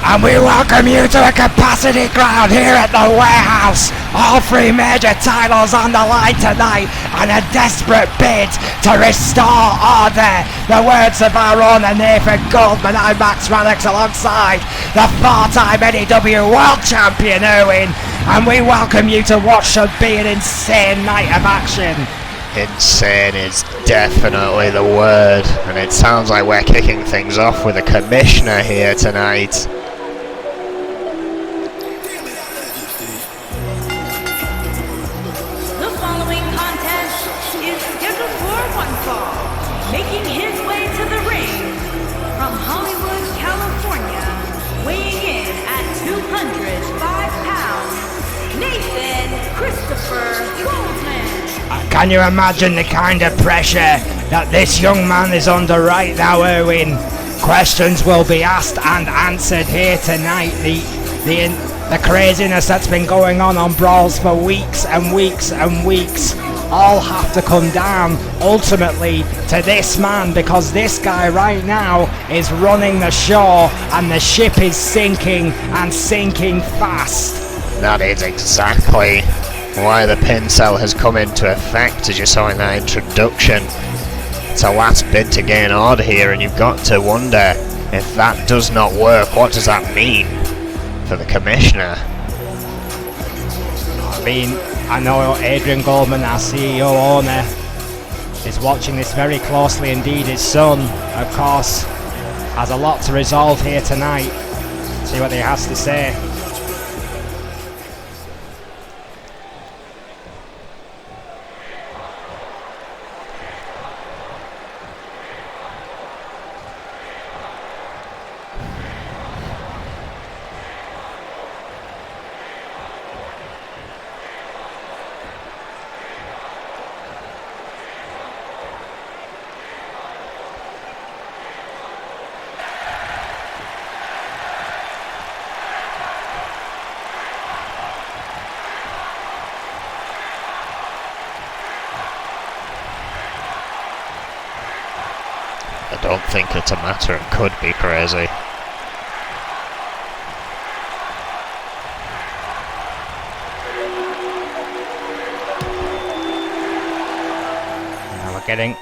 And we welcome you to a capacity crowd here at the warehouse. All three major titles on the line tonight, and a desperate bid to restore order. The words of our own Nathan Goldman. I'm Max Rannox alongside the four-time N.E.W World Champion Erwin, and we welcome you to what should be an insane night of action. Insane is definitely the word, and it sounds like we're kicking things off with a commissioner here tonight. Making his way to the ring from Hollywood, California, weighing in at 205 pounds, Nathan Christopher Goldman. Can you imagine the kind of pressure that this young man is under right now, Erwin? Questions will be asked and answered here tonight. The craziness that's been going on Brawls for weeks and weeks and weeks all have to come down ultimately to this man, because this guy right now is running the show and the ship is sinking and sinking fast. That is exactly why the pin cell has come into effect, as you saw in that introduction. It's a last bid to gain order here, and you've got to wonder, if that does not work, what does that mean for the commissioner? I know Adrian Goldman, our CEO owner, is watching this very closely indeed. His son, of course, has a lot to resolve here tonight. See what he has to say. I don't think it's a matter, it could be crazy. Now we're getting...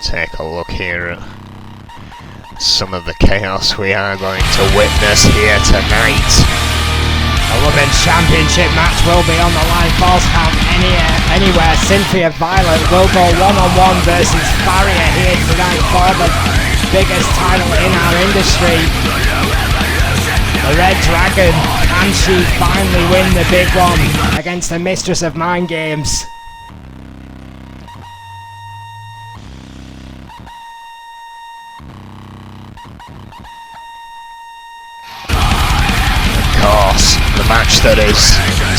Take a look here at some of the chaos we are going to witness here tonight. A Women's Championship match will be on the line. Falls count anywhere. Cynthia Violet will go one-on-one versus Barrier here tonight for the biggest title in our industry. The Red Dragon, can she finally win the big one against the Mistress of Mind Games? The match that is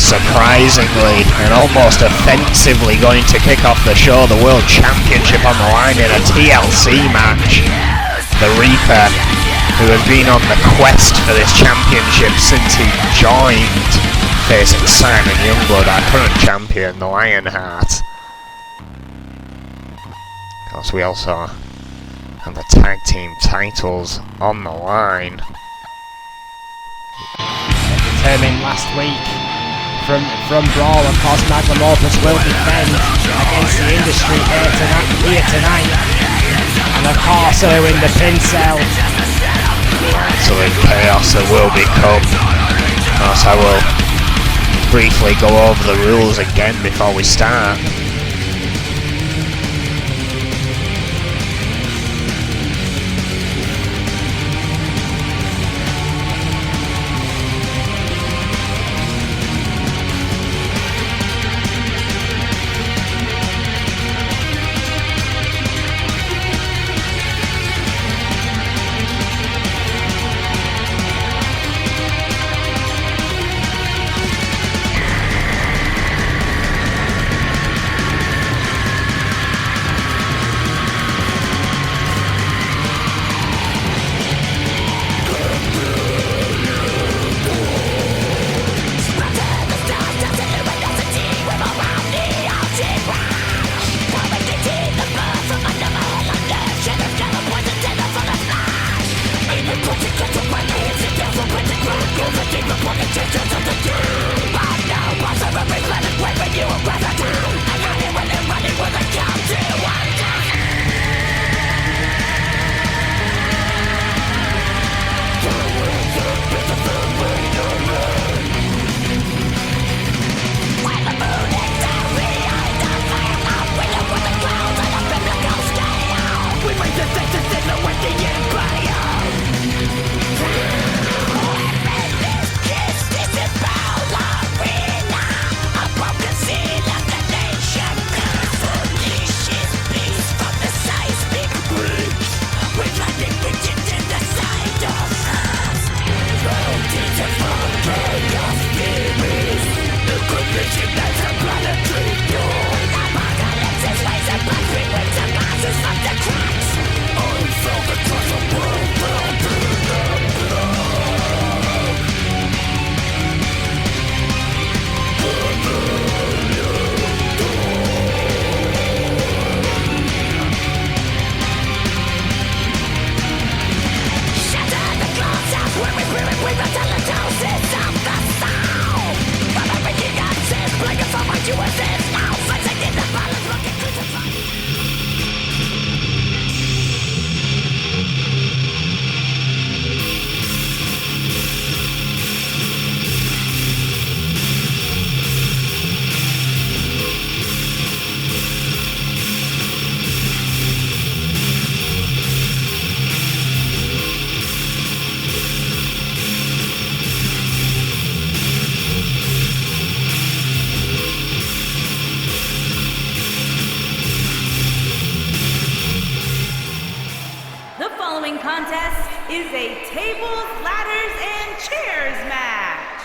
surprisingly and almost offensively going to kick off the show, the World Championship on the line in a TLC match. The Reaper, who has been on the quest for this championship since he joined, facing Simon Youngblood, our current champion, the Lionheart. Of course, we also have the tag team titles on the line. Determined last week from Brawl, of course, Magnum Opus will defend against the industry here tonight, and of course Erwin, the pin cell. Absolute chaos that will become. Of course, I will briefly go over the rules again before we start. following contest is a tables, ladders, and chairs match,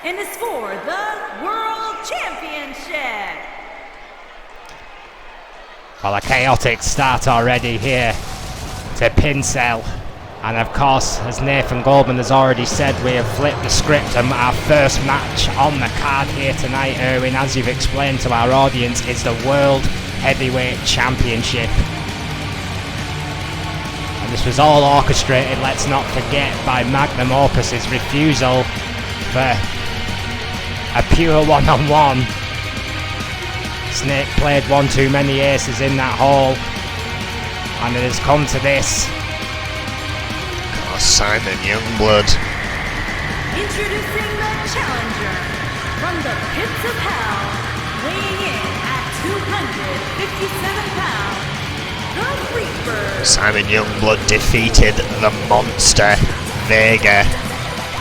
and is for the World Championship. Well, a chaotic start already here to Pincel. And of course, as Nathan Goldman has already said, we have flipped the script, and our first match on the card here tonight, Erwin, as you've explained to our audience, is the World Heavyweight Championship. And this was all orchestrated, let's not forget, by Magnum Opus's refusal for a pure one-on-one. Snake played one too many aces in that hole, and it has come to this. Simon Youngblood. Introducing the challenger from the pits of hell, weighing in at 257 pounds, the Reaper. Simon Youngblood defeated the monster Vega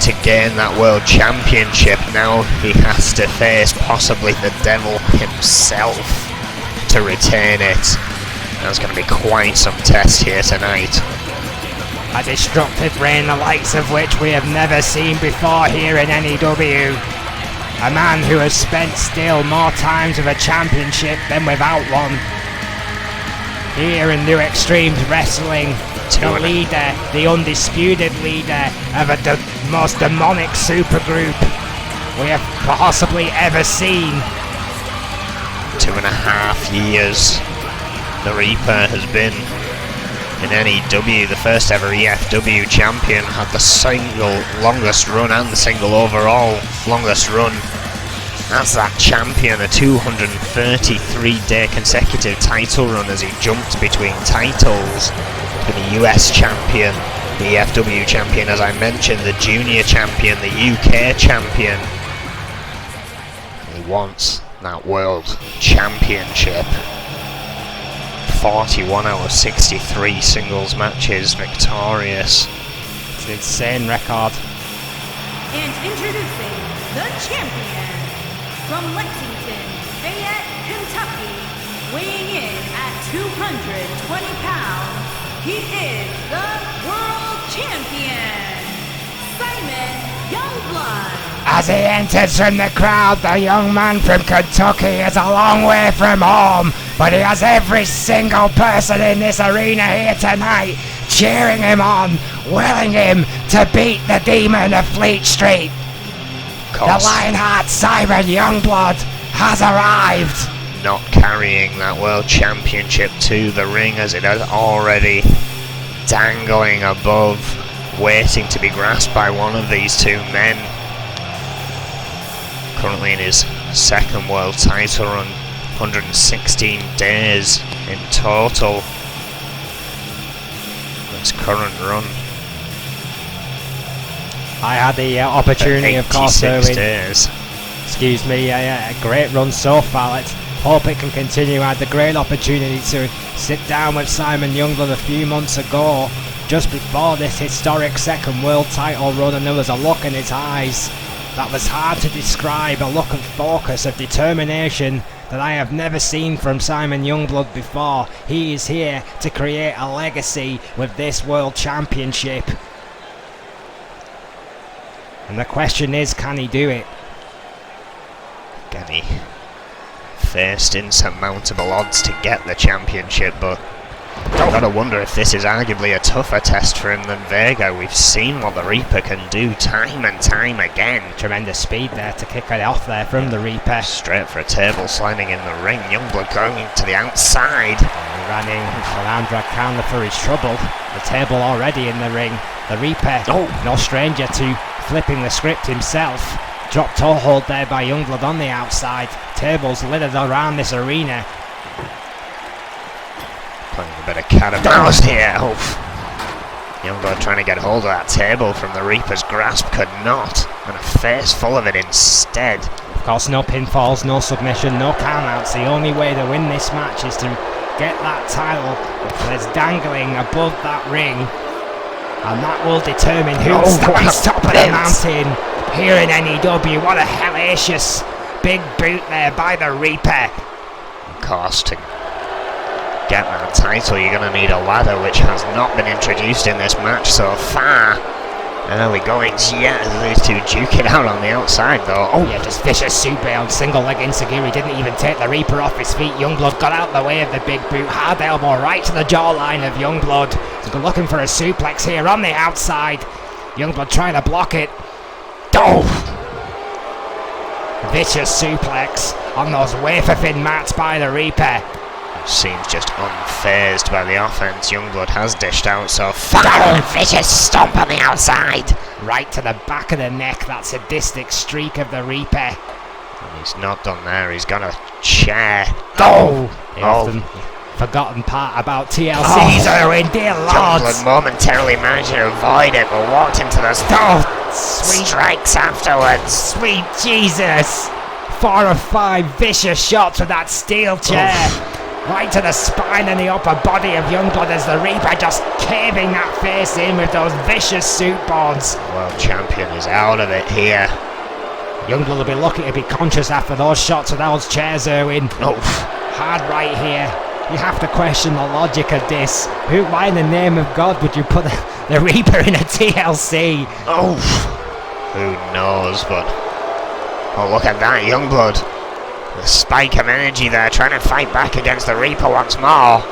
to gain that world championship. Now he has to face possibly the devil himself to retain it. That's going to be quite some test here tonight. A destructive reign, the likes of which we have never seen before here in N.E.W. A man who has spent still more times with a championship than without one. Here in New Extremes Wrestling, the leader, the undisputed leader of a most demonic supergroup we have possibly ever seen. 2.5 years the Reaper has been in N.E.W, the first ever EFW champion, had the single longest run and the single overall longest run as that champion, a 233-day consecutive title run as he jumped between titles, between the US champion, the EFW champion, as I mentioned, the junior champion, the UK champion. He wants that world championship. 41 out of 63 singles matches victorious. It's an insane record. And introducing the champion from Lexington, Fayette, Kentucky, weighing in at 220 pounds, he is the world champion, Simon Youngblood. As he enters from the crowd, the young man from Kentucky is a long way from home, but he has every single person in this arena here tonight cheering him on, willing him to beat the demon of Fleet Street. The Lionheart Simon Youngblood has arrived. Not carrying that world championship to the ring as it is already dangling above, waiting to be grasped by one of these two men. Currently in his second world title run, 116 days in total. His current run. I had the opportunity, of course, days. Excuse me, a great run so far. Let's hope it can continue. I had the great opportunity to sit down with Simon Youngblood a few months ago, just before this historic second world title run, and there was a look in his eyes that was hard to describe, a look of focus, of determination that I have never seen from Simon Youngblood before. He is here to create a legacy with this World Championship. And the question is, can he do it? Can he? Faced insurmountable odds to get the championship, but I've got to wonder if this is arguably a tougher test for him than Vega. We've seen what the Reaper can do time and time again. Tremendous speed there to kick it off there from the Reaper. Straight for a table sliding in the ring. Youngblood going to the outside. Running for Andra Khan for his trouble. The table already in the ring. The Reaper, no stranger to flipping the script himself. Dropped toe hold there by Youngblood on the outside. Tables littered around this arena. Playing a bit of cat and mouse here. Youngblood trying to get hold of that table from the Reaper's grasp, could not, and a face full of it instead. Of course, no pinfalls, no submission, no countouts. The only way to win this match is to get that title that's dangling above that ring, and that will determine who stands top of the mountain here in N.E.W. What a hellacious big boot there by the Reaper. Of course, to get that title, you're going to need a ladder, which has not been introduced in this match so far. Early goings, yeah, these two duke it out on the outside though. Oh, yeah, just vicious super on single leg Insagiri, didn't even take the Reaper off his feet. Youngblood got out the way of the big boot, hard elbow right to the jawline of Youngblood. He's looking for a suplex here on the outside. Youngblood trying to block it. Oh! Vicious suplex on those wafer thin mats by the Reaper. Seems just unfazed by the offense Youngblood has dished out so far. Vicious stomp on the outside. Right to the back of the neck, that sadistic streak of the Reaper. And he's not done there, he's got a chair. The often forgotten part about TLC's Erwin, dear lord. Youngblood momentarily managed to avoid it, but walked into the sweet strikes afterwards. Sweet Jesus. 4 or 5 vicious shots with that steel chair. Right to the spine and the upper body of Youngblood as the Reaper just caving that face in with those vicious suit boards. World champion is out of it here. Youngblood will be lucky to be conscious after those shots of those chairs, Erwin. Hard right here. You have to question the logic of this. Why in the name of God would you put the Reaper in a TLC? Who knows, but... Oh, look at that, Youngblood. The spike of energy there, trying to fight back against the Reaper once more.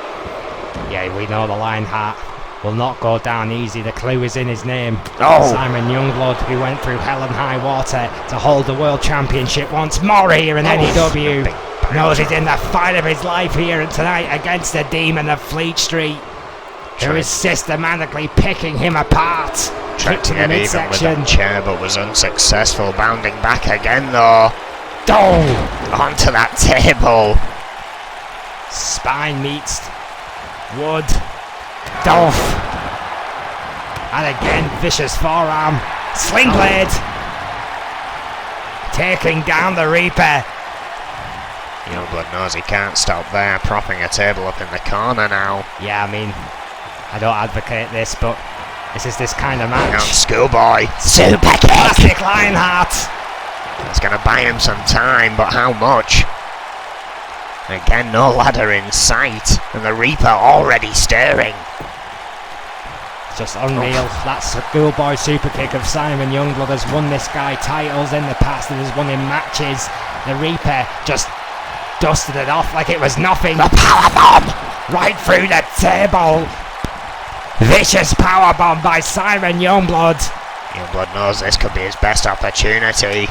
Yeah, we know the Lionheart will not go down easy. The clue is in his name. Simon Youngblood, who went through hell and high water to hold the World Championship once more here in N.E.W. Knows he's in the fight of his life here tonight against the Demon of Fleet Street, who is systematically picking him apart. Tried to get even with that chair, but was unsuccessful. Bounding back again though. Onto that table. Spine meets wood. Dolph. And again, vicious forearm. Sling blade. Taking down the Reaper. Youngblood knows he can't stop there, propping a table up in the corner now. Yeah, I mean, I don't advocate this, but this is this kind of match. Schoolboy. Super kick. Classic Lionheart. It's going to buy him some time, but how much? Again, no ladder in sight, and the Reaper already stirring. Just unreal. That schoolboy super kick of Simon Youngblood has won this guy titles in the past and has won him matches. The Reaper just dusted it off like it was nothing. The powerbomb! Right through the table. Vicious powerbomb by Simon Youngblood. Youngblood knows this could be his best opportunity.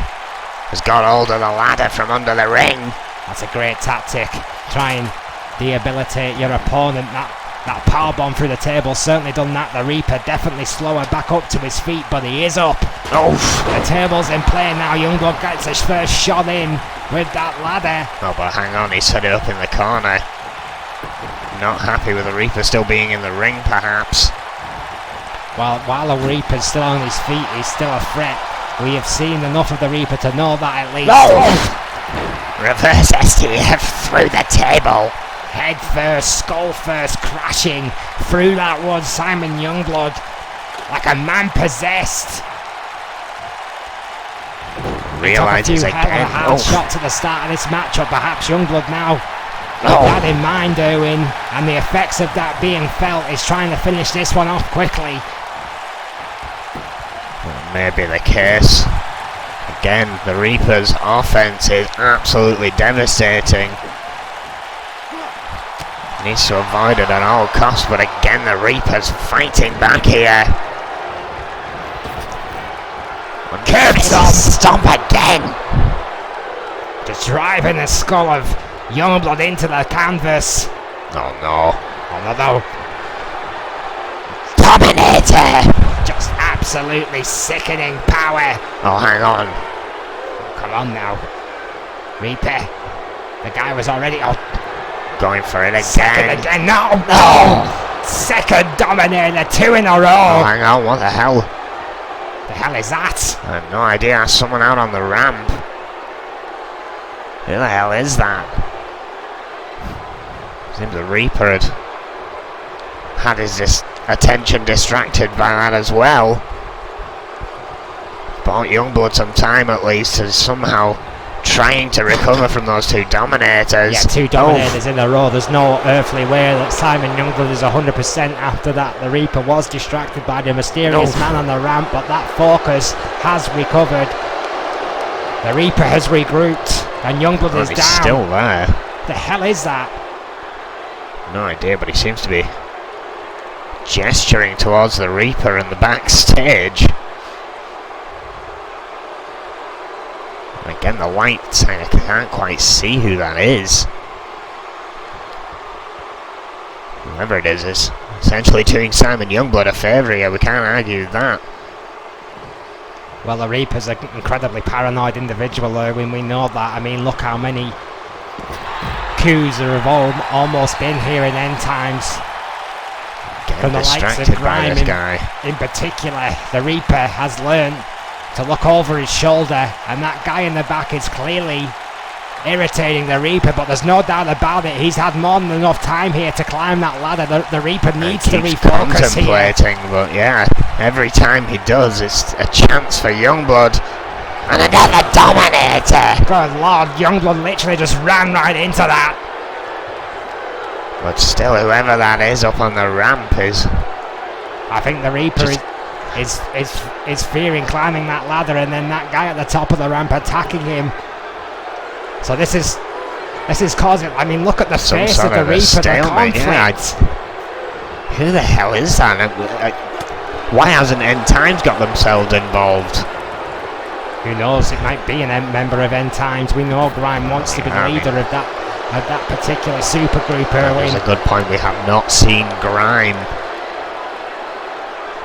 Has got hold of the ladder from under the ring. That's a great tactic. Try and debilitate your opponent. That powerbomb through the table certainly done that. The Reaper definitely slower back up to his feet, but he is up. The table's in play now. Youngblood gets his first shot in with that ladder. But hang on, he's set it up in the corner. Not happy with the Reaper still being in the ring, perhaps. While the Reaper's still on his feet, he's still a threat. We have seen enough of the Reaper to know that at least. Reverse STF through the table. Head first, skull first, crashing through that wood. Simon Youngblood like a man possessed. Realises again. Hard shots at the start of this matchup. Perhaps Youngblood now, with that in mind, Owen, and the effects of that being felt, is trying to finish this one off quickly. That may be the case. Again, the Reaper's offense is absolutely devastating. Needs to avoid it at all costs, but again the Reaper's fighting back here. Curb stomp again. Just driving the skull of Youngblood into the canvas. Oh no. Dominator! Just absolutely sickening power. Oh, hang on. Come on now. Reaper. The guy was already... going for it again. Second again. No! Second Dominator, 2 in a row. Oh, hang on, what the hell? The hell is that? I have no idea. Someone out on the ramp. Who the hell is that? Seems the Reaper had his attention distracted by that as well. Bought Youngblood some time at least to somehow trying to recover from those two Dominators. Yeah, two Dominators in a row. There's no earthly way that Simon Youngblood is 100% after that. The Reaper was distracted by the mysterious man on the ramp, but that focus has recovered. The Reaper has regrouped, and Youngblood is He's down. still there. The hell is that? No idea, but he seems to be gesturing towards the Reaper in the backstage. Again, the lights, I can't quite see who that is. Whoever it is essentially doing Simon Youngblood a favour here, we can't argue with that. Well, the Reaper's an incredibly paranoid individual, Erwin, we know that. I mean, look how many coups there have almost been here in end times. Getting From the likes of distracted by Grime this guy. in particular. The Reaper has learned to look over his shoulder, and that guy in the back is clearly irritating the Reaper, but there's no doubt about it, he's had more than enough time here to climb that ladder. The Reaper needs to refocus here. Contemplating, but yeah, every time he does, it's a chance for Youngblood. And another Dominator! Good lord, Youngblood literally just ran right into that. But still, whoever that is up on the ramp is... I think the Reaper is fearing climbing that ladder, and then that guy at the top of the ramp attacking him. So this is causing, I mean, look at the face of the Reaper, the conflict. Yeah, who the hell is that? Why hasn't End Times got themselves involved? Who knows, it might be an member of End Times. We know Grime wants to be the leader of that particular supergroup, Erwin. That's a good point. We have not seen Grime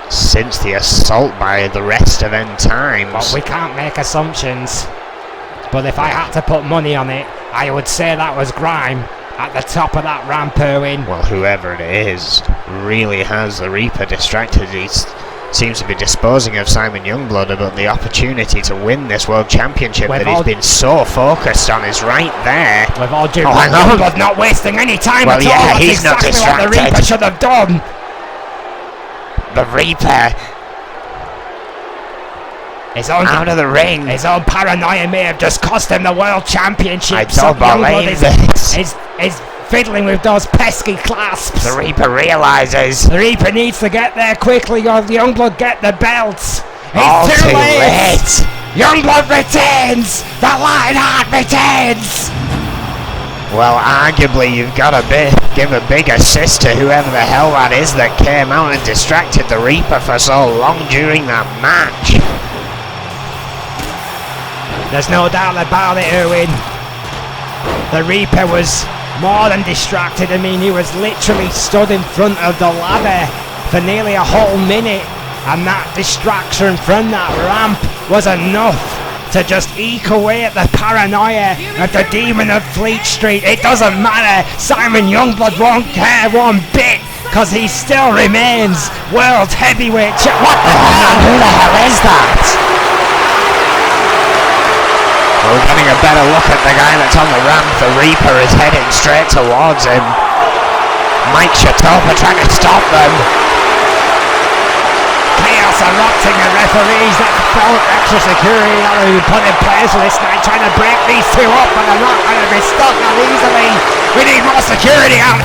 since the assault by the rest of End Times. But we can't make assumptions. But if I had to put money on it, I would say that was Grime at the top of that ramp, Erwin. Well, whoever it is really has the Reaper distracted. He seems to be disposing of Simon Youngblood about the opportunity to win this World Championship that he's been so focused on is right there. With all due respect, Youngblood not wasting any time at all. That's he's exactly not distracted. What the Reaper should have done. The Reaper out of the ring. His own paranoia may have just cost him the World Championship. I don't believe this. Is fiddling with those pesky clasps. The Reaper realises. The Reaper needs to get there quickly, or the Youngblood get the belts. It's too late. Youngblood retains. The Lionheart retains. Well, arguably you've got to give a big assist to whoever the hell that is that came out and distracted the Reaper for so long during that match. There's no doubt about it, Erwin. The Reaper was more than distracted. I mean, he was literally stood in front of the ladder for nearly a whole minute, and that distraction from that ramp was enough to just eke away at the paranoia of the Demon of Fleet Street. It doesn't matter. Simon Youngblood won't care one bit, because he still remains World Heavyweight Champion. What the hell? Who the hell is that? We're getting a better look at the guy that's on the ramp. The Reaper is heading straight towards him. Mike Shatopa trying to stop them. Chaos erupting, the referees, that extra security that will be put in place for this night, trying to break these two up, but they're not going to be stuck that easily. We need more security out.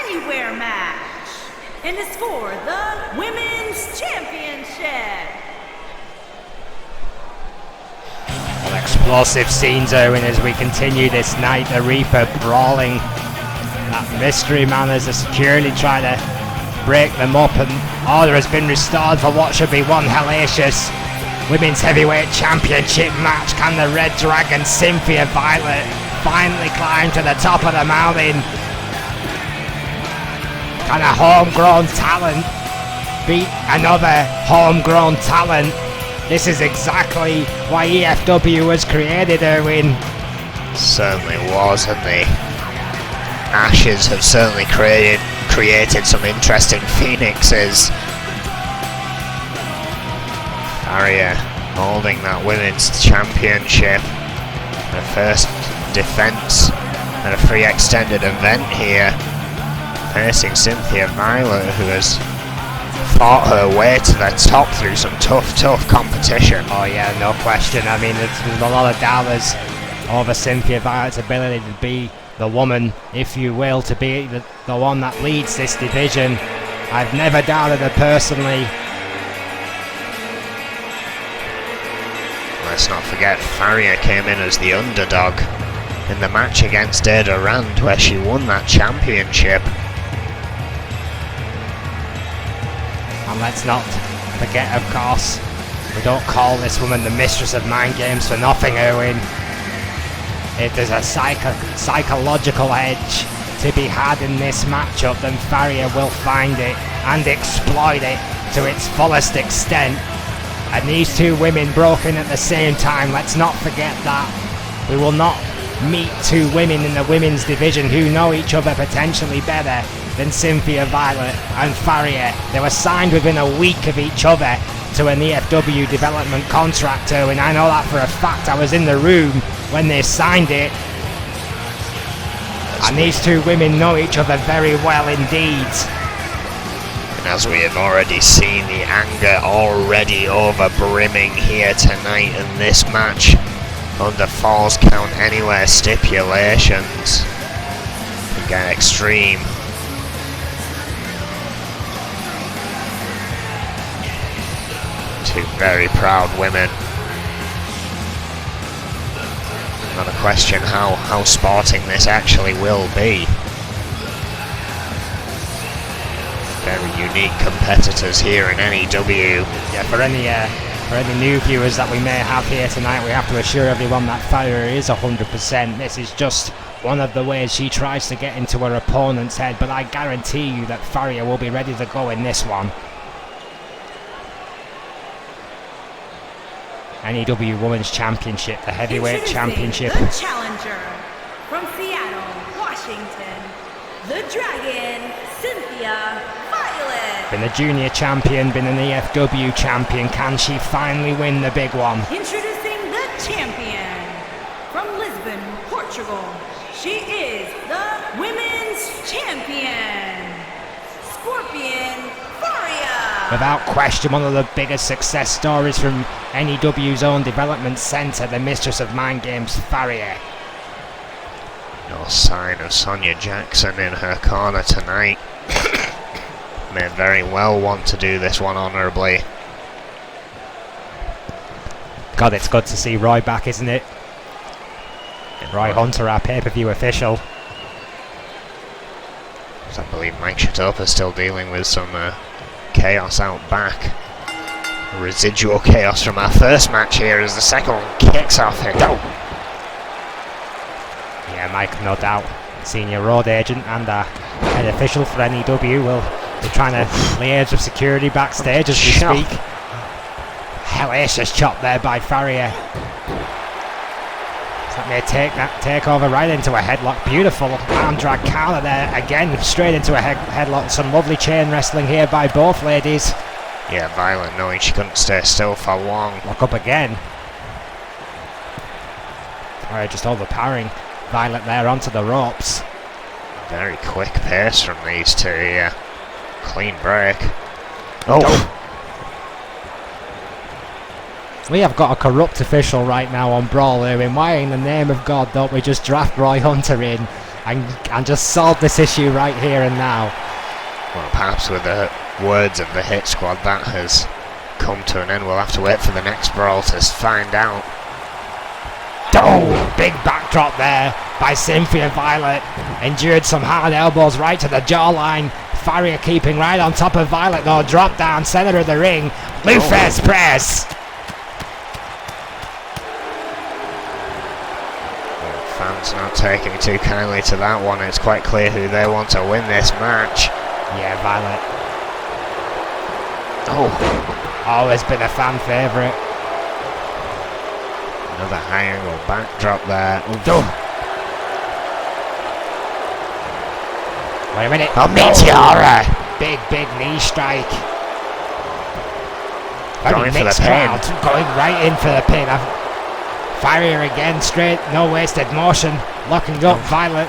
Anywhere match. And it's for the Women's Championship. Well, explosive scenes, Owen, as we continue this night. The Reaper brawling. That mystery man is securely trying to break them up, and order has been restored for what should be one hellacious Women's Heavyweight Championship match. Can the Red Dragon Cynthia Violet finally climb to the top of the mountain? Can a homegrown talent beat another homegrown talent? This is exactly why EFW was created, Erwin. Certainly was, and the Ashes have certainly created some interesting phoenixes. Aria holding that women's championship, her first defense at a free extended event here, facing Cynthia Violet, who has fought her way to the top through some tough competition. Oh yeah, no question. I mean, there's a lot of doubters over Cynthia Violet's ability to be the woman, if you will, to be the one that leads this division. I've never doubted her personally. Let's not forget, Faria came in as the underdog in the match against Ada Rand, where she won that championship. And let's not forget, of course, we don't call this woman the Mistress of Mind Games for nothing, Erwin. If there's a psychological edge to be had in this matchup, then Faria will find it and exploit it to its fullest extent. And these two women broke in at the same time, let's not forget that. We will not meet two women in the women's division who know each other potentially better than Cynthia Violet and Faria. They were signed within a week of each other to an EFW development contract, and I know that for a fact. I was in the room when they signed it. And these two women know each other very well indeed. And as we have already seen, the anger already over brimming here tonight in this match under Falls Count Anywhere stipulations. Again, extreme. Two very proud women. Not a question how sporting this actually will be. Very unique competitors here in N.E.W. Yeah, for any new viewers that we may have here tonight, we have to assure everyone that Faria is 100%. This is just one of the ways she tries to get into her opponent's head, but I guarantee you that Faria will be ready to go in this one. N.E.W. Women's Championship, the Heavyweight Championship. The challenger from Seattle, Washington, the Dragon, Cynthia Violet. Been a junior champion, been an EFW champion. Can she finally win the big one? Introducing the champion from Lisbon, Portugal. She is the Women's Champion, Scorpion Faria. Without question, one of the biggest success stories from N.E.W's own development centre, the Mistress of Mind Games, Faria. No sign of Sonia Jackson in her corner tonight. May very well want to do this one honourably. God, it's good to see Roy back, isn't it? Roy Hunter, our pay-per-view official. I believe Mike Shatopa still dealing with some chaos out back. Residual chaos from our first match here as the second one kicks off here. Go! Yeah, Mike, no doubt, senior road agent and head official for N.E.W. will be trying to liaise with security backstage as we speak. Hellacious chop there by Faria. That may take over right into a headlock. Beautiful arm drag counter there again, straight into a headlock. Some lovely chain wrestling here by both ladies. Yeah, Violet knowing she couldn't stay still for long. Lock up again. Alright, just overpowering Violet there onto the ropes. Very quick pace from these two here. Clean break. Oh! We have got a corrupt official right now on Brawl here. Why in the name of God don't we just draft Roy Hunter in and just solve this issue right here and now. Well, perhaps with the words of the hit squad, that has come to an end. We'll have to wait for the next brawl to find out. Oh, big backdrop there by Cynthia Violet. Endured some hard elbows right to the jawline. Farrier keeping right on top of Violet though. Drop down, center of the ring. Blueface press. Fans not taking too kindly to that one. It's quite clear who they want to win this match. Yeah, Violet. Oh, always been a fan favourite. Another high angle backdrop there. Wait a minute. Oh, Meteora! Big knee strike. Going for the pin. Going right in for the pin. Farrier again, straight, no wasted motion. Locking up Violet.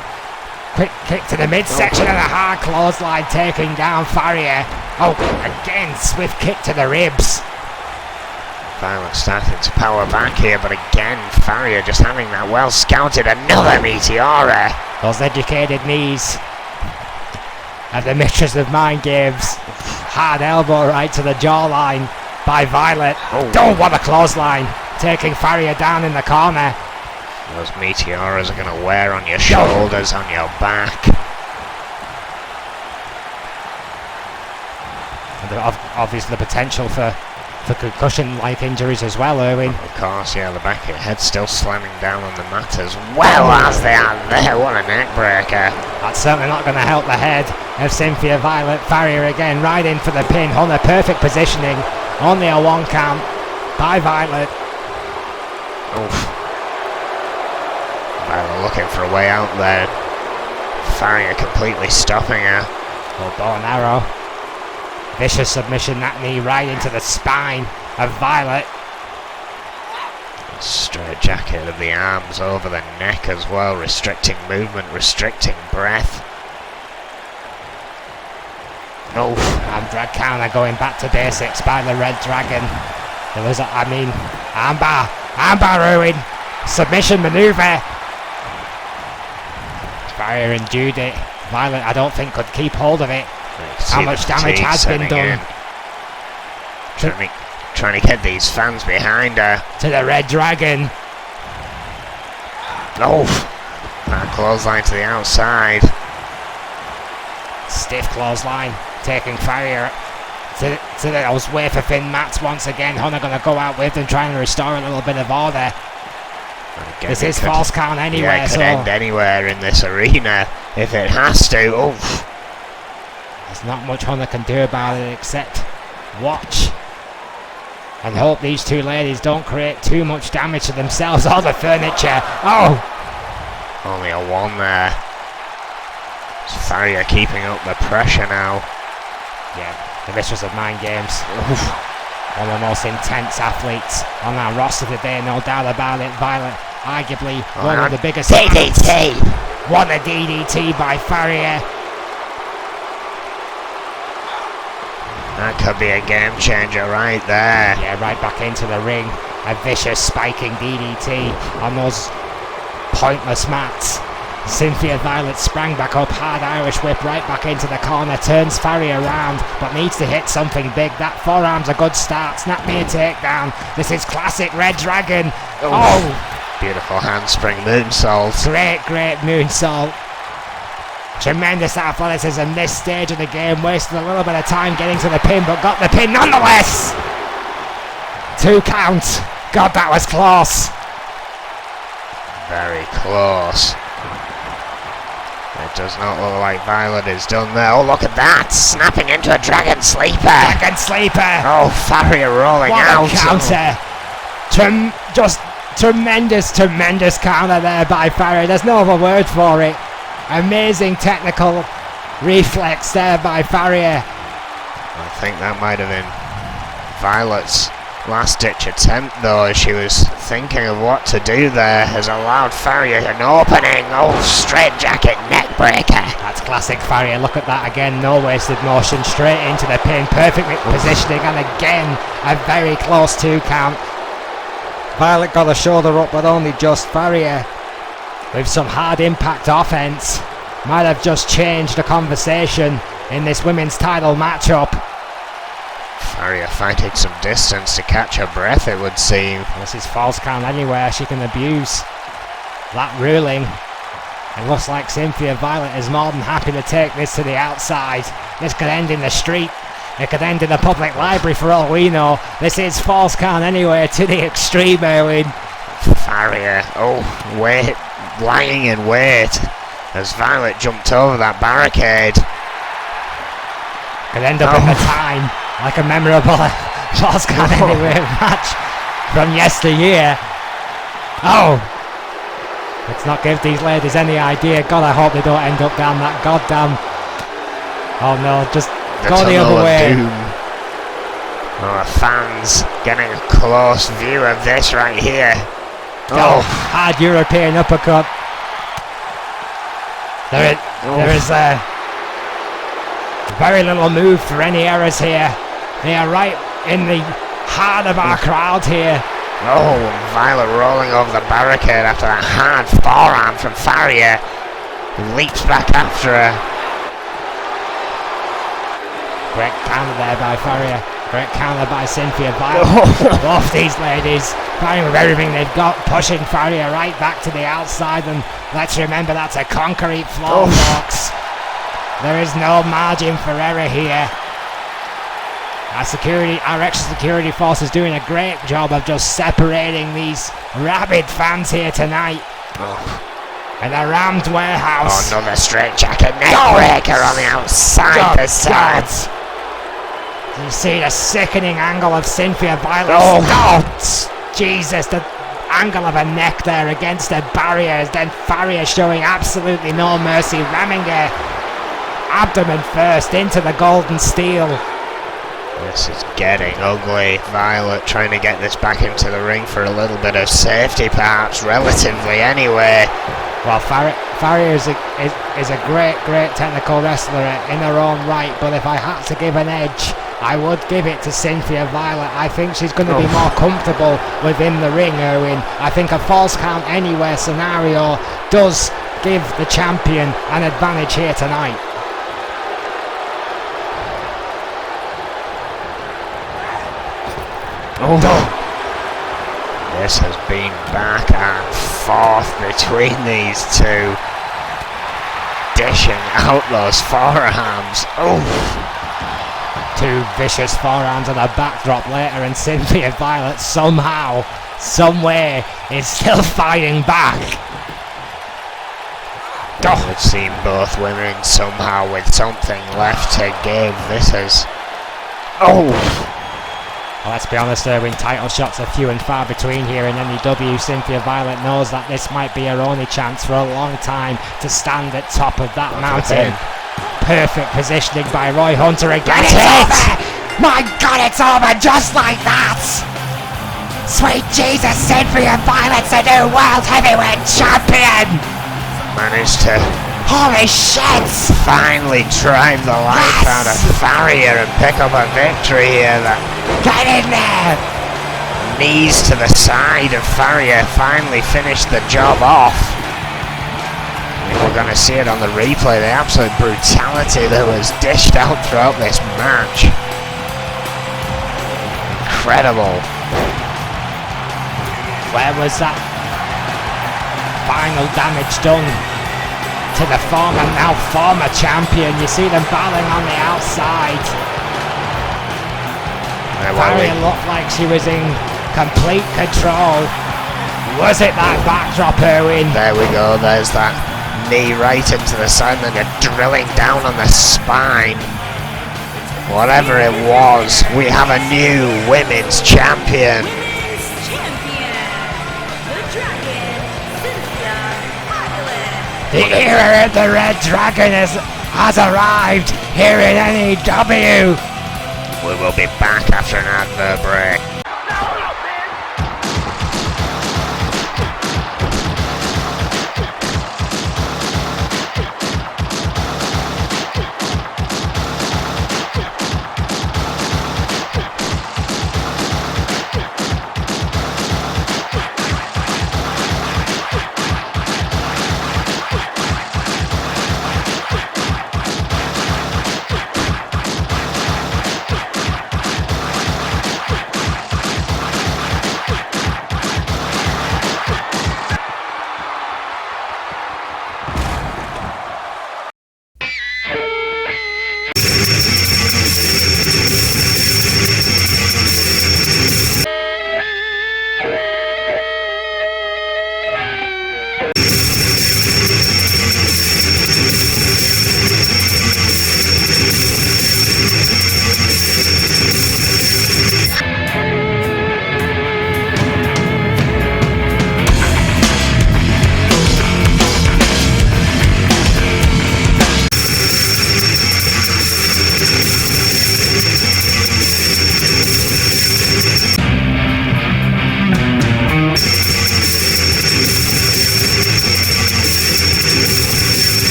Quick kick to the midsection and a hard clothesline taking down Farrier. Oh, again, swift kick to the ribs. Violet starting to power back here, but again, Farrier just having that well scouted. Another Meteora. Those educated knees of the mistress of mind games. Hard elbow right to the jawline by Violet. Don't want a clothesline. Taking Farrier down in the corner. Those Meteoras are going to wear on your shoulders, on your back. And obviously the potential for concussion-like injuries as well, Erwin. Of course, yeah, the back of your head still slamming down on the mat as well as they are there. What a neck breaker. That's certainly not going to help the head of Cynthia Violet. Farrier again, right in for the pin. On the perfect positioning. Only a 1 count by Violet. Oof. Violet looking for a way out there. Farrier completely stopping her. Bow and arrow. Vicious submission, that knee right into the spine of Violet. Straight jacket of the arms over the neck as well, restricting movement, restricting breath. And drag counter going back to basics by the Red Dragon. There was armbar ruin, submission maneuver. Farrier endured it. Violet, I don't think, could keep hold of it. How much damage has been done? Trying to get these fans behind her. To the Red Dragon. That clothesline to the outside. Stiff clothesline, taking Farrier to those wafer thin mats once again. Hunter going to go out with them, trying to restore a little bit of order. Again, this is false count anywhere. Yeah, it could end anywhere in this arena if it has to. There's not much Hunter can do about it except watch and hope these two ladies don't create too much damage to themselves or the furniture. Only a 1 there. Farrier keeping up the pressure now. Yeah, the mistress of mind games. One of the most intense athletes on our roster today, no doubt about it. Violet, arguably one of the biggest. DDT! What a DDT by Farrier. That could be a game changer right there. Yeah, right back into the ring. A vicious spiking DDT on those pointless mats. Cynthia Violet sprang back up, hard Irish whip right back into the corner, turns Farrier around, but needs to hit something big. That forearm's a good start. Snap me a takedown. This is classic Red Dragon. Beautiful handspring moonsault. Great moonsault. Tremendous athleticism this stage of the game. Wasted a little bit of time getting to the pin, but got the pin nonetheless. 2 count. God, that was close. Very close. It does not look like Violet is done there. Look at that! Snapping into a Dragon Sleeper! Dragon Sleeper! Farrier rolling out! What a counter! Just tremendous counter there by Farrier. There's no other word for it. Amazing technical reflex there by Farrier. I think that might have been Violet's last-ditch attempt, though, as she was thinking of what to do there, has allowed Farrier an opening. Straight jacket neck breaker. That's classic Farrier. Look at that again. No wasted motion. Straight into the pin. Perfect positioning, and again a very close 2 count. Violet got a shoulder up, but only just. Farrier with some hard impact offense. might have just changed the conversation in this women's title matchup. Faria finding some distance to catch her breath, it would seem. This is false count anywhere. She can abuse that ruling. It looks like Cynthia Violet is more than happy to take this to the outside. This could end in the street. It could end in the public library for all we know. This is false count anywhere to the extreme, Erwin. Faria, wait, lying in wait as Violet jumped over that barricade. Could end up in the time, like a memorable false count anywhere match from yesteryear. Let's not give these ladies any idea. God, I hope they don't end up down that goddamn... Oh no, just go the other way. The fans getting a close view of this right here. Hard European uppercut. There is very little move for any errors here. They are right in the heart of our crowd here. Violet rolling over the barricade after that hard forearm from Faria. Leaps back after her. Great counter there by Faria. Great counter by Cynthia Violet. Both these ladies fighting with everything they've got, pushing Faria right back to the outside. And let's remember that's a concrete floor box. There is no margin for error here. Our extra security force is doing a great job of just separating these rabid fans here tonight. In a rammed warehouse. Another straight jacket neckbreaker on the outside the sides. You see the sickening angle of Cynthia Violet. Jesus, the angle of her neck there against the barriers. Then Faria showing absolutely no mercy, ramming her abdomen first into the golden steel. This is getting ugly. Violet trying to get this back into the ring for a little bit of safety, perhaps, relatively anyway. Well, Faria is a great technical wrestler in her own right, but if I had to give an edge, I would give it to Cynthia Violet. I think she's going to be more comfortable within the ring, Erwin. I think a false count anywhere scenario does give the champion an advantage here tonight. This has been back and forth between these two, dishing out those forearms. Two vicious forearms and a backdrop later, and Cynthia Violet somehow, somewhere, is still fighting back. It would seem both women somehow with something left to give. This is... Well, let's be honest, Erwin, title shots are few and far between here in N.E.W. Cynthia Violet knows that this might be her only chance for a long time to stand at top of that mountain. Perfect positioning by Roy Hunter again. It's over! My God, it's over just like that! Sweet Jesus, Cynthia Violet's a new World Heavyweight Champion! Managed to... Holy shit! Finally drive the life out of Faria and pick up a victory here. Get in there! Knees to the side of Faria finally finished the job off. We're going to see it on the replay, the absolute brutality that was dished out throughout this match. Incredible. Where was that final damage done to the former champion? You see them battling on the outside. Faria looked like she was in complete control. Was it that backdrop, Erwin? There we go, there's that knee right into the side, and then they're drilling down on the spine. Whatever it was, we have a new women's champion. The era of the Red Dragon has arrived here in N.E.W. We will be back after an advert break.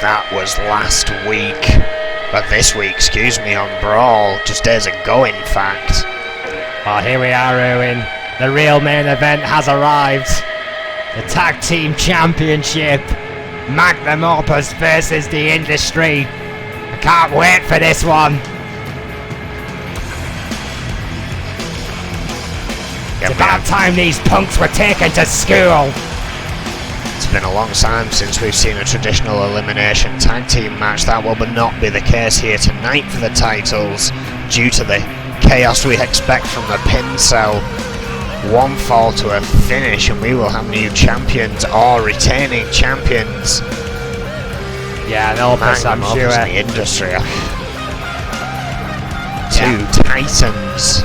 That was last week, but this week, excuse me, on Brawl, just days ago in fact. Oh, here we are, Erwin. The real main event has arrived. The Tag Team Championship. Magnum Opus versus the Industry. I can't wait for this one. It's about time these punks were taken to school. It's been a long time since we've seen a traditional elimination tag team match. That will not be the case here tonight for the titles, due to the chaos we expect from the pin cell. One fall to a finish and we will have new champions or retaining champions. Yeah, no, I'm sure. The Industry. Two titans.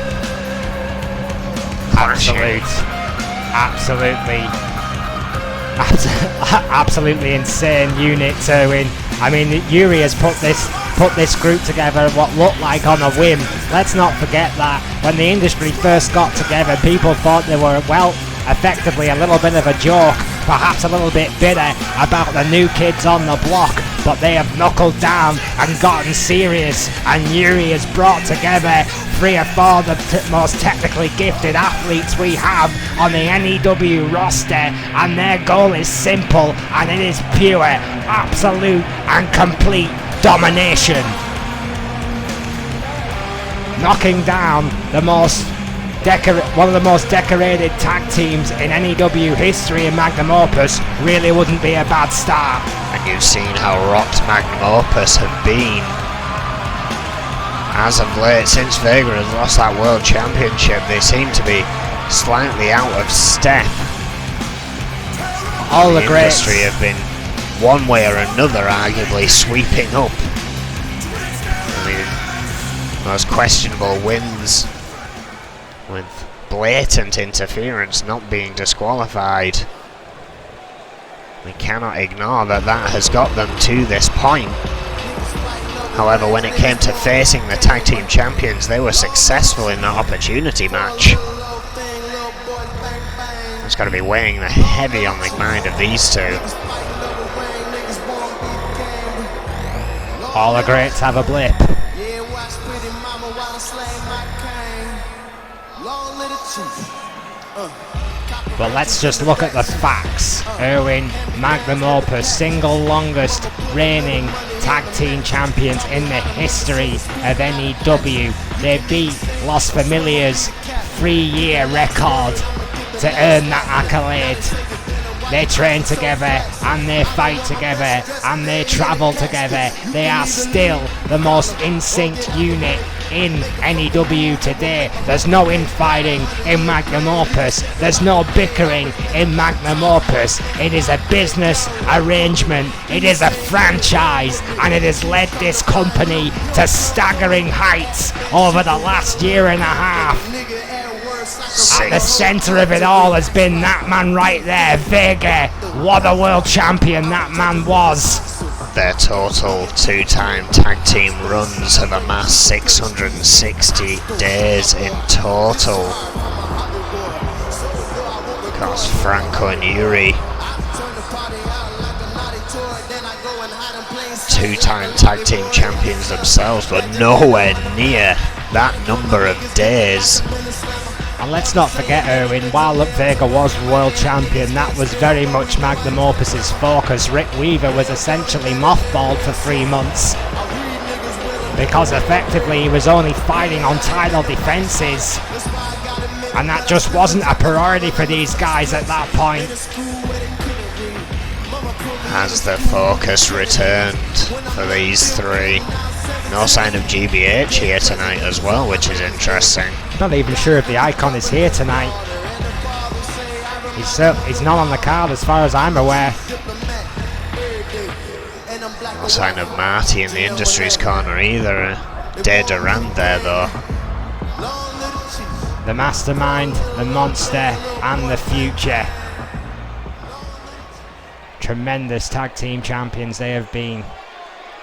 Absolutely insane unit to win. I mean, Yuri has put this group together what looked like on a whim. Let's not forget that when the Industry first got together, people thought they were, well, effectively a little bit of a joke, perhaps a little bit bitter about the new kids on the block, but they have knuckled down and gotten serious, and Yuri has brought together 3 or 4 of the most technically gifted athletes we have on the N.E.W. roster, and their goal is simple, and it is pure, absolute and complete domination. Knocking down the one of the most decorated tag teams in N.E.W. history in Magnum Opus really wouldn't be a bad start. And you've seen how rocked Magnum Opus have been as of late. Since Vega has lost that World Championship, they seem to be slightly out of step. All the greats Industry have been, one way or another, arguably sweeping up. I mean, those questionable wins with blatant interference, not being disqualified. We cannot ignore that has got them to this point. However, when it came to facing the tag team champions, they were successful in that opportunity match. It's got to be weighing the heavy on the mind of these two. All the greats have a blip. But let's just look at the facts. Erwin, Magnum Opus, single longest reigning tag team champions in the history of N.E.W. They beat Los Familia's 3-year record to earn that accolade. They train together and they fight together and they travel together. They are still the most in-sync unit in N.E.W. today. There's no infighting in Magnum Opus. There's no bickering in Magnum Opus. It is a business arrangement. It is a franchise, and it has led this company to staggering heights over the last year and a half. At the centre of it all has been that man right there, Vega. What a world champion that man was. Their total 2-time tag team runs have amassed 660 days in total. Of course, Franco and Yuri, 2-time tag team champions themselves, but nowhere near that number of days. And let's not forget, Erwin, while Vega was world champion, that was very much Magnum Opus's focus. Rick Weaver was essentially mothballed for 3 months because effectively he was only fighting on title defences, and that just wasn't a priority for these guys at that point. Has the focus returned for these three? No sign of GBH here tonight as well, which is interesting. Not even sure if the Icon is here tonight. He's not on the card as far as I'm aware. No sign of Marty in the Industry's corner either. Day Durand there though. The Mastermind, the Monster and the Future. Tremendous tag team champions they have been.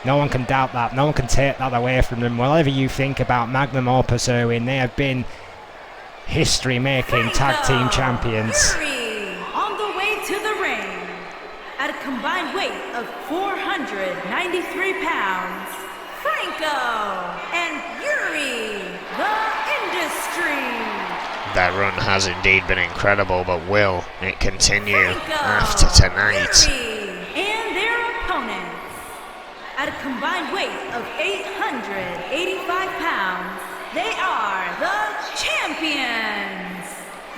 No one can doubt that. No one can take that away from them. Whatever you think about Magnum Opus, Erwin, they have been history-making tag team champions. On the way to the ring, at a combined weight of 493 pounds, Franco and Yuri, the Industry. Their run has indeed been incredible, but will it continue Franco, after tonight? Yuri, and their opponents, at a combined weight of 885 pounds, they are the champions,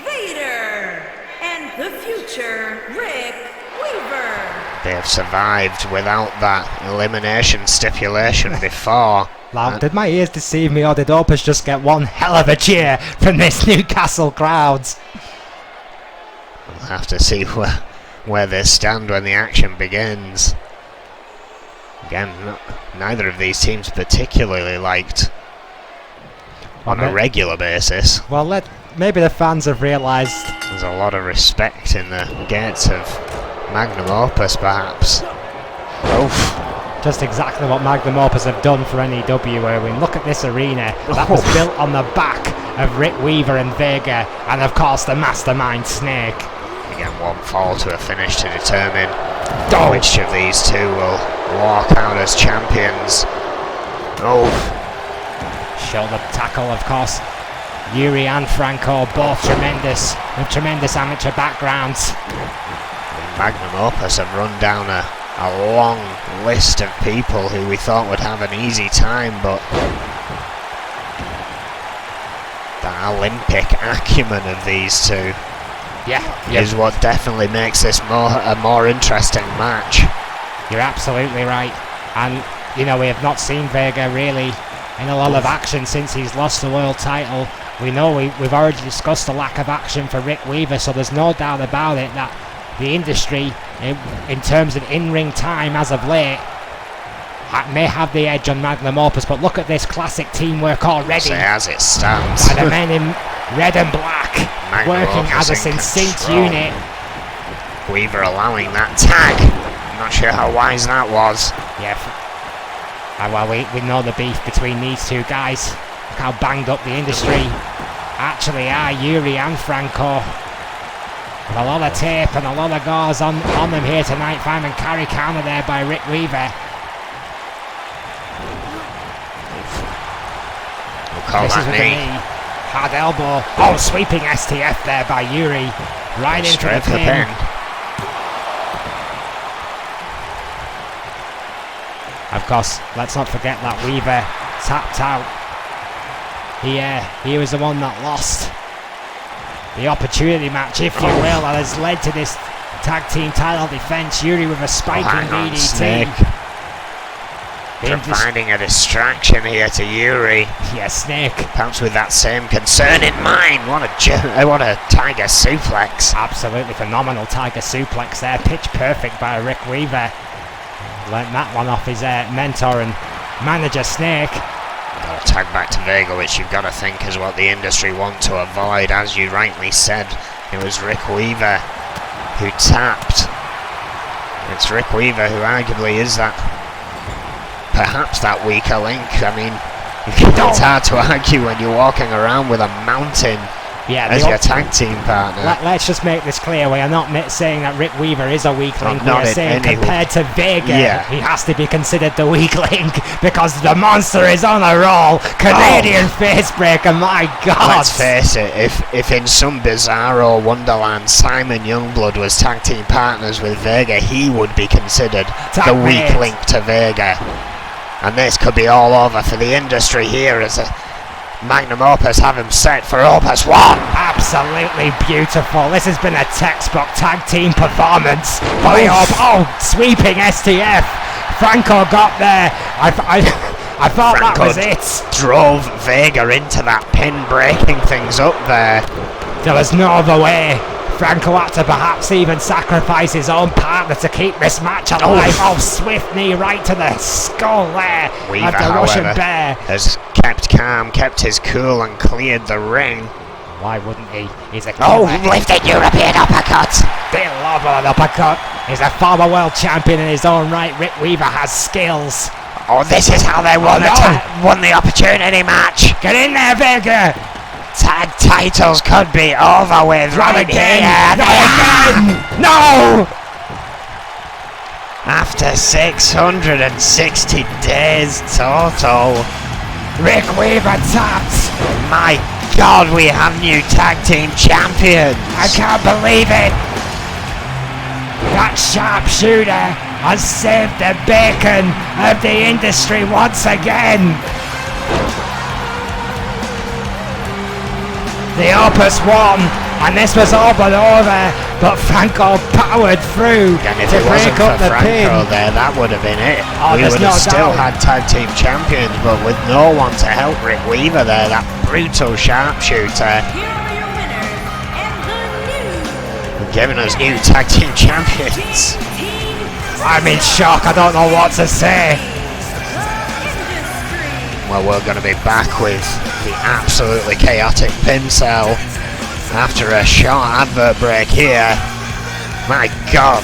Vader and the future Rick Weaver. They have survived without that elimination stipulation before. Wow, did my ears deceive me, or did Opus just get one hell of a cheer from this Newcastle crowds? We'll have to see where they stand when the action begins. Again, neither of these teams particularly liked on a regular basis. Well, maybe the fans have realised There's a lot of respect in the gates of Magnum Opus, perhaps. Oof. just exactly what Magnum Opus have done for N.E.W. Erwin. Look at this arena. That was built on the back of Rick Weaver and Vega, and of course the mastermind Snake. Again, one fall to a finish to determine which of these two will walk out as champions. Oh. Shoulder tackle, of course. Yuri and Franco, both tremendous, with tremendous amateur backgrounds. Magnum Opus have run down a long list of people who we thought would have an easy time, but the Olympic acumen of these two is what definitely makes this a more interesting match. You're absolutely right, and you know, we have not seen Vega really in a lot of action since he's lost the world title. We know we've already discussed the lack of action for Rick Weaver, so there's no doubt about it that the industry, in terms of in-ring time as of late, may have the edge on Magnum Opus. But look at this classic teamwork already. As it stands, by the men in red and black, Magnum working Opus as a in succinct control. unit. Weaver allowing that tag. I'm not sure how wise that was. Yeah. Well, we know the beef between these two guys. Look how banged up the industry actually are, Yuri and Franco. With a lot of tape and a lot of gauze on them here tonight. Fireman carry counter there by Rick Weaver. We'll call This is that with the knee. knee. Hard elbow. Oh, sweeping STF there by Yuri. Right into Straight the for pin. Of course, let's not forget that Weaver tapped out. He was the one that lost the opportunity match, if you will, that has led to this tag team title defense. Yuri with a spiking DDT. Finding a distraction here to Yuri. Yeah, Snake. Perhaps with that same concern in mind. What a tiger suplex. Absolutely phenomenal tiger suplex there. Pitch perfect by Rick Weaver. Learned that one off his mentor and manager Snake. Got a tag back to Vega, which you've got to think is what the industry want to avoid. As you rightly said, it was Rick Weaver who tapped. It's Rick Weaver who arguably is perhaps that weaker link. I mean, it's hard to argue when you're walking around with a mountain as your tag team partner. Let's just make this clear. We are not saying that Rick Weaver is a weak link. We are saying compared to Vega, he has to be considered the weak link because the monster is on a roll. Canadian face breaker, my God. Let's face it, if in some bizarro wonderland Simon Youngblood was tag team partners with Vega, he would be considered the weak link to Vega. And this could be all over for the industry here as Magnum Opus have him set for Opus 1. Absolutely beautiful. This has been a textbook tag team performance by sweeping STF. Franco got there. I thought Franco that was it. Drove Vega into that pin, breaking things up there. There was no other way. Franco had to perhaps even sacrifice his own partner to keep this match alive. Swift knee right to the skull there Weaver, of the Russian Bear. Has kept calm, kept his cool and cleared the ring. Why wouldn't he? He's a lifted European uppercut. They love an uppercut. He's a former world champion in his own right. Rick Weaver has skills. This is how they won the opportunity match. Get in there, Vega. Tag titles could be over with right again. here. No! After 660 days total. Rick Weaver tapped. My God, we have new tag team champions. I can't believe it. That sharpshooter has saved the bacon of the industry once again. The Opus won, and this was all but over, but Franco powered through And if to it break wasn't up for the Franco pin. there, that would have been it. Oh, We there's would no have still doubt. had tag team champions, but with no one to help Rick Weaver there, that brutal sharpshooter, Here are your winners and the new giving us new tag team champions. Team I'm in shock, I don't know what to say. Industry. Well, we're going to be back with the absolutely chaotic pin cell after a short advert break here. My God.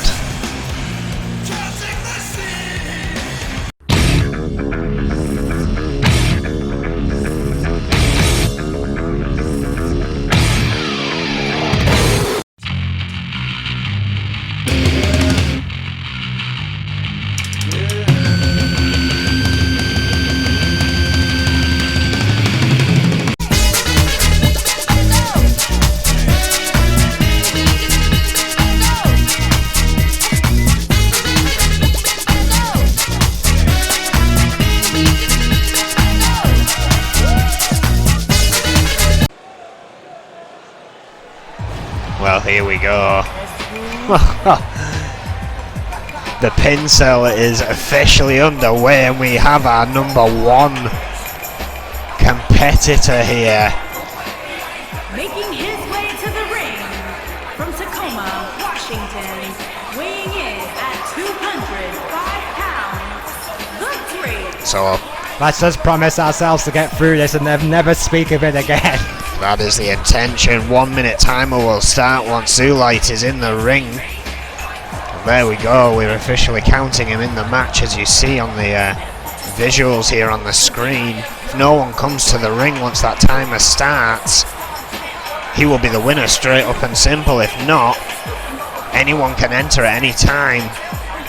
Well, here we go. The pin cell is officially underway, and we have our number one competitor here. Making his way to the ring from Tacoma, Washington, weighing in at 205 pounds, the Great. So Let's just promise ourselves to get through this and never speak of it again. that is the intention. 1 minute timer will start once Zulite is in the ring. And there we go. We're officially counting him in the match, as you see on the visuals here on the screen. If no one comes to the ring once that timer starts, he will be the winner, straight up and simple. If not, anyone can enter at any time.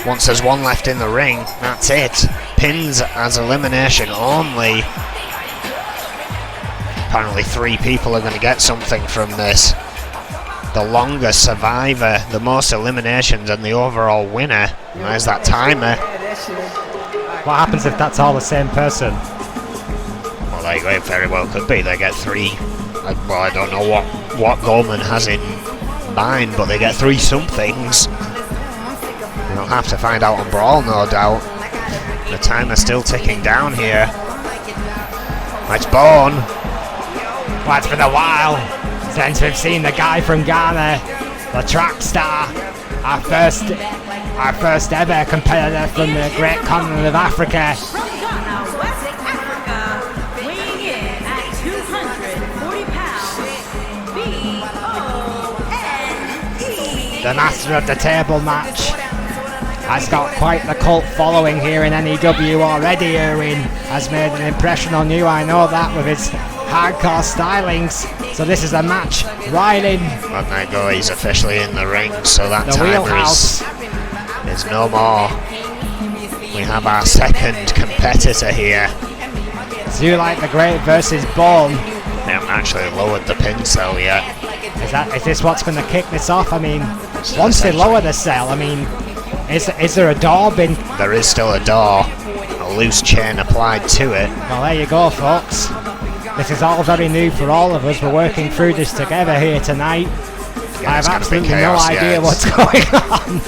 Once there's one left in the ring, that's it. Pins as elimination only. Apparently 3 people are going to get something from this. The longest survivor, the most eliminations, and the overall winner. And there's that timer. What happens if that's all the same person? Well, they very well could be. They get 3. Well, I don't know what Goldman has in mind, but they get 3 somethings. We'll have to find out on Brawl, no doubt. The timer's still ticking down here. It's Bone. Well, it's been a while since we've seen the guy from Ghana, the track star, our first ever competitor from the great continent of Africa. From Ghana, West Africa, weighing in at 240 pounds, B-O-N-E. The master of the table match has got quite the cult following here in N.E.W. already. Erwin has made an impression on you, I know that, with his hardcore stylings. So this is a match right in And there you go, he's officially in the ring, so that the timer wheelhouse. is no more. We have our second competitor here. Zulite the Great versus Bone. They haven't actually lowered the pin cell yet. Is this what's going to kick this off? I mean, once they lower the cell, I mean, is there a door been? There is still a door, a loose chain applied to it. Well, there you go, folks. This is all very new for all of us. We're working through this together here tonight. Yeah, I have it's gonna be absolutely no chaos, idea yeah, what's going on.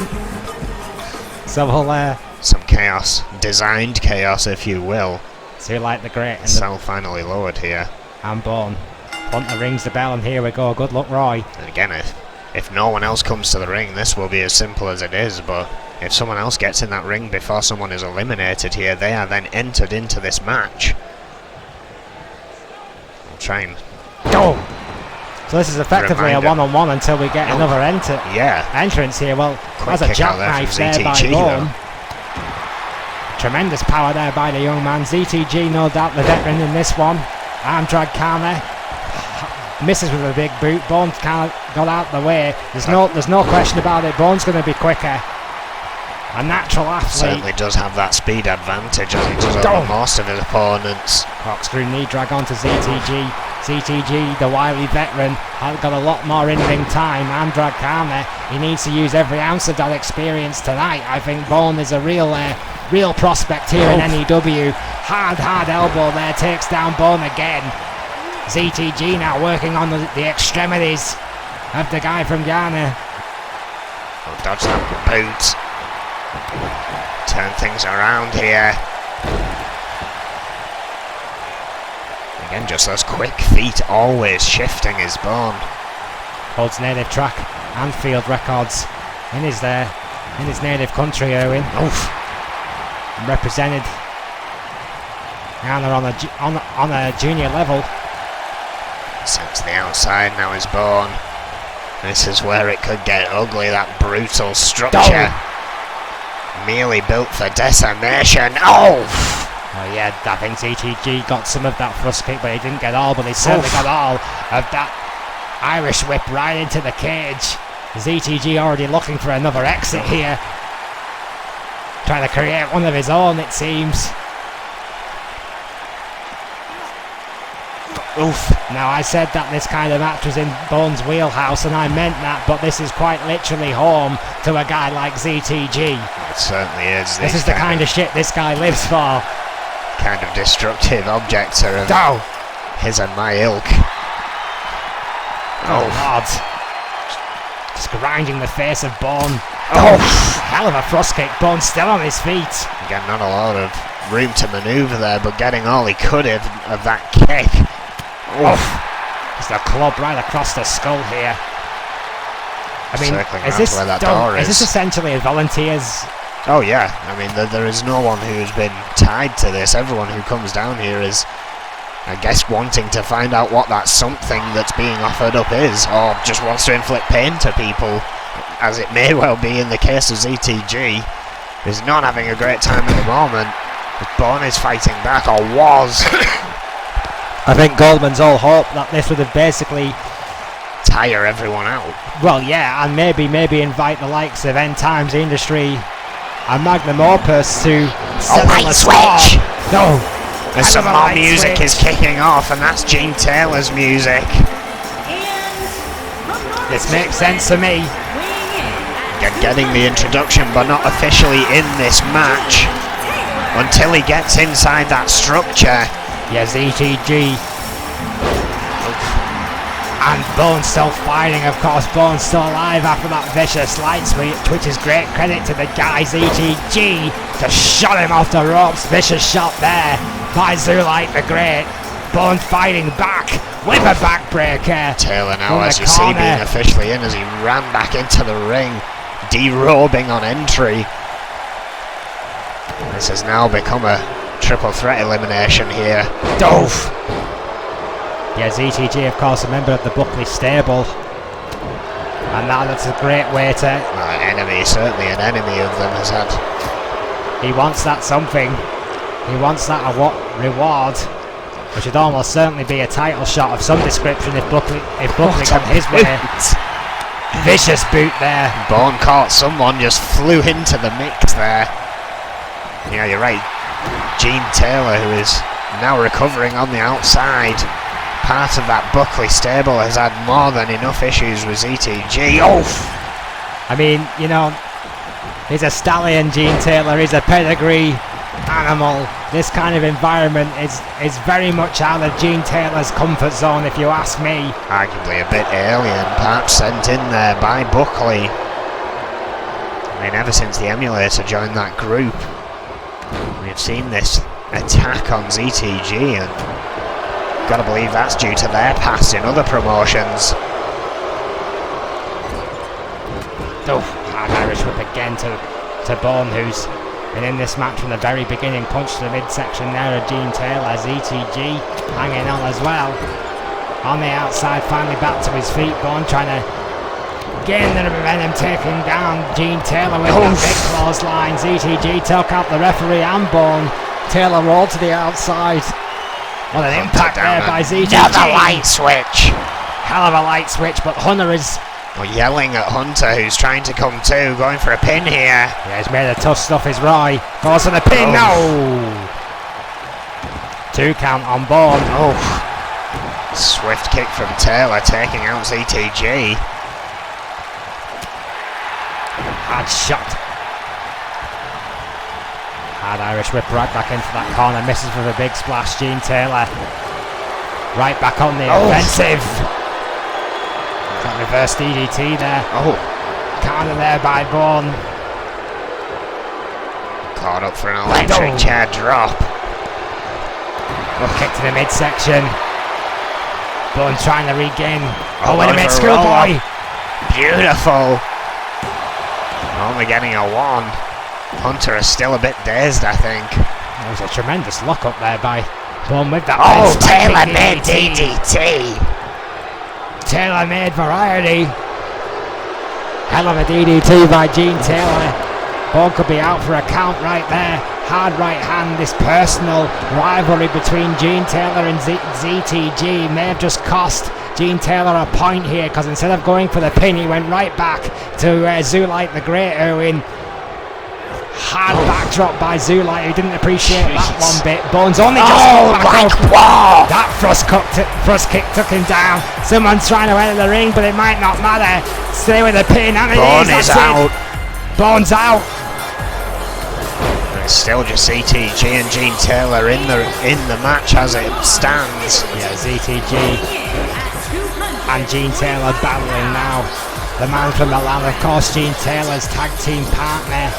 So we'll some chaos, designed chaos, if you will. Zulite the Great and, Cell finally lowered here. and Bone. Hunter rings the bell, and here we go. Good luck, Roy. And again, if no one else comes to the ring, this will be as simple as it is, but if someone else gets in that ring before someone is eliminated here, they are then entered into this match. I'll try and... Go! So this is effectively a Reminder. one-on-one until we get another Yeah, entrance here. Well, Quick there's a kick out there jackknife from there by ZTG Bone. Tremendous power there by the young man. ZTG, no doubt the veteran in this one. Arm drag counter. Misses with a big boot. Bone's kind of got out the way. There's no question about it. Bone's going to be quicker. a natural athlete. Certainly does have that speed advantage as he does over most of his opponents. Corkscrew knee drag onto ZTG. ZTG, the wily veteran, has got a lot more in-ring time. And drag karma. He needs to use every ounce of that experience tonight. I think Bone is a real prospect here in N.E.W. Hard elbow there, takes down Bone again. ZTG now working on the extremities of the guy from Ghana. Oh, dodge that boot. Turn things around here. Again, just those quick feet, always shifting his Bone. Holds native track and field records in his native country, Erwin. Oof. Represented Ghana on a junior level. Sent to the outside, now is Bone. This is where it could get ugly, that brutal structure. Merely built for decimation. Oh yeah, I think ZTG got some of that thrust kick, but he didn't get all, but he certainly got all of that Irish whip right into the cage. ZTG already looking for another exit here. Trying to create one of his own, it seems. Oof. Now, I said that this kind of match was in Bone's wheelhouse, and I meant that, but this is quite literally home to a guy like ZTG. It certainly is. This is the kind of shit this guy lives for. Kind of destructive objects are of his and my ilk. Oh, Lord. Just grinding the face of Bone. Oh, hell of a thrust kick. Bone still on his feet. Again, not a lot of room to manoeuvre there, but getting all he could of that kick. Oof. Just a club right across the skull here. I mean, is this essentially a volunteers? Oh yeah, I mean there is no one who's been tied to this. Everyone who comes down here is, I guess, wanting to find out what that something that's being offered up is, or just wants to inflict pain to people, as it may well be in the case of ZTG, who's not having a great time at the moment. But Bone is fighting back, or was. I think Goldman's all hope that this would have basically tire everyone out. Well, yeah, and maybe invite the likes of End Times Industry and Magnum Opus to settle light a switch. No. And some more music is kicking off, and that's Gene Taylor's music. This makes sense to me. Getting the introduction, but not officially in this match until he gets inside that structure. Yes, ETG. And Bone still fighting, of course. Bone still alive after that vicious light switch, which is great credit to the guys. ETG just shot him off the ropes. Vicious shot there by Zulite the Great. Bone fighting back with a backbreaker. Taylor now, as you see, being officially in as he ran back into the ring, derobing on entry. This has now become a triple threat elimination here. Doof! Yes, ETG, of course, a member of the Buckley stable. And that's a great way to... Well, an enemy, certainly an enemy of them has had... He wants that something. He wants that reward, which would almost certainly be a title shot of some description if Buckley got his way. Vicious boot there. Bone caught someone, just flew into the mix there. Yeah, you're right. Gene Taylor, who is now recovering on the outside, part of that Buckley stable, has had more than enough issues with ETG. Oof! I mean, you know, he's a stallion, Gene Taylor. He's a pedigree animal. This kind of environment is very much out of Gene Taylor's comfort zone, if you ask me. Arguably a bit alien, perhaps sent in there by Buckley. I mean, ever since the Emulator joined that group, we've seen this attack on ZTG, and gotta believe that's due to their past in other promotions. Oh, hard Irish whip again to Bone, who's been in this match from the very beginning. Punch to the midsection there of Gene Taylor. ZTG hanging on as well. On the outside, finally back to his feet. Bone trying to gain the momentum, taking down Gene Taylor with a big clothesline. ZTG took out the referee and Bone. Taylor rolled to the outside. What an impact there by ZTG. Another light switch. Hell of a light switch, but Hunter is yelling at Hunter, who's trying to come to, going for a pin here. Yeah, he's made the tough stuff is right. Goes for the pin, no! 2 count on board. Oh, swift kick from Taylor, taking out ZTG. Hard shot. Hard Irish whip right back into that corner. Misses with a big splash. Gene Taylor right back on the offensive. That reverse DDT there. Oh, Counter there by Bourne. caught up for an electric chair drop. Good kick to the midsection. Bourne trying to regain. Oh, wait a minute, going for a schoolboy. Beautiful. Only getting a 1. Hunter is still a bit dazed, I think. There was a tremendous lock up there by Bourne with that. Oh, nice Taylor big made DDT. Taylor made variety. Hell of a DDT by Gene Taylor. Bourne could be out for a count right there. Hard right hand. This personal rivalry between Gene Taylor and ZTG may have just cost Gene Taylor a point here, because instead of going for the pin, he went right back to Zulite the Great Owen. Hard backdrop by Zulite, who didn't appreciate that one bit. Bones only just back up. Wow. That thrust kick took him down. Someone's trying to enter the ring, but it might not matter. Stay with the pin, and Bourne is out. Bones out. It's still just ZTG and Gene Taylor in the match as it stands. Yeah, ZTG and Gene Taylor battling now. The man from Milan, of course, Gene Taylor's tag team partner.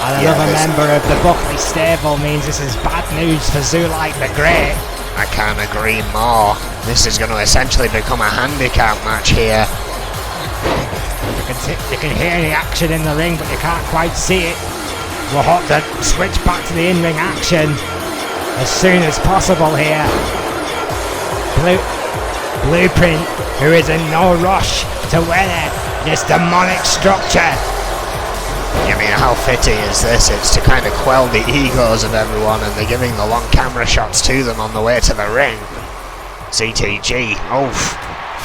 And another member of the Buckley stable means this is bad news for Zulite the Great. I can't agree more. This is going to essentially become a handicap match here. You can hear the action in the ring, but you can't quite see it. We'll hope to switch back to the in-ring action as soon as possible here. Blueprint, who is in no rush to weather this demonic structure. I mean, how fitty is this? It's to kind of quell the egos of everyone, and they're giving the long camera shots to them on the way to the ring. ZTG,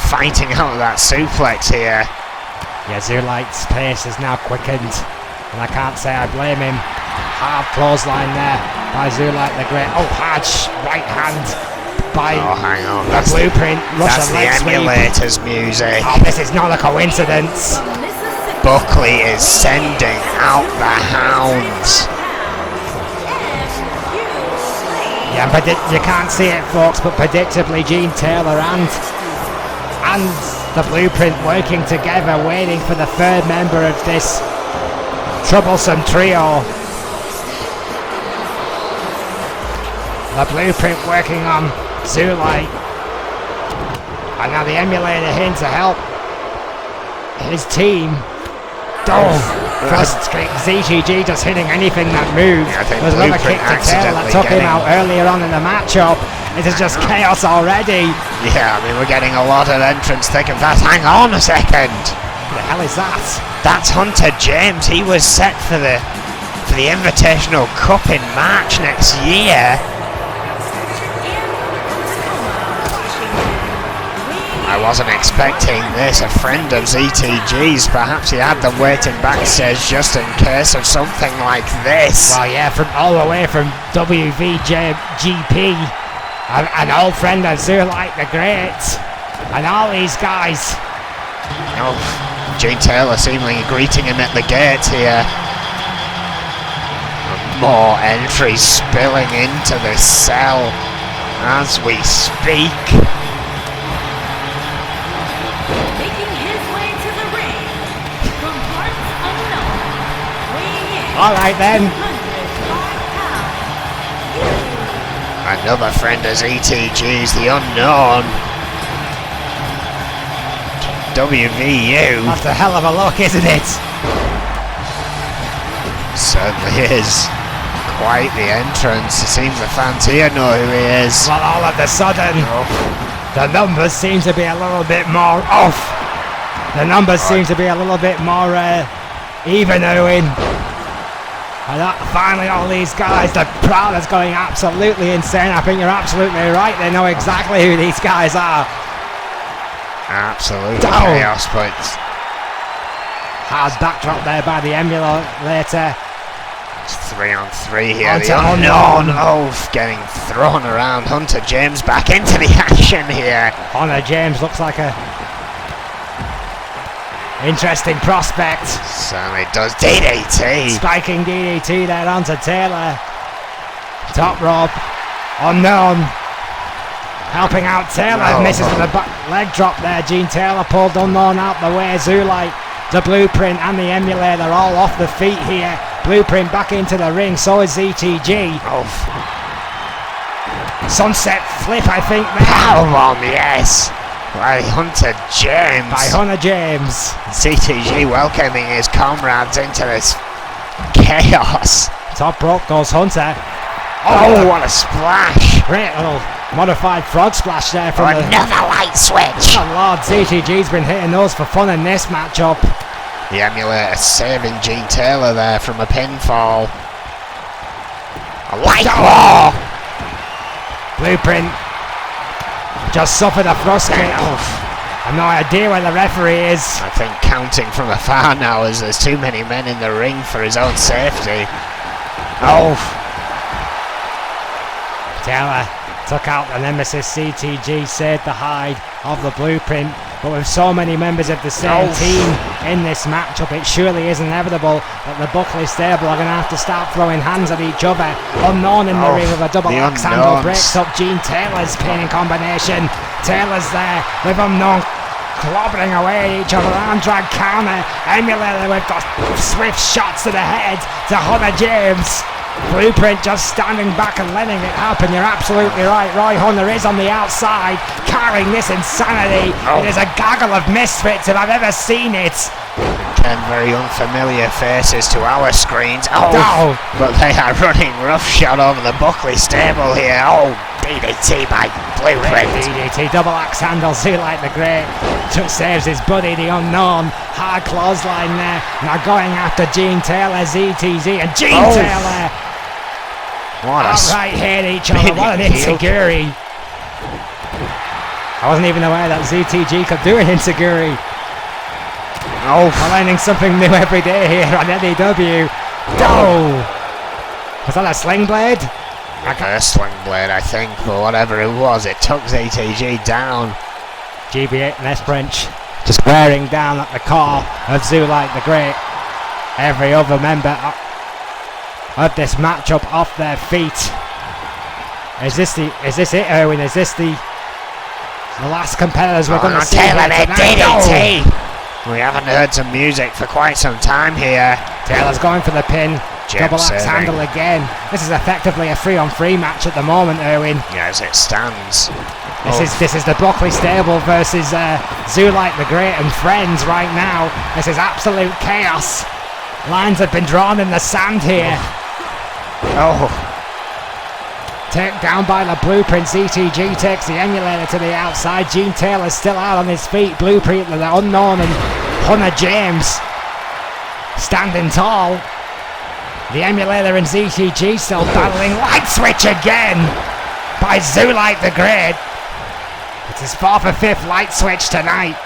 fighting out of that suplex here. Yeah, Zulite's pace is now quickened, and I can't say I blame him. Hard clothesline there by Zulite the Great. Oh, hard right hand by hang on. the Blueprint. That's the emulators music. Oh, this is not a coincidence. Buckley is sending out the hounds. Yeah, but you can't see it, folks, but predictably Gene Taylor and the Blueprint working together, waiting for the third member of this troublesome trio. The Blueprint working on Zulite. And now the emulator here to help his team. First kick, ZTG just hitting anything that moves. Yeah, There's another kick to Taylor that took him out earlier on in the matchup. It is just chaos already. Yeah, I mean, we're getting a lot of entrance thick and fast. Hang on a second. What the hell is that? That's Hunter James. He was set for the Invitational Cup in March next year. I wasn't expecting this. A friend of ZTG's. Perhaps he had them waiting backstage just in case of something like this. Well, yeah, from all the way from WVGP, an old friend of Zulite the Great, and all these guys. Gene Taylor seemingly greeting him at the gate here. More entries spilling into the cell as we speak. Alright then. Another friend of ZTG's, the Unknown. WVU. That's a hell of a look, isn't it? Certainly is. Quite the entrance. It seems the fans here know who he is. Well, all of a sudden, the numbers seem to be a little bit more off. The numbers seem to be a little bit more even, Owen. And finally, all these guys, the crowd is going absolutely insane. I think you're absolutely right. They know exactly who these guys are. Absolute Down. chaos, but Hard backdrop there by the emulator. it's 3-on-3 here. Onto The Unknown. getting thrown around. Hunter James back into the action here. Honor James looks like a interesting prospect. Certainly does. DDT. Spiking DDT there onto Taylor. Top rope. Unknown. Helping out Taylor. No. Misses with a leg drop there. Gene Taylor pulled Unknown out the way. Zulite, the Blueprint and the Emulator all off the feet here. Blueprint back into the ring. So is ZTG. Oh, Sunset flip, I think. There. powerbomb, yes. By Hunter James. By Hunter James. CTG welcoming his comrades into this chaos. Top rope goes Hunter. Oh, what a splash. Great little modified frog splash there from the... Another light switch. Oh Lord, ZTG's been hitting those for fun in this matchup. The Emulator saving Gene Taylor there from a pinfall. A light claw. Blueprint just suffered a thrust kick. I've no idea where the referee is. I think counting from afar now as there's too many men in the ring for his own safety. Oh, Taylor took out the nemesis. CTG saved the hide of the Blueprint, but with so many members of the same team in this matchup, it surely is inevitable that the Buckley stable are going to have to start throwing hands at each other. Unknown in the ring with a double the axe handle, Unknowns. breaks up Gene Taylor's pinning combination. Taylor's there with Unknown clobbering away at each other. Arm drag counter. Emulator with the swift shots to the head to Hunter James. Blueprint just standing back and letting it happen. You're absolutely right. Roy Hunter is on the outside carrying this insanity. It is a gaggle of misfits if I've ever seen it. again, very unfamiliar faces to our screens. Oh. But they are running roughshod over the Buckley stable here. Oh, DDT by Blueprint. DDT, double axe handle, Zulite the Great just saves his buddy, the Unknown. Hard clothesline there. Now going after Gene Taylor, ZTZ, and Gene Taylor What a outright hit each other. What an enziguri. I wasn't even aware that ZTG could do an enziguri. We're learning something new every day here on N.E.W. Was that a sling blade? A sling blade, I think, but whatever it was, it took ZTG down. GB8 and S-French just wearing down at the core of Zulite the Great. Every other member of this matchup off their feet. Is this it, Erwin? Is this the last competitors we're going to see here tonight? We haven't heard some music for quite some time here. Taylor's going for the pin. Double axe serving. handle again. This is effectively a 3-on-3 match at the moment, Erwin. Yeah, as it stands. This is the Buckley stable versus Zulite the Great and friends right now. This is absolute chaos. Lines have been drawn in the sand here. Taken down by the Blueprint. ZTG takes the Emulator to the outside. Gene Taylor's still out on his feet. Blueprint, the Unknown, and Hunter James standing tall. The Emulator and ZTG still battling. Light switch again by Zulite the Great. It's his 4th or 5th light switch tonight.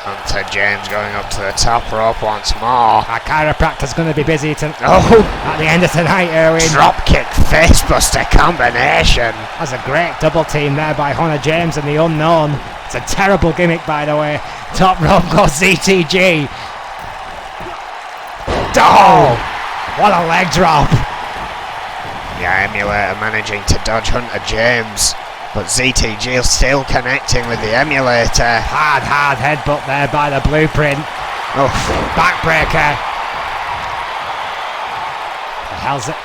Hunter James going up to the top rope once more. Our chiropractor's going to be busy at the end of tonight, Erwin. Dropkick facebuster combination. That's a great double team there by Hunter James and the Unknown. It's a terrible gimmick, by the way. Top rope goes ZTG. What a leg drop. Yeah, Emulator managing to dodge Hunter James, but ZTG still connecting with the Emulator. Hard headbutt there by the Blueprint. Backbreaker. The hell's it?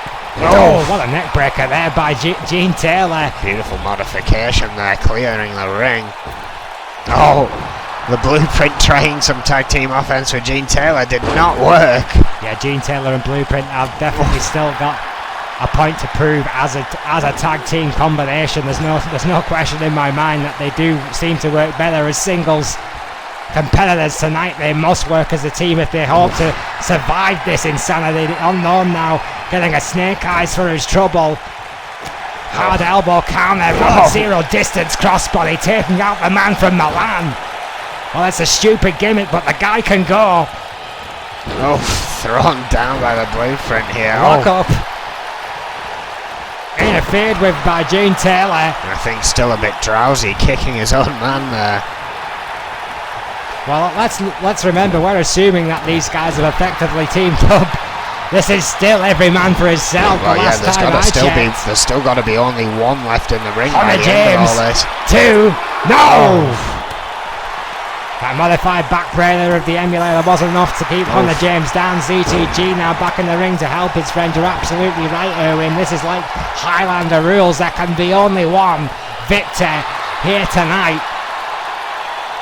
What a neck breaker there by Gene Taylor. Beautiful modification there, clearing the ring. The Blueprint trying some tag team offense with Gene Taylor did not work. Yeah, Gene Taylor and Blueprint have definitely still got a point to prove as a tag team combination. There's no question in my mind that they do seem to work better as singles competitors tonight. They must work as a team if they hope to survive this insanity. The Unknown now getting a snake eyes for his trouble. Hard elbow counter, zero distance crossbody, taking out the man from Milan. Well, it's a stupid gimmick, but the guy can go. Oh, thrown down by the Blueprint here. Lock up. Interfered with by Gene Taylor. I think still a bit drowsy, kicking his own man there. Well, let's remember, we're assuming that these guys have effectively teamed up. This is still every man for himself. Well, yeah, there's still got to be only one left in the ring by the end of all this. 2. No! That modified backbreaker of the emulator wasn't enough to keep Hunter James down. ZTG now back in the ring to help his friend. You're absolutely right, Erwin. This is like Highlander rules. There can be only one victor here tonight.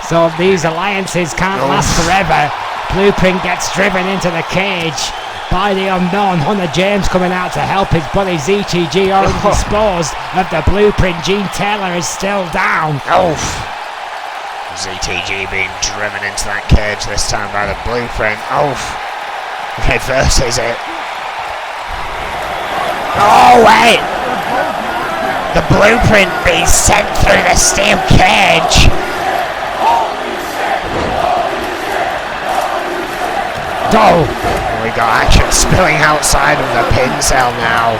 So these alliances can't last forever. Blueprint gets driven into the cage by the unknown. Hunter James coming out to help his buddy ZTG, already disposed of the Blueprint. Gene Taylor is still down. ZTG being driven into that cage this time by the Blueprint. Reverses it. Oh wait! The Blueprint being sent through the steel cage. We got action spilling outside of the pin cell now.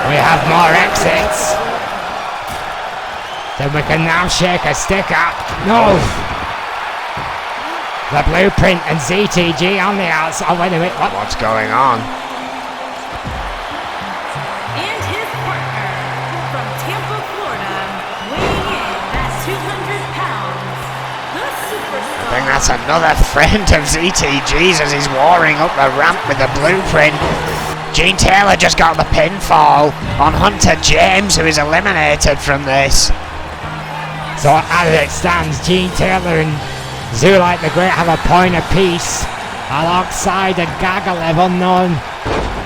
We have more exits. Then we can now shake a stick at. No! The Blueprint and ZTG on the outside. Oh, wait a minute. What's going on? And his partner from Tampa, Florida, weighing in at 200 pounds, the superstar. I think that's another friend of ZTG's as he's warring up the ramp with the Blueprint. Gene Taylor just got the pinfall on Hunter James, who is eliminated from this. So as it stands, Gene Taylor and Zulite the Great have a point apiece, alongside a gaggle of unknown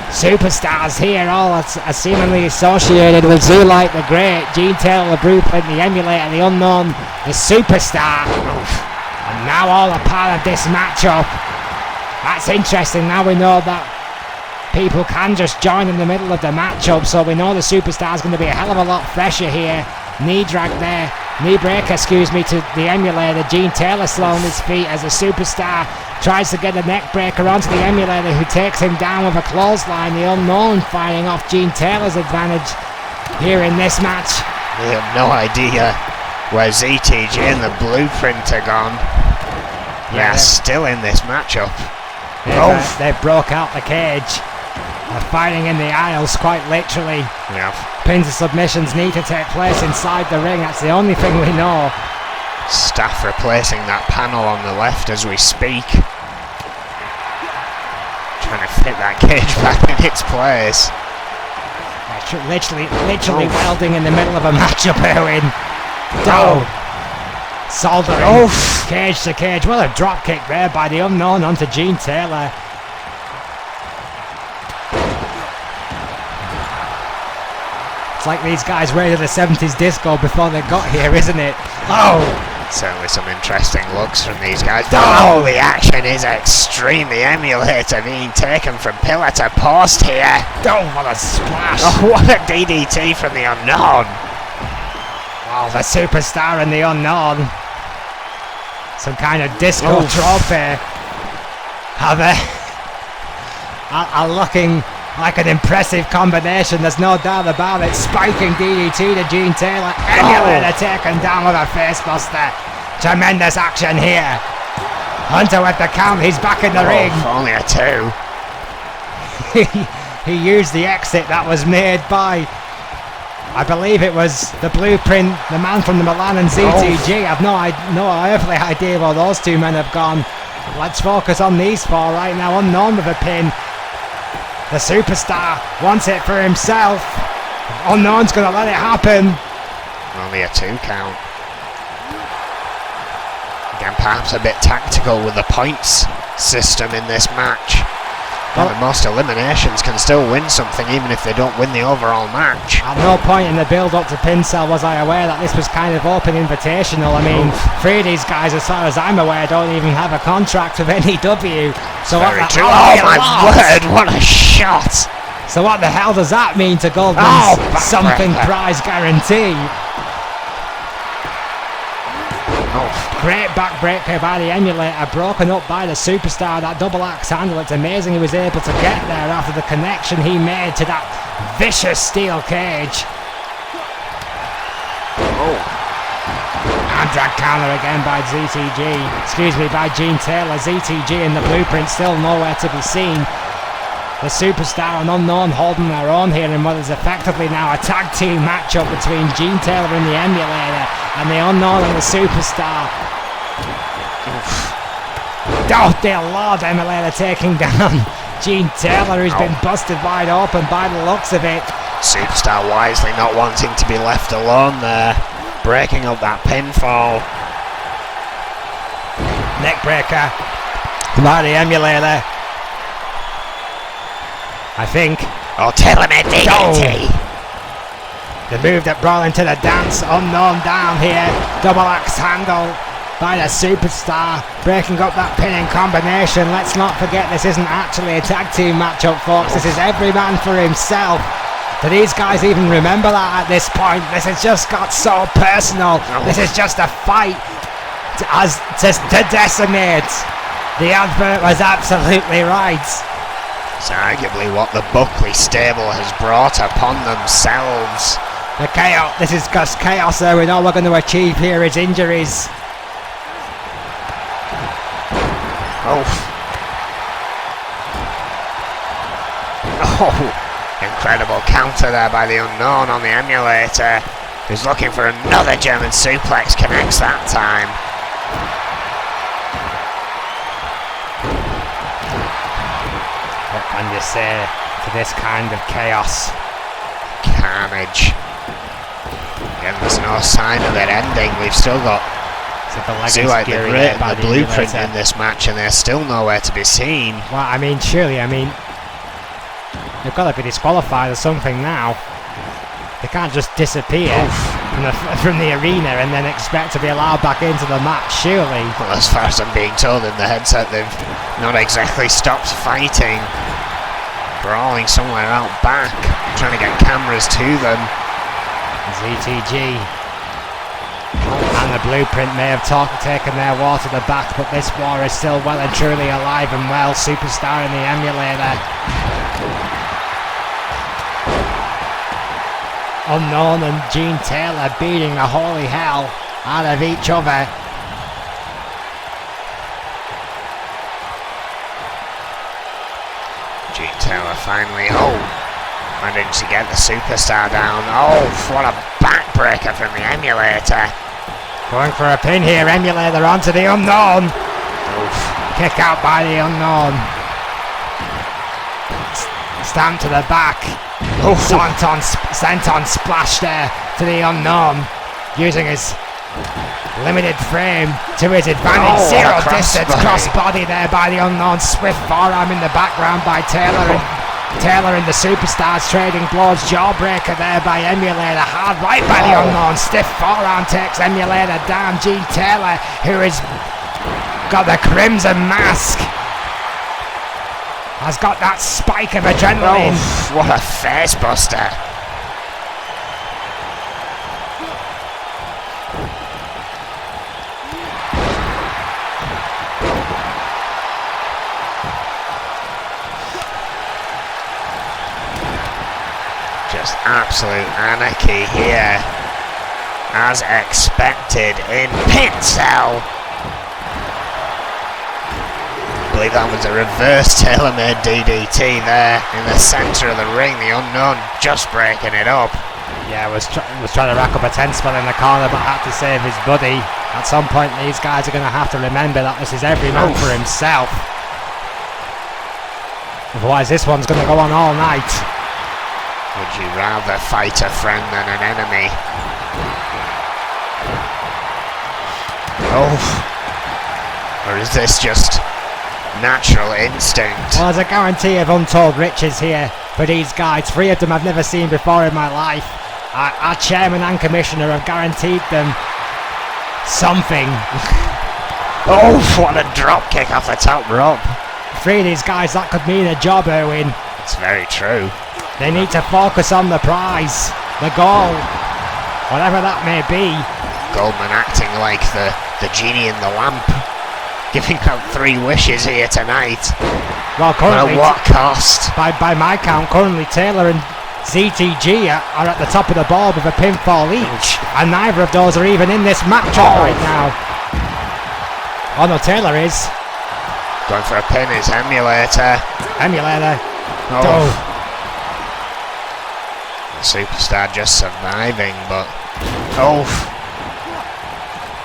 superstars here, all are seemingly associated with Zulite the Great. Gene Taylor, the Blueprint, the Emulator, the Unknown, the Superstar, and now all a part of this matchup. That's interesting. Now we know that people can just join in the middle of the matchup, so we know the Superstar's going to be a hell of a lot fresher here. Knee drag there. Knee break, excuse me, to the Emulator. Gene Taylor slow on his feet as the Superstar tries to get a neck breaker onto the Emulator, who takes him down with a clothesline. The Unknown fighting off Gene Taylor's advantage here in this match. We have no idea where ZTG and the Blueprint are gone. Yeah, they're still in this matchup. They broke out the cage. They're fighting in the aisles, quite literally. Yeah. Pins and submissions need to take place inside the ring. That's the only thing we know. Staff replacing that panel on the left as we speak. Trying to fit that cage back in its place. Literally welding in the middle of a matchup, Erwin. Soldering cage to cage. Well, a drop kick there by the Unknown onto Gene Taylor. It's like these guys raided a 70s disco before they got here, isn't it? Certainly some interesting looks from these guys. The action is extreme. The Emulator being taken from pillar to post here. What a splash. What a DDT from the Unknown. Wow, the Superstar and the Unknown. Some kind of disco drop here. Are looking like an impressive combination, there's no doubt about it. Spiking DDT to Gene Taylor. Emulator taken down with a facebuster. Tremendous action here. Hunter with the count, he's back in the ring. Only a 2. He used the exit that was made by, I believe it was the Blueprint, the man from the Milan and ZTG. I've no earthly idea where those two men have gone. Let's focus on these four right now. Unknown with a pin. The Superstar wants it for himself. Unknown's going to let it happen. Only a 2 count. Again, perhaps a bit tactical with the points system in this match. Well, most eliminations can still win something even if they don't win the overall match. At no point in the build-up to Pincel was I aware that this was kind of open invitational. I mean, 3 of these guys, as far as I'm aware, don't even have a contract with N.E.W. So Very true. Oh my word, what a shot! So what the hell does that mean to Goldman's something prize guarantee? Great backbreaker by the Emulator, broken up by the Superstar. That double axe handle, it's amazing he was able to get there after the connection he made to that vicious steel cage. And drag counter again by by Gene Taylor. ZTG and the Blueprint still nowhere to be seen. The Superstar and Unknown holding their own here in what is effectively now a tag team matchup between Gene Taylor and the Emulator, and the Unknown and the Superstar. Oh dear Lord, Emulator taking down Gene Taylor, who's been busted wide open by the looks of it. Superstar wisely not wanting to be left alone there, breaking up that pinfall. Neckbreaker by the Emulator. I think. Taylor made DDT. The move that Brawl into the dance. Unknown down here. Double axe handle by the Superstar, breaking up that pinning combination. Let's not forget, this isn't actually a tag team matchup, folks. This is every man for himself. Do these guys even remember that at this point? This has just got so personal. This is just a fight to decimate. The advert was absolutely right. It's arguably what the Buckley stable has brought upon themselves. The chaos. This is just chaos there. We know we're going to achieve here is injuries. Incredible counter there by the Unknown on the Emulator, who's looking for another German suplex, connects that time. What can you say to this kind of chaos? Carnage. Again, there's no sign of it ending. We've still got Zulite the Great and the Blueprint in this match, and they're still nowhere to be seen. Well, I mean, surely, they've got to be disqualified or something now. They can't just disappear from the arena and then expect to be allowed back into the match, surely. Well, as far as I'm being told in the headset, they've not exactly stopped fighting. Brawling somewhere out back, trying to get cameras to them. ZTG and the Blueprint may have taken their war to the back, but this war is still well and truly alive and well. Superstar and the Emulator. Unknown and Gene Taylor beating the holy hell out of each other. Gene Taylor finally, managing to get the Superstar down. What a backbreaker from the Emulator. Going for a pin here, Emulator onto the Unknown. Kick out by the Unknown. Stamp to the back. Senton splash there to the Unknown, using his limited frame to his advantage. Zero distance crossbody there by the Unknown. Swift forearm in the background by Taylor. Taylor and the Superstars trading blows. Jawbreaker there by Emulator. Hard right by the Unknown. Stiff forearm takes Emulator down. Gene Taylor, who has got the Crimson Mask, has got that spike of adrenaline. What a face buster. Just absolute anarchy here, as expected in Pit Cell. I believe that was a reverse tailor-made DDT there in the centre of the ring. The Unknown just breaking it up. Yeah, was trying to rack up a 10 spell in the corner, but had to save his buddy. At some point, these guys are going to have to remember that this is every man for himself. Otherwise, this one's going to go on all night. Would you rather fight a friend than an enemy? Or is this just natural instinct? Well, there's a guarantee of untold riches here for these guys. 3 of them I've never seen before in my life. Our chairman and commissioner have guaranteed them something. What a drop kick off the top rope. 3 of these guys, that could mean a job, Erwin. It's very true. They need to focus on the prize, the goal, whatever that may be. Goldman acting like the genie in the lamp, giving out 3 wishes here tonight. Well, But currently, at what cost? by my count, currently Taylor and ZTG are at the top of the board with a pinfall each, and neither of those are even in this matchup right now. Oh no, Taylor is. Going for a pin is Emulator. Emulator. Oh. The Superstar just surviving, but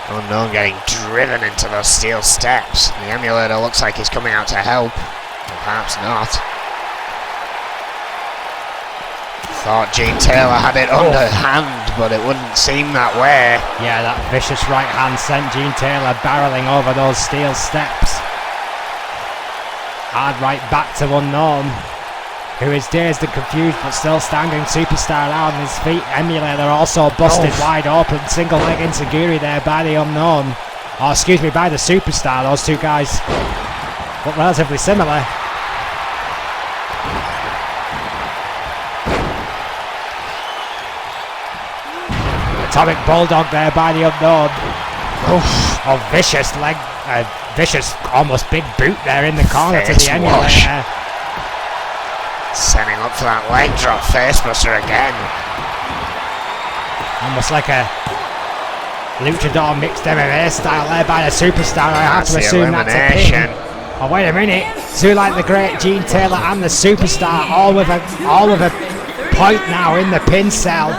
Unknown getting driven into those steel steps. The Emulator looks like he's coming out to help. Or perhaps not. Thought Gene Taylor had it underhand, but it wouldn't seem that way. Yeah, that vicious right hand sent Gene Taylor barreling over those steel steps. Hard right back to Unknown, who is dazed and confused but still standing. Superstar out on his feet. Emulator also busted wide open. Single leg enziguri there by the Unknown. Oh, excuse me, by the Superstar. Those two guys look relatively similar. Atomic Bulldog there by the Unknown. Oh, vicious leg, vicious almost big boot there in the corner to the Emulator. Setting up for that leg drop facebuster again. Almost like a luchador mixed MMA style there by the Superstar. I have to assume that's a pin. Oh wait a minute, Zulite the Great, Gene Taylor and the Superstar all with a point now in the pin cell.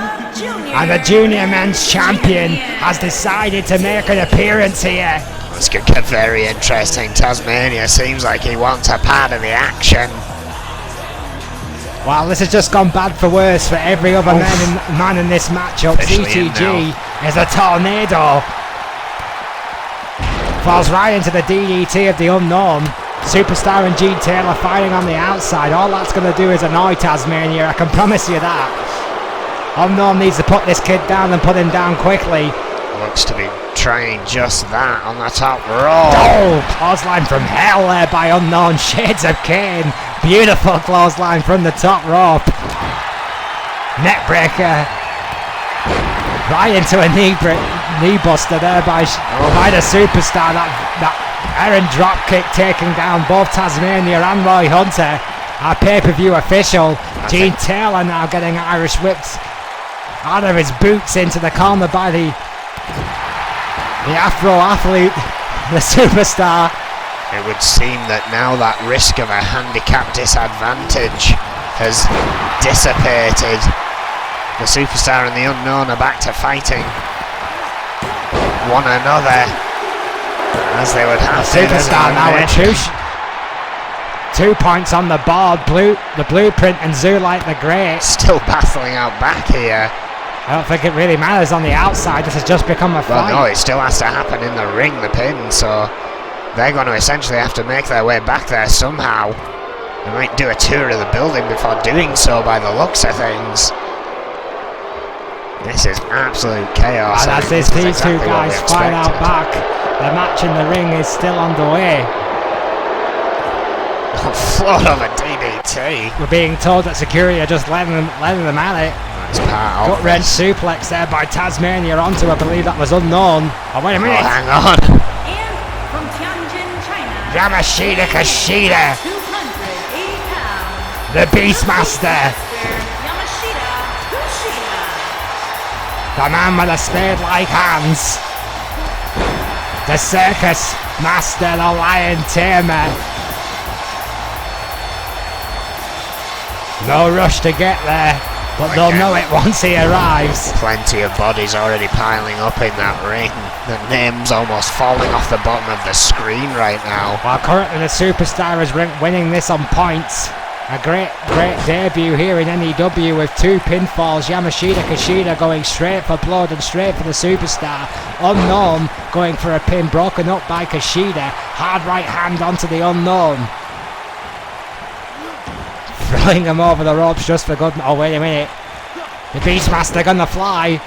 And the junior men's champion has decided to make an appearance here. This could get very interesting. Tasmania seems like he wants a part of the action. Well, this has just gone bad for worse for every other man in this matchup. CTG is a tornado. Falls right into the DDT of the Unknown. Superstar and Gene Taylor fighting on the outside. All that's going to do is annoy Tasmania, I can promise you that. Unknown needs to put this kid down and put him down quickly. Looks to be trying just that on the top row. Oh, clothesline from hell there by Unknown. Shades of Kane. Beautiful clothesline from the top rope. Neck breaker. Right into a knee buster there by the Superstar. That Aaron drop kick taking down both Tasmania and Roy Hunter. Our pay-per-view official. Gene Taylor now getting Irish whipped out of his boots into the corner by the Afro athlete, the Superstar. It would seem that now that risk of a handicap disadvantage has dissipated. The Superstar and the Unknown are back to fighting one another, as they would have to. Superstar now with 2 points on the board. The Blueprint and Zulite the Great still battling out back here. I don't think it really matters on the outside. This has just become a fight. Well, no, it still has to happen in the ring, the pin, so they're going to essentially have to make their way back there somehow. They might do a tour of the building before doing so by the looks of things. This is absolute chaos. And as these two guys fight out back, the match in the ring is still underway. Float of a DDT. We're being told that security are just letting them at it. Gut wrench suplex there by Tasmania onto, I believe that was Unknown. Oh, wait a minute. Hang on. And from Tianjin, China, Yamashita Kushida, 280 pounds, the Beastmaster, Yamashita Kushida. the man with the spade-like hands, the circus master, the lion tamer. No rush to get there, but they'll know it once he arrives. Plenty of bodies already piling up in that ring. The name's almost falling off the bottom of the screen right now. While currently the Superstar is winning this on points. A great debut here in N.E.W. with 2 pinfalls. Yamashita Kushida going straight for blood and straight for the Superstar. Unknown going for a pin, broken up by Kushida. Hard right hand onto the Unknown. Throwing him over the ropes just for good. Oh, wait a minute. The Beastmaster gonna fly.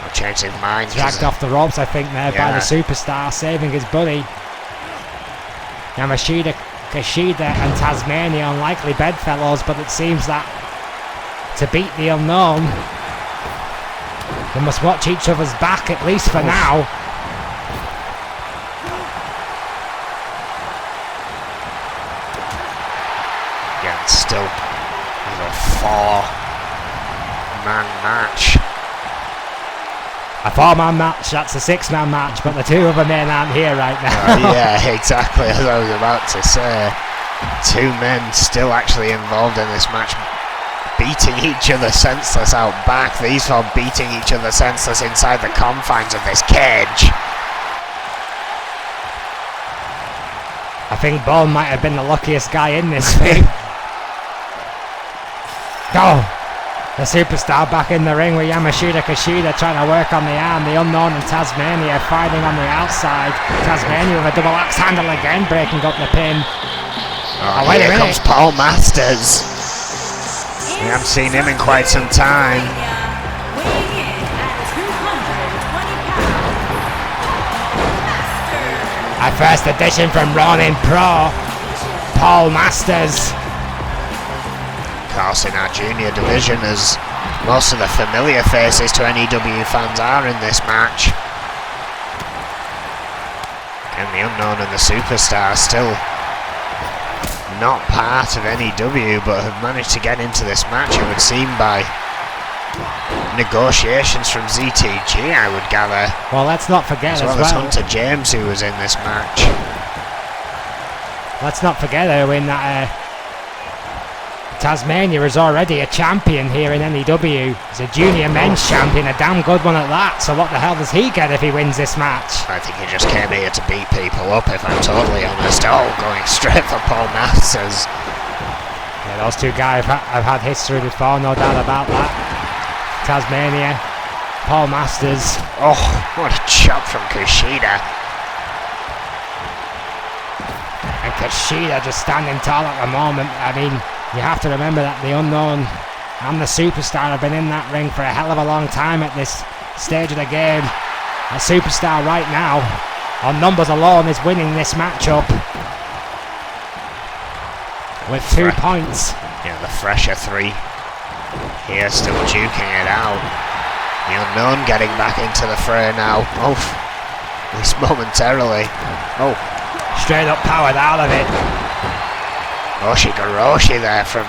I'll change his mind. Dragged off the ropes, I think, there by the Superstar, saving his buddy. Yamashita Kushida and Tasmania unlikely bedfellows, but it seems that to beat the Unknown, They must watch each other's back, at least for now. Again, still a 4-man match. A 4-man match, that's a 6-man match, but the 2 other men aren't here right now. Yeah, exactly as I was about to say. 2 men still actually involved in this match, beating each other senseless out back. These 4 beating each other senseless inside the confines of this cage. I think Brawl might have been the luckiest guy in this thing. Oh, the superstar back in the ring with Yamashita Kushida trying to work on the arm. The Unknown and Tasmania fighting on the outside. Tasmania with a double axe handle again, breaking up the pin. Oh, wait, here comes Paul Masters. We haven't seen him in quite some time. Weighing in at 220 pounds. A first edition from Ronin Pro, Paul Masters. Of course, in our junior division, as most of the familiar faces to N.E.W. fans are in this match. And the Unknown and the Superstar still not part of N.E.W, but have managed to get into this match, it would seem, by negotiations from ZTG, I would gather. Well, let's not forget as well as Hunter James, who was in this match. Let's not forget, Owen, that Tasmania is already a champion here in N.E.W. He's a junior men's champion, a damn good one at that. So what the hell does he get if he wins this match? I think he just came here to beat people up, if I'm totally honest. Oh, going straight for Paul Masters. Yeah, those 2 guys have had history before, no doubt about that. Tasmania, Paul Masters. Oh, what a chop from Kushida. And Kushida just standing tall at the moment. I mean, you have to remember that the Unknown and the Superstar have been in that ring for a hell of a long time at this stage of the game. The Superstar right now, on numbers alone, is winning this matchup with 2 points. Yeah, the fresher 3 here, still duking it out. The Unknown getting back into the fray now. Oh, at least momentarily. Oh, straight up powered out of it. Oshigoroshi there from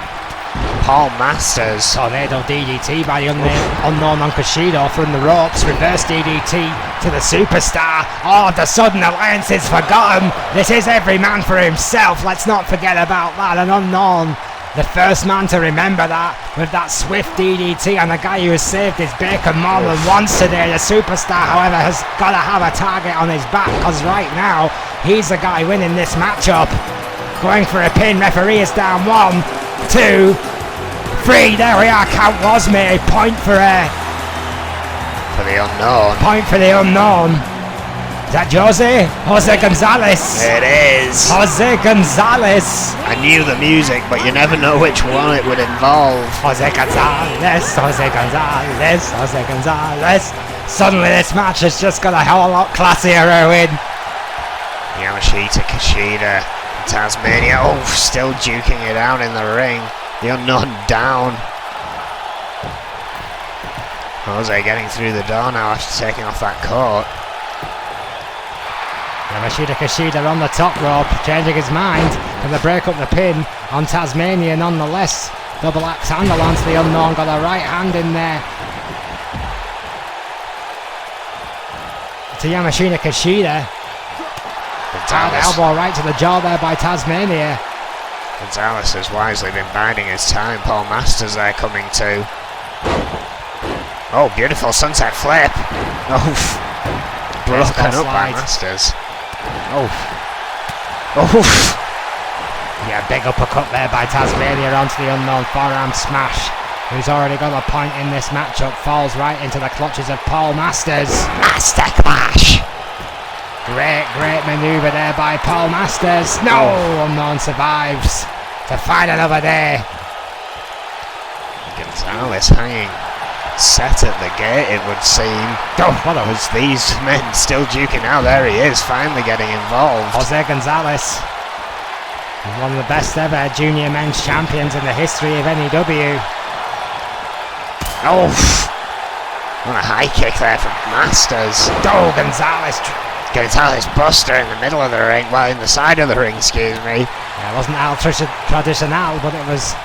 Paul Masters. Tornado DDT by the Unknown on Kushida from the ropes. Reverse DDT to the Superstar. Oh, the sudden alliance is forgotten. This is every man for himself. Let's not forget about that. An Unknown, the first man to remember that, with that swift DDT, and the guy who has saved his bacon more than once today. The Superstar, however, has got to have a target on his back, because right now he's the guy winning this matchup. Going for a pin, referee is down. 1, 2, 3, there we are, count was made. Point for the Unknown. Point for the Unknown. Is that Jose? Jose Gonzalez. It is. Jose Gonzalez. I knew the music, but you never know which one it would involve. Jose Gonzalez, Jose Gonzalez, Jose Gonzalez. Suddenly this match has just got a hell of a lot classier, Owen. Yamashita Kushida. Tasmania, oh, still duking it out in the ring. The Unknown down. Jose getting through the door now after taking off that coat. Yamashita Kushida on the top rope, changing his mind. Can they break up the pin on Tasmania nonetheless? Double axe handle onto the Unknown, got a right hand in there. To Yamashita Kushida. Elbow right to the jaw there by Tasmania. Gonzalez has wisely been biding his time. Paul Masters there coming to. Oh, beautiful sunset flip. Oh, broken up by Masters. Oh. Oh. Yeah, big uppercut there by Tasmania onto the Unknown, forearm smash. Who's already got a point in this matchup, falls right into the clutches of Paul Masters. Master Clash. Great manoeuvre there by Paul Masters. No, Unknown survives to fight another day. Gonzalez hanging set at the gate, it would seem. Oh, what a... Was these men still duking out? There he is, finally getting involved. Jose Gonzalez, one of the best ever junior men's champions in the history of N.E.W. Oh, What a high kick there from Masters. Oh, Gonzalez. Gonzalez Buster in the middle of the ring, well, in the side of the ring, excuse me. Yeah, it wasn't traditional, but it was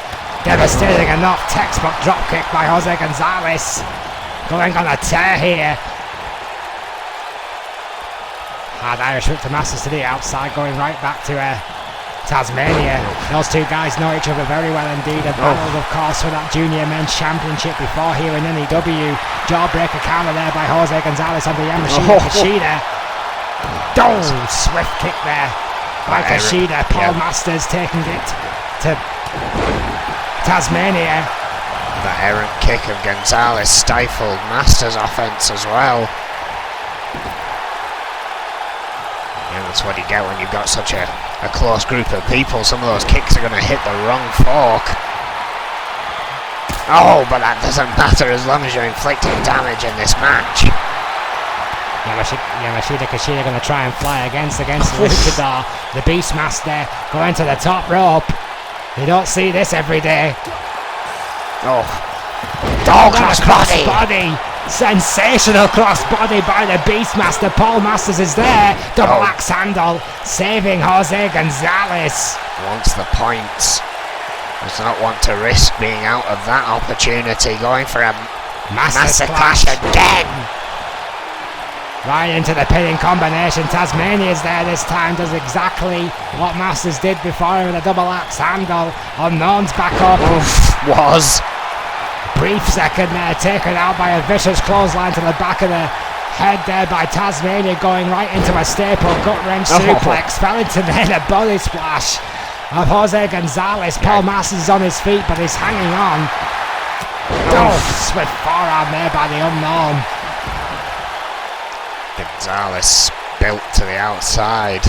devastating enough. Textbook dropkick by Jose Gonzalez. Going on a tear here. Hard Irish whip to Masters to the outside, going right back to Tasmania. Those two guys know each other very well indeed. A battle, of course, for that junior men's championship before here in N.E.W. Jawbreaker counter there by Jose Gonzalez on the Yamashita Kushida. Swift kick there by Kushida. Paul Masters taking it to Tasmania. That errant kick of Gonzalez stifled Masters' offense as well. Yeah, that's what you get when you've got such a close group of people. Some of those kicks are going to hit the wrong fork. Oh, but that doesn't matter as long as you're inflicting damage in this match. Yamashita Kushida going to try and fly against the Luchador. The Beastmaster going to the top rope. You don't see this every day. Crossbody. Sensational crossbody by the Beastmaster. Paul Masters is there. Double axe handle, saving Jose Gonzalez. Wants the points. Does not want to risk being out of that opportunity. Going for a master clash again. Right into the pinning combination. Tasmania's there this time. Does exactly what Masters did before with a double axe handle. Unknown's back up. Was. Brief second there, taken out by a vicious clothesline to the back of the head there by Tasmania, going right into a staple gut-wrench suplex. Fell into then a body splash of Jose Gonzalez. Paul Masters is on his feet, but he's hanging on. Swift forearm there by the Unknown. Gonzalez built to the outside.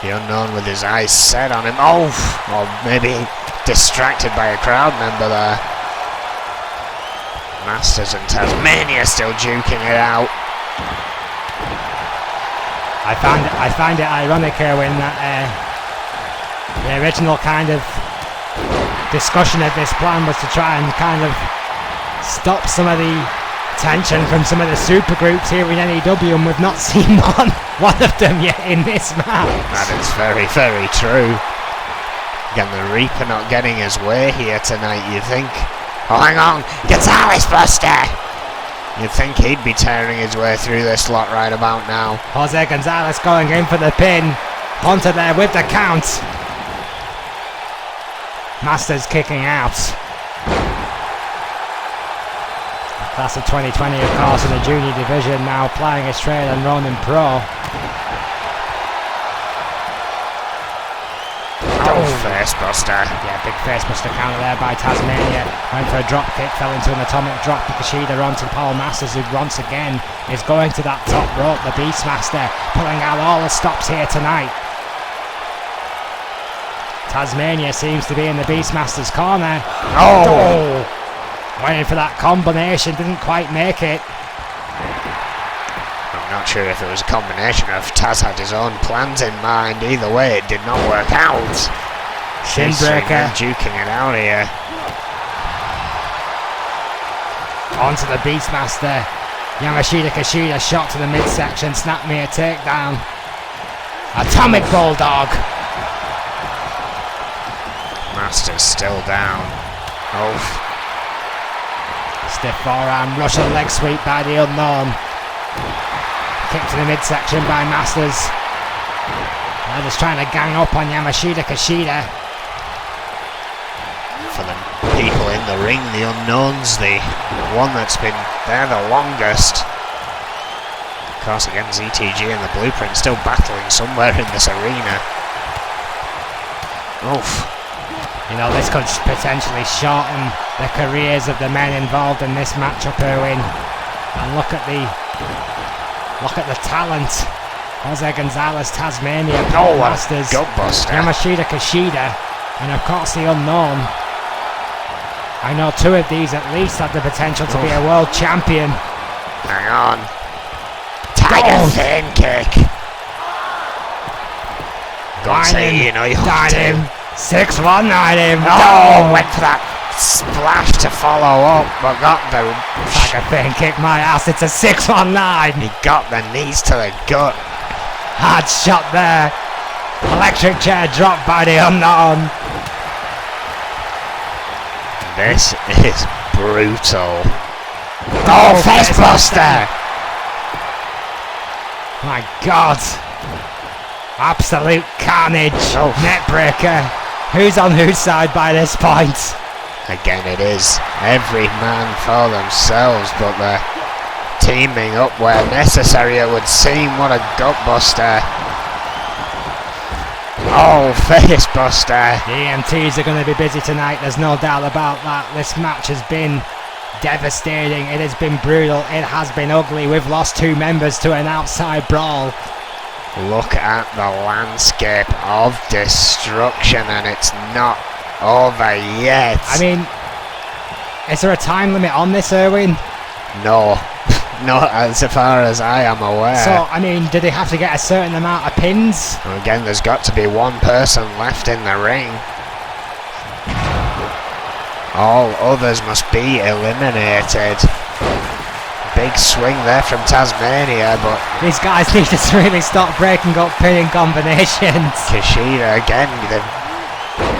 The Unknown with his eyes set on him. Or maybe distracted by a crowd member there. Masters and Tasmania still duking it out. I find it ironic, Erwin, that the original kind of discussion of this plan was to try and kind of stop some of the tension from some of the super groups here in N.E.W, and we've not seen one of them yet in this match. That is very, very true. Again, the Reaper not getting his way here tonight, you think? Oh, hang on, Gonzalez Buster! You'd think he'd be tearing his way through this lot right about now. Jose Gonzalez going in for the pin. Hunter there with the count. Masters kicking out. Class of 2020, of course, in the junior division, now plying his trade on Ronin Pro. Facebuster. Yeah, big facebuster counter there by Tasmania. Went for a drop kick, fell into an atomic drop. Kushida onto Paul Masters, who once again is going to that top rope. The Beastmaster pulling out all the stops here tonight. Tasmania seems to be in the Beastmaster's corner. Waiting for that combination, didn't quite make it. I'm not sure if it was a combination of Taz had his own plans in mind. Either way, it did not work out. Shinbreaker. Duking it out here. Onto the Beastmaster. Yamashita Kushida shot to the midsection. Snap me a takedown. Atomic Bulldog. Master's still down. Stiff forearm. Russian leg sweep by the Unknown. Kick to the midsection by Masters. They're just trying to gang up on Yamashita Kushida. For the people in the ring, the Unknown's the one that's been there the longest. Of course, again, ZTG and the Blueprint still battling somewhere in this arena. You know, this could potentially shorten the careers of the men involved in this matchup, Erwin. And look at the talent. Jose Gonzalez, Tasmania, Paul Masters, Yamashita Kushida, and of course the Unknown. I know two of these at least have the potential to be a world champion. Hang on. Tiger Fin kick. Don't say, you know, you died him. 6-1 died him. Went for that splash to follow up, but got the... Like a thing, kick my ass. It's a 619. He got the knees to the gut. Hard shot there. Electric chair dropped by the Unknown. This is brutal. Oh, facebuster! My God. Absolute carnage. Oh. Neckbreaker. Who's on whose side by this point? Again, it is every man for themselves, but they're teaming up where necessary, it would seem. What a gutbuster. Oh, facebuster. The EMTs are going to be busy tonight, there's no doubt about that. This match has been devastating, it has been brutal, it has been ugly. We've lost 2 members to an outside brawl. Look at the landscape of destruction, and it's not over yet. I mean, is there a time limit on this, Erwin? No. Not as far as I am aware. So, I mean, do they have to get a certain amount of pins? Again, there's got to be one person left in the ring. All others must be eliminated. Big swing there from Tasmania, but These guys need to really stop breaking up pinning combinations. Kushida again, they're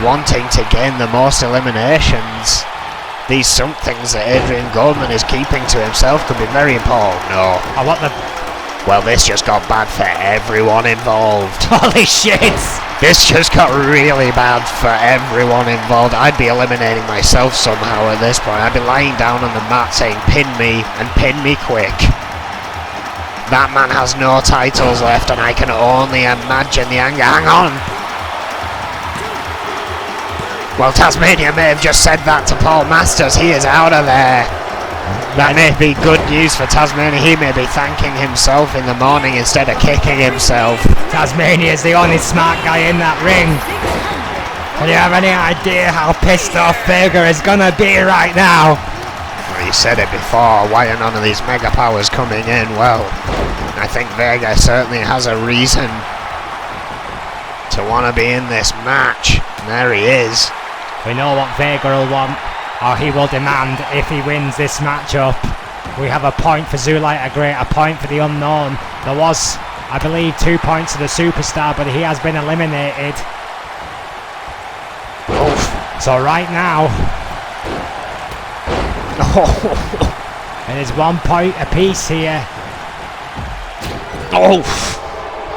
wanting to gain the most eliminations. These somethings that Adrian Goldman is keeping to himself could be very important. No. I want the... Well, this just got bad for everyone involved. Holy shit! This just got really bad for everyone involved. I'd be eliminating myself somehow at this point. I'd be lying down on the mat saying, pin me, and pin me quick. That man has no titles left, and I can only imagine the anger. Hang on! Well, Tasmania may have just said that to Paul Masters. He is out of there. That may be good news for Tasmania. He may be thanking himself in the morning instead of kicking himself. Tasmania is the only smart guy in that ring. Do you have any idea how pissed off Vega is gonna be right now? Well, you said it before. Why are none of these mega powers coming in? Well, I think Vega certainly has a reason to want to be in this match. And there he is. We know what Vega will want, or he will demand if he wins this matchup. We have a point for Zulite Great, a point for the Unknown. There was, I believe, 2 points to the Superstar, but he has been eliminated. Oof. So right now, it is 1 point apiece here. Oof.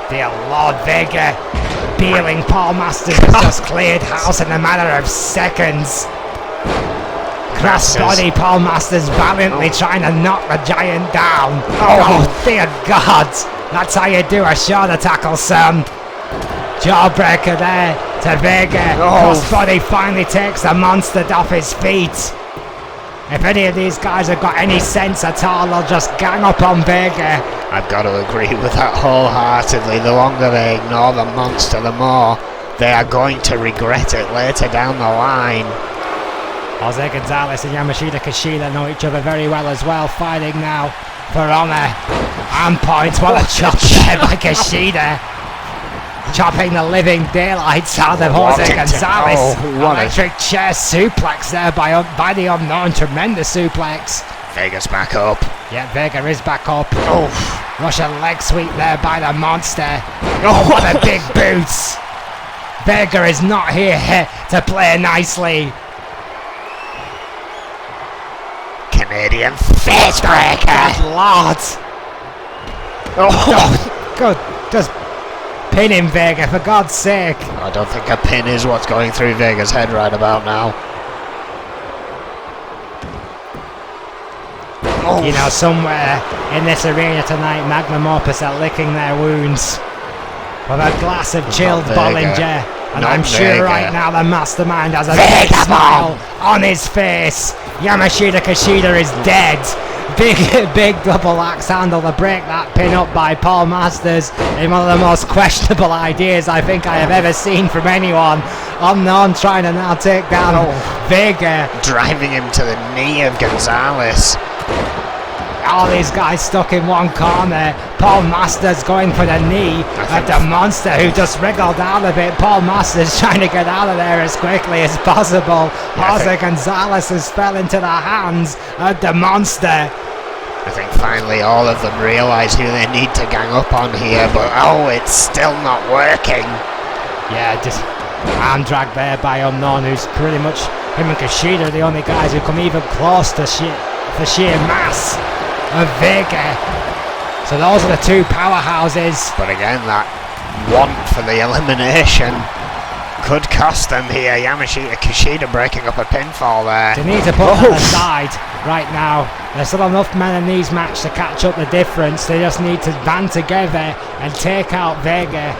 Dear Lord, Vega bealing Paul Masters has just cleared house in a matter of seconds. Cross body Paul Masters valiantly trying to knock the giant down. Oh dear God, that's how you do a shoulder tackle, son. Jawbreaker there to Vega. Cross body finally takes the monster off his feet. If any of these guys have got any sense at all, they'll just gang up on Vega. I've got to agree with that wholeheartedly. The longer they ignore the monster, the more they are going to regret it later down the line. Jose Gonzalez and Yamashita Kushida know each other very well as well, fighting now for honour and points. What a chop there by Kushida. Chopping the living daylights out of Jose Gonzalez. Electric chair suplex there by the Unknown. Tremendous suplex. Vega's back up. Yeah, Vega is back up. Russian leg sweep there by the monster. What a big boots. Vega is not here to play nicely. Canadian face breaker. Good Lord. Good. Just pin him, Vega, for God's sake. I don't think a pin is what's going through Vega's head right about now. You know, somewhere in this arena tonight, Magnum Opus are licking their wounds with a glass of chilled Bollinger. And I'm sure right now the mastermind has a big smile on his face. Yamashita Kushida is dead. Big double axe handle to break that pin up by Paul Masters in one of the most questionable ideas I think I have ever seen from anyone. Unknown trying to now take down Vega. Driving him to the knee of Gonzalez. all these guys stuck in one corner. Paul Masters going for the knee of the monster who just wriggled out of it. Paul Masters trying to get out of there as quickly as possible. Jose Gonzalez has fell into the hands of the monster. I think finally all of them realise who they need to gang up on here, but it's still not working. Yeah, just arm drag there by Unknown, who's pretty much, him and Kushida are the only guys who come even close to the sheer mass of Vega. So those are the two powerhouses. But again, that want for the elimination could cost them here. Yamashita Kushida breaking up a pinfall there. They need to put that aside right now. There's still enough men in these matches to catch up the difference. They just need to band together and take out Vega.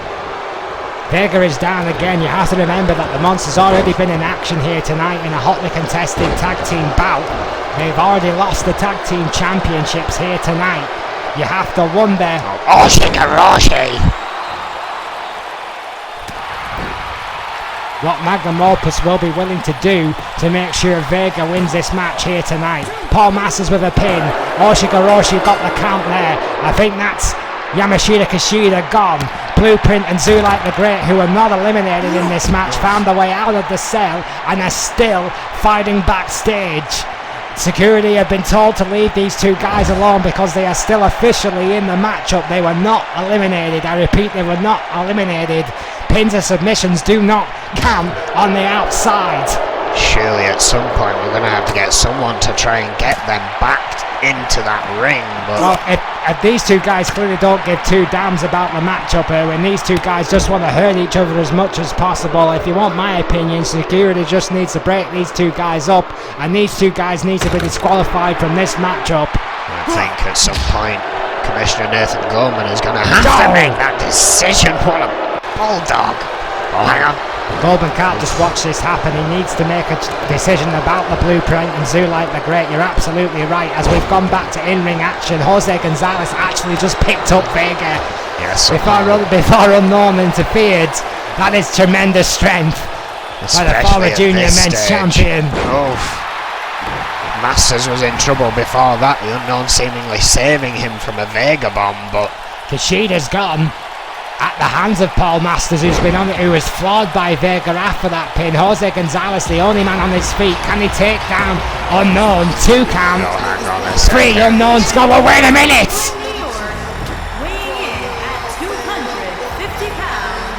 Vega is down again. You have to remember that the Monster's already been in action here tonight in a hotly contested tag team bout. They've already lost the tag team championships here tonight. You have to wonder. Oshigoroshi! What Magnum Opus will be willing to do to make sure Vega wins this match here tonight. Paul Masters with a pin. Oshigoroshi got the count there. I think that's Yamashita Kushida gone. Blueprint and Zulite the Great, who are not eliminated in this match, found their way out of the cell and are still fighting backstage. Security have been told to leave these two guys alone because they are still officially in the matchup. They were not eliminated. I repeat, they were not eliminated. Pins and submissions do not count on the outside. Surely at some point we're going to have to get someone to try and get them back into that ring. But well, if these two guys clearly don't give two damns about the matchup here, and these two guys just want to hurt each other as much as possible, if you want my opinion, security just needs to break these two guys up, and these two guys need to be disqualified from this matchup. I think at some point Commissioner Nathan Goldman is going to have to make that decision. What a bulldog. Oh, hang on. Goldman can't just watch this happen. He needs to make a decision about the Blueprint and Zulite the Great. You're absolutely right. As we've gone back to in-ring action, Jose Gonzalez actually just picked up Vega before Unknown interfered. That is tremendous strength by the former junior men's champion. Masters was in trouble before that. The Unknown seemingly saving him from a Vega bomb, but Kushida's gone at the hands of Paul Masters, who was floored by Vega after that pin. Jose Gonzalez, the only man on his feet. Can he take down Unknown? 2 count. No, hang on a 3 second. Unknown's go. Oh, wait a minute! Weighing in at 250 pounds,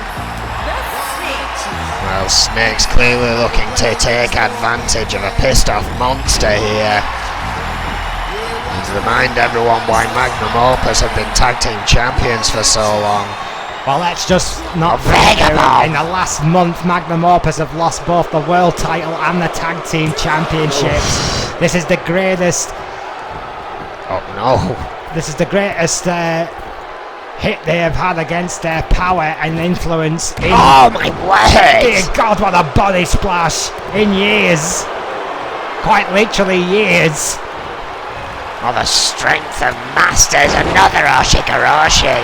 the Snake. Well, Snake's clearly looking to take advantage of a pissed off monster here. And to remind everyone why Magnum Opus have been tag team champions for so long. Well, let's just not forget, in the last month, Magnum Opus have lost both the world title and the tag team championships. This is the greatest. Oh no! This is the greatest hit they have had against their power and influence. Oh my word! Dear God, what a body splash in years! Quite literally years. Oh, the strength of Masters, another Oshigoroshi.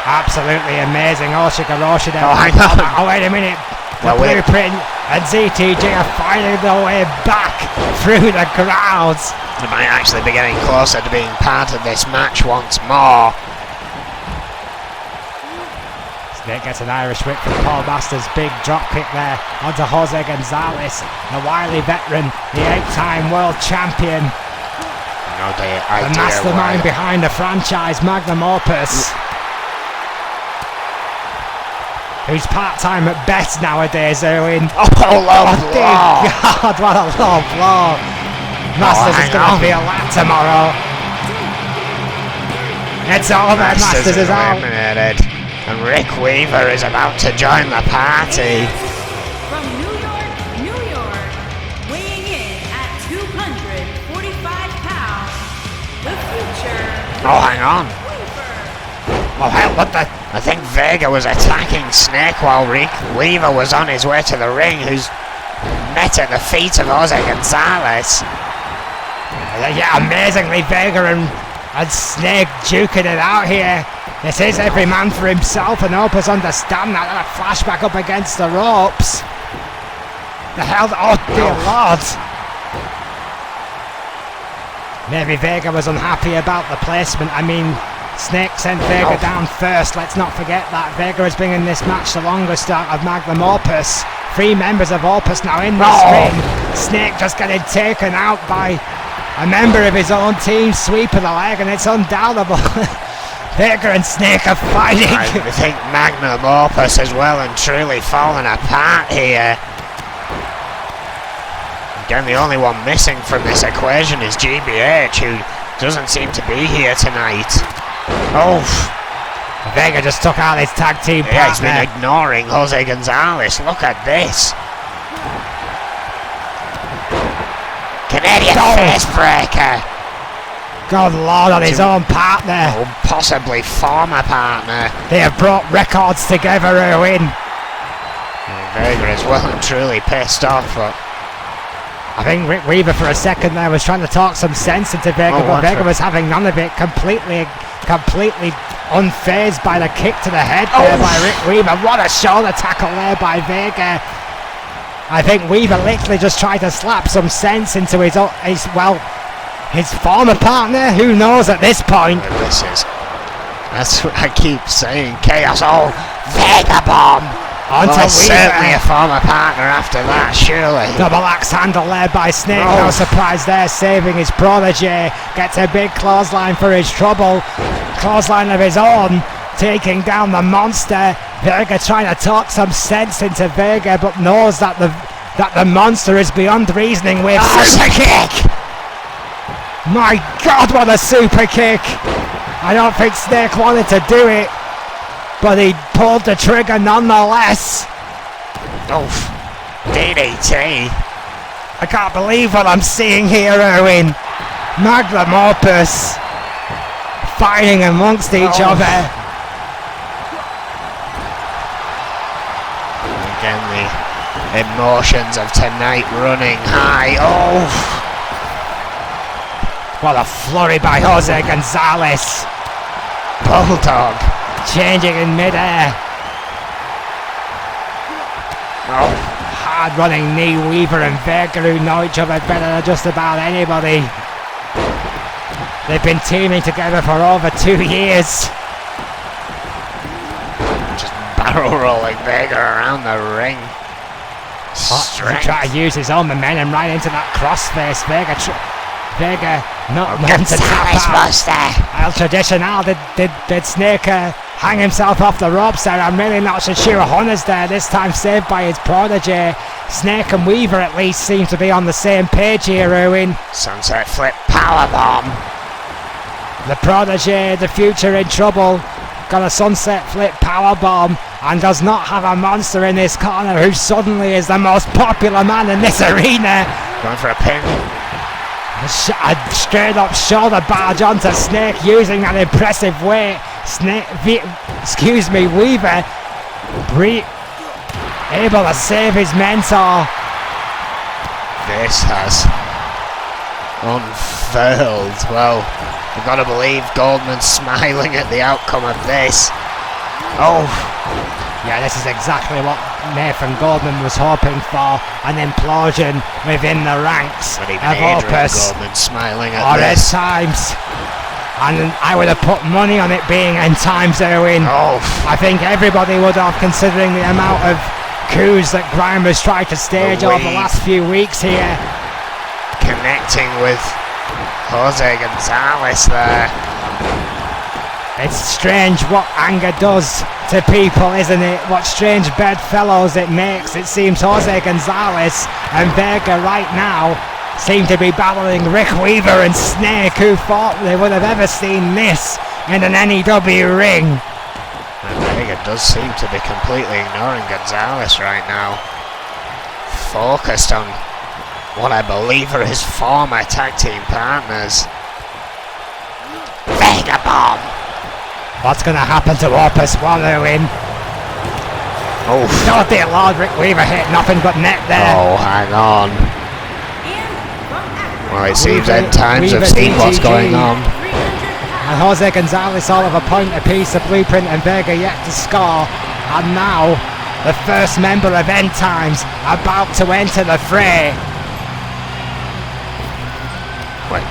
Absolutely amazing. Oshigoroshi there. Oh, hang on. Oh, wait a minute. The Blueprint and ZTG are finding their way back through the crowds. They might actually be getting closer to being part of this match once more. Snake gets an Irish whip from Paul Masters. Big drop kick there onto Jose Gonzalez, the wily veteran, the 8-time world champion. The mastermind behind the franchise, Magnum Opus. Who's part-time at best nowadays, Erwin. Oh, low blow! Dear God, what a low blow. Masters is going to be a lad tomorrow. It's over, Masters is out. Eliminated. And Rick Weaver is about to join the party. From New York, weighing in at 245 pounds, the Future. Oh, hang on. Oh, hell, what the? I think Vega was attacking Snake while Rick Weaver was on his way to the ring, who's met at the feet of Jose Gonzalez. Yeah, amazingly, Vega and Snake duking it out here. This is every man for himself, and Opus understand that. A flashback up against the ropes. The hell, oh dear Lord. Maybe Vega was unhappy about the placement. I mean, Snake sent Vega down first. Let's not forget that. Vega has been in this match the longest out of Magnum Opus. 3 members of Opus now in this ring. Snake just getting taken out by a member of his own team. Sweep of the leg, and it's undoubtable. Vega and Snake are fighting. I think Magnum Opus has well and truly fallen apart here. Again, the only one missing from this equation is GBH, who doesn't seem to be here tonight. Oh, Vega just took out his tag team partner. Yeah, he's been ignoring Jose Gonzalez. Look at this. Canadian face breaker. Good Lord, on his own partner. Oh, possibly former partner. They have brought records together, Erwin. Vega is well and truly pissed off, but I think Rick Weaver for a second there was trying to talk some sense into Vega, but Vega was having none of it, completely unfazed by the kick to the head there by Rick Weaver. What a shoulder tackle there by Vega. I think Weaver literally just tried to slap some sense into his former partner. Who knows at this point? That's what I keep saying. Chaos. Oh, Vega bomb. Onto certainly a former partner after that, surely. Double axe handle there by Snake. No surprise there, saving his protege. Gets a big clothesline for his trouble. Clothesline of his own, taking down the monster. Vega trying to talk some sense into Vega, but knows that the monster is beyond reasoning with. Super kick! My God, what a super kick! I don't think Snake wanted to do it, but he pulled the trigger nonetheless. Oof. DDT. I can't believe what I'm seeing here, Erwin. Magnum Opus fighting amongst each other. Again, the emotions of tonight running high. Oh! What a flurry by Jose Gonzalez. Bulldog. Changing in midair. Oh. Hard running knee. Weaver and Vega, who know each other better than just about anybody. They've been teaming together for over 2 years. Just barrel rolling Vega around the ring. He tried to use his own momentum right into that crossface. Vega not meant to tap out. El Tradicional did Snake hang himself off the ropes there. I'm really not so sure Hunter's there, this time saved by his protege. Snake and Weaver at least seem to be on the same page here, Erwin. Sunset flip powerbomb. The protege, the future in trouble, got a sunset flip powerbomb and does not have a monster in his corner who suddenly is the most popular man in this arena. Going for a pin. A straight up shoulder barge onto Snake using an impressive weight. Weaver able to save his mentor. This has unfurled. Well, I've got to believe Goldman's smiling at the outcome of this. Oh. Yeah, this is exactly what Nathan Goldman was hoping for, an implosion within the ranks of Opus. Goldman smiling at or this. End Times. And I would have put money on it being End Times, Erwin. Oh. I think everybody would have, considering the amount of coups that Grime has tried to stage over the last few weeks here. Connecting with Jose Gonzalez there. It's strange what anger does to people, isn't it? What strange bedfellows it makes. It seems Jose Gonzalez and Vega right now seem to be battling Rick Weaver and Snake, who thought they would have ever seen this in an N.E.W. ring. And Vega does seem to be completely ignoring Gonzalez right now. Focused on what I believe are his former tag team partners. Vega bomb! What's going to happen to Opus Wallowing? Oh, dear Lord, Rick Weaver hit nothing but net there. Oh, hang on. Well, it seems End Times have seen what's going on. And Jose Gonzalez all of a point apiece, the Blueprint and Vega yet to score. And now, the first member of End Times about to enter the fray. Wait,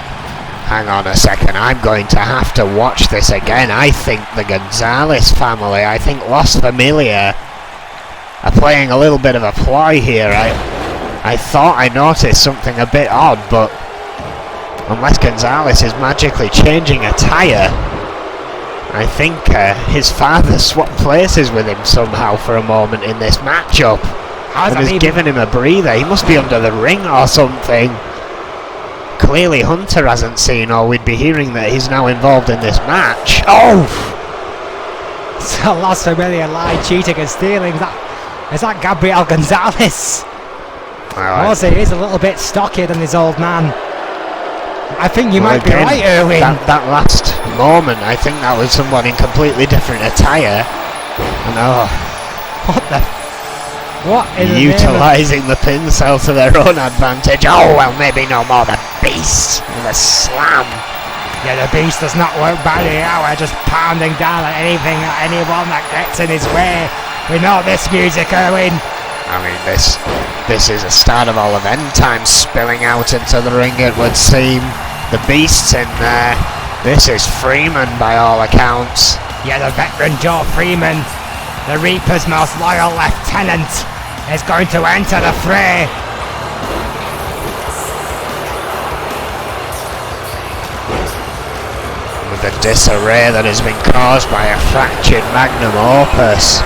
Hang on a second, I'm going to have to watch this again. I think the Gonzalez family, I think Los Familia are playing a little bit of a ploy here. I thought I noticed something a bit odd, but unless Gonzalez is magically changing a tyre, I think his father swapped places with him somehow for a moment in this matchup. And has given him a breather. He must be under the ring or something. Clearly Hunter hasn't seen, or we'd be hearing that he's now involved in this match. Oh! So Los Familia lied, cheating and stealing. Is that Gabriel Gonzalez? Jose is a little bit stockier than his old man. I think you might be right, Erwin. That last moment, I think that was someone in completely different attire. And what the... What is utilising the pin cell to their own advantage. Oh, well, maybe no more. The Beast with a slam. Yeah, the Beast does not work by the hour, just pounding down at anyone that gets in his way. We know this music, Erwin. I mean, this is a start of all of end time spilling out into the ring, it would seem. The Beast's in there. This is Freeman by all accounts. Yeah, the veteran Joe Freeman, the Reaper's most loyal lieutenant, is going to enter the fray. With the disarray that has been caused by a fractured magnum opus.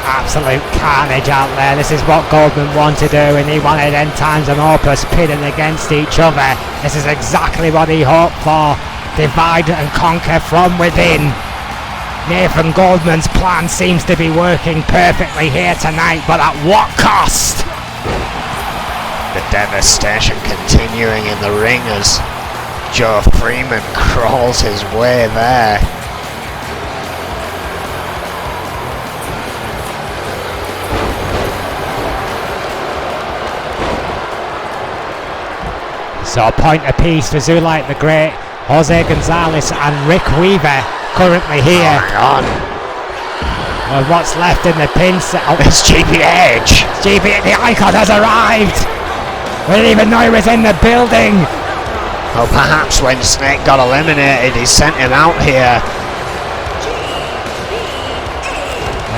Absolute carnage out there. This is what Goldman wanted to do, and he wanted End Times and Opus pitted against each other. This is exactly what he hoped for. Divide and conquer from within. Nathan Goldman's plan seems to be working perfectly here tonight, but at what cost? The devastation continuing in the ring as Joe Freeman crawls his way there. So a point apiece for Zulite the Great, Jose Gonzalez and Rick Weaver currently here. Oh, hang on. Well, what's left in the pin set? Oh, it's GBH. The Icon has arrived. We didn't even know he was in the building. Well, perhaps when Snake got eliminated, he sent him out here.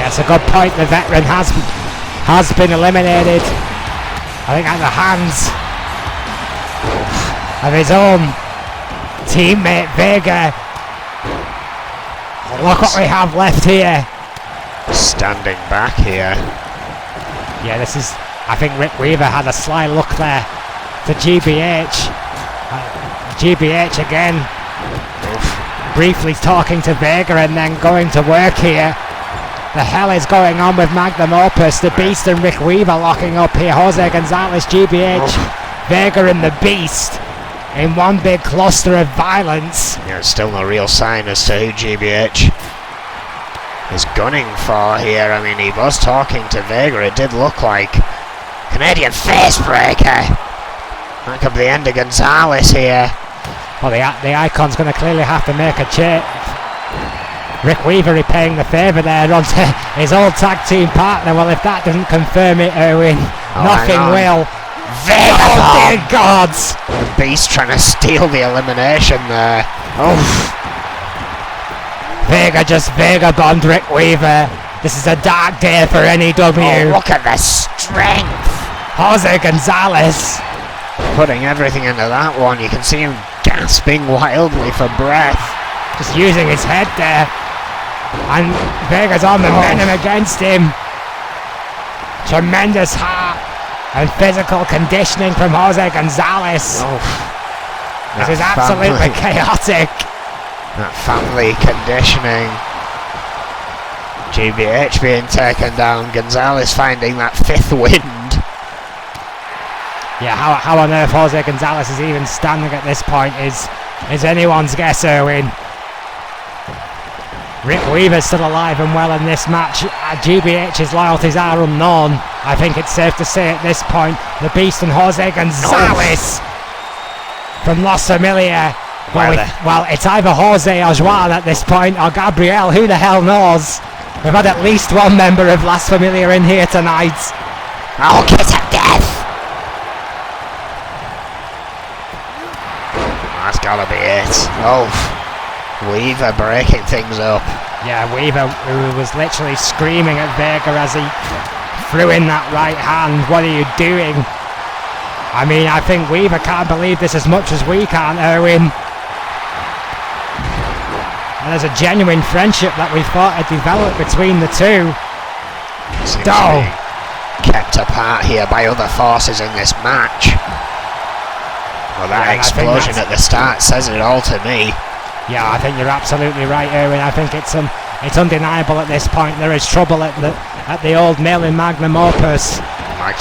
That's a good point. The veteran has been eliminated. I think at the hands of his own teammate Vega. Look what we have left here. Standing back here. Yeah, this is... I think Rick Weaver had a sly look there to GBH. GBH again. Briefly talking to Vega and then going to work here. The hell is going on with Magnum Opus? The Beast and Rick Weaver locking up here. Jose Gonzalez, GBH, Vega and the Beast in one big cluster of violence. Yeah, still no real sign as to who GBH is gunning for here. I mean, he was talking to Vega. It did look like Canadian facebreaker. That could be the end of Gonzalez here. Well, the Icon's going to clearly have to make a change. Rick Weaver repaying the favour there onto his old tag team partner. Well, if that doesn't confirm it, Erwin, nothing will. Vega! Oh, dear gods! The Beast trying to steal the elimination there. Oh. Vega just Vega-bombed Rick Weaver. This is a dark day for N.E.W. Oh, look at the strength! Jose Gonzalez putting everything into that one. You can see him gasping wildly for breath. Just using his head there. And Vega's on the momentum against him. Tremendous heart and physical conditioning from Jose Gonzalez. This is absolutely chaotic. That family conditioning. GBH being taken down. Gonzalez finding that fifth wind. Yeah, how on earth Jose Gonzalez is even standing at this point is anyone's guess, Erwin. Rick Weaver's still alive and well in this match. GBH's loyalties are unknown. I think it's safe to say at this point, the Beast and Jose Gonzalez from Los Familia. Well, it's either Jose or Juan at this point, or Gabriel, who the hell knows? We've had at least one member of Last Familiar in here tonight. Oh, kiss of death! That's gotta be it. Oh, Weaver breaking things up. Yeah, Weaver, who was literally screaming at Vega as he threw in that right hand. What are you doing? I mean, I think Weaver can't believe this as much as we can, Erwin. And there's a genuine friendship that we thought had developed between the two. Seems to be kept apart here by other forces in this match. Well, that explosion at the start says it all to me. Yeah, I think you're absolutely right, Erwin. I think it's undeniable at this point. There is trouble at the old mill in Magnum Opus.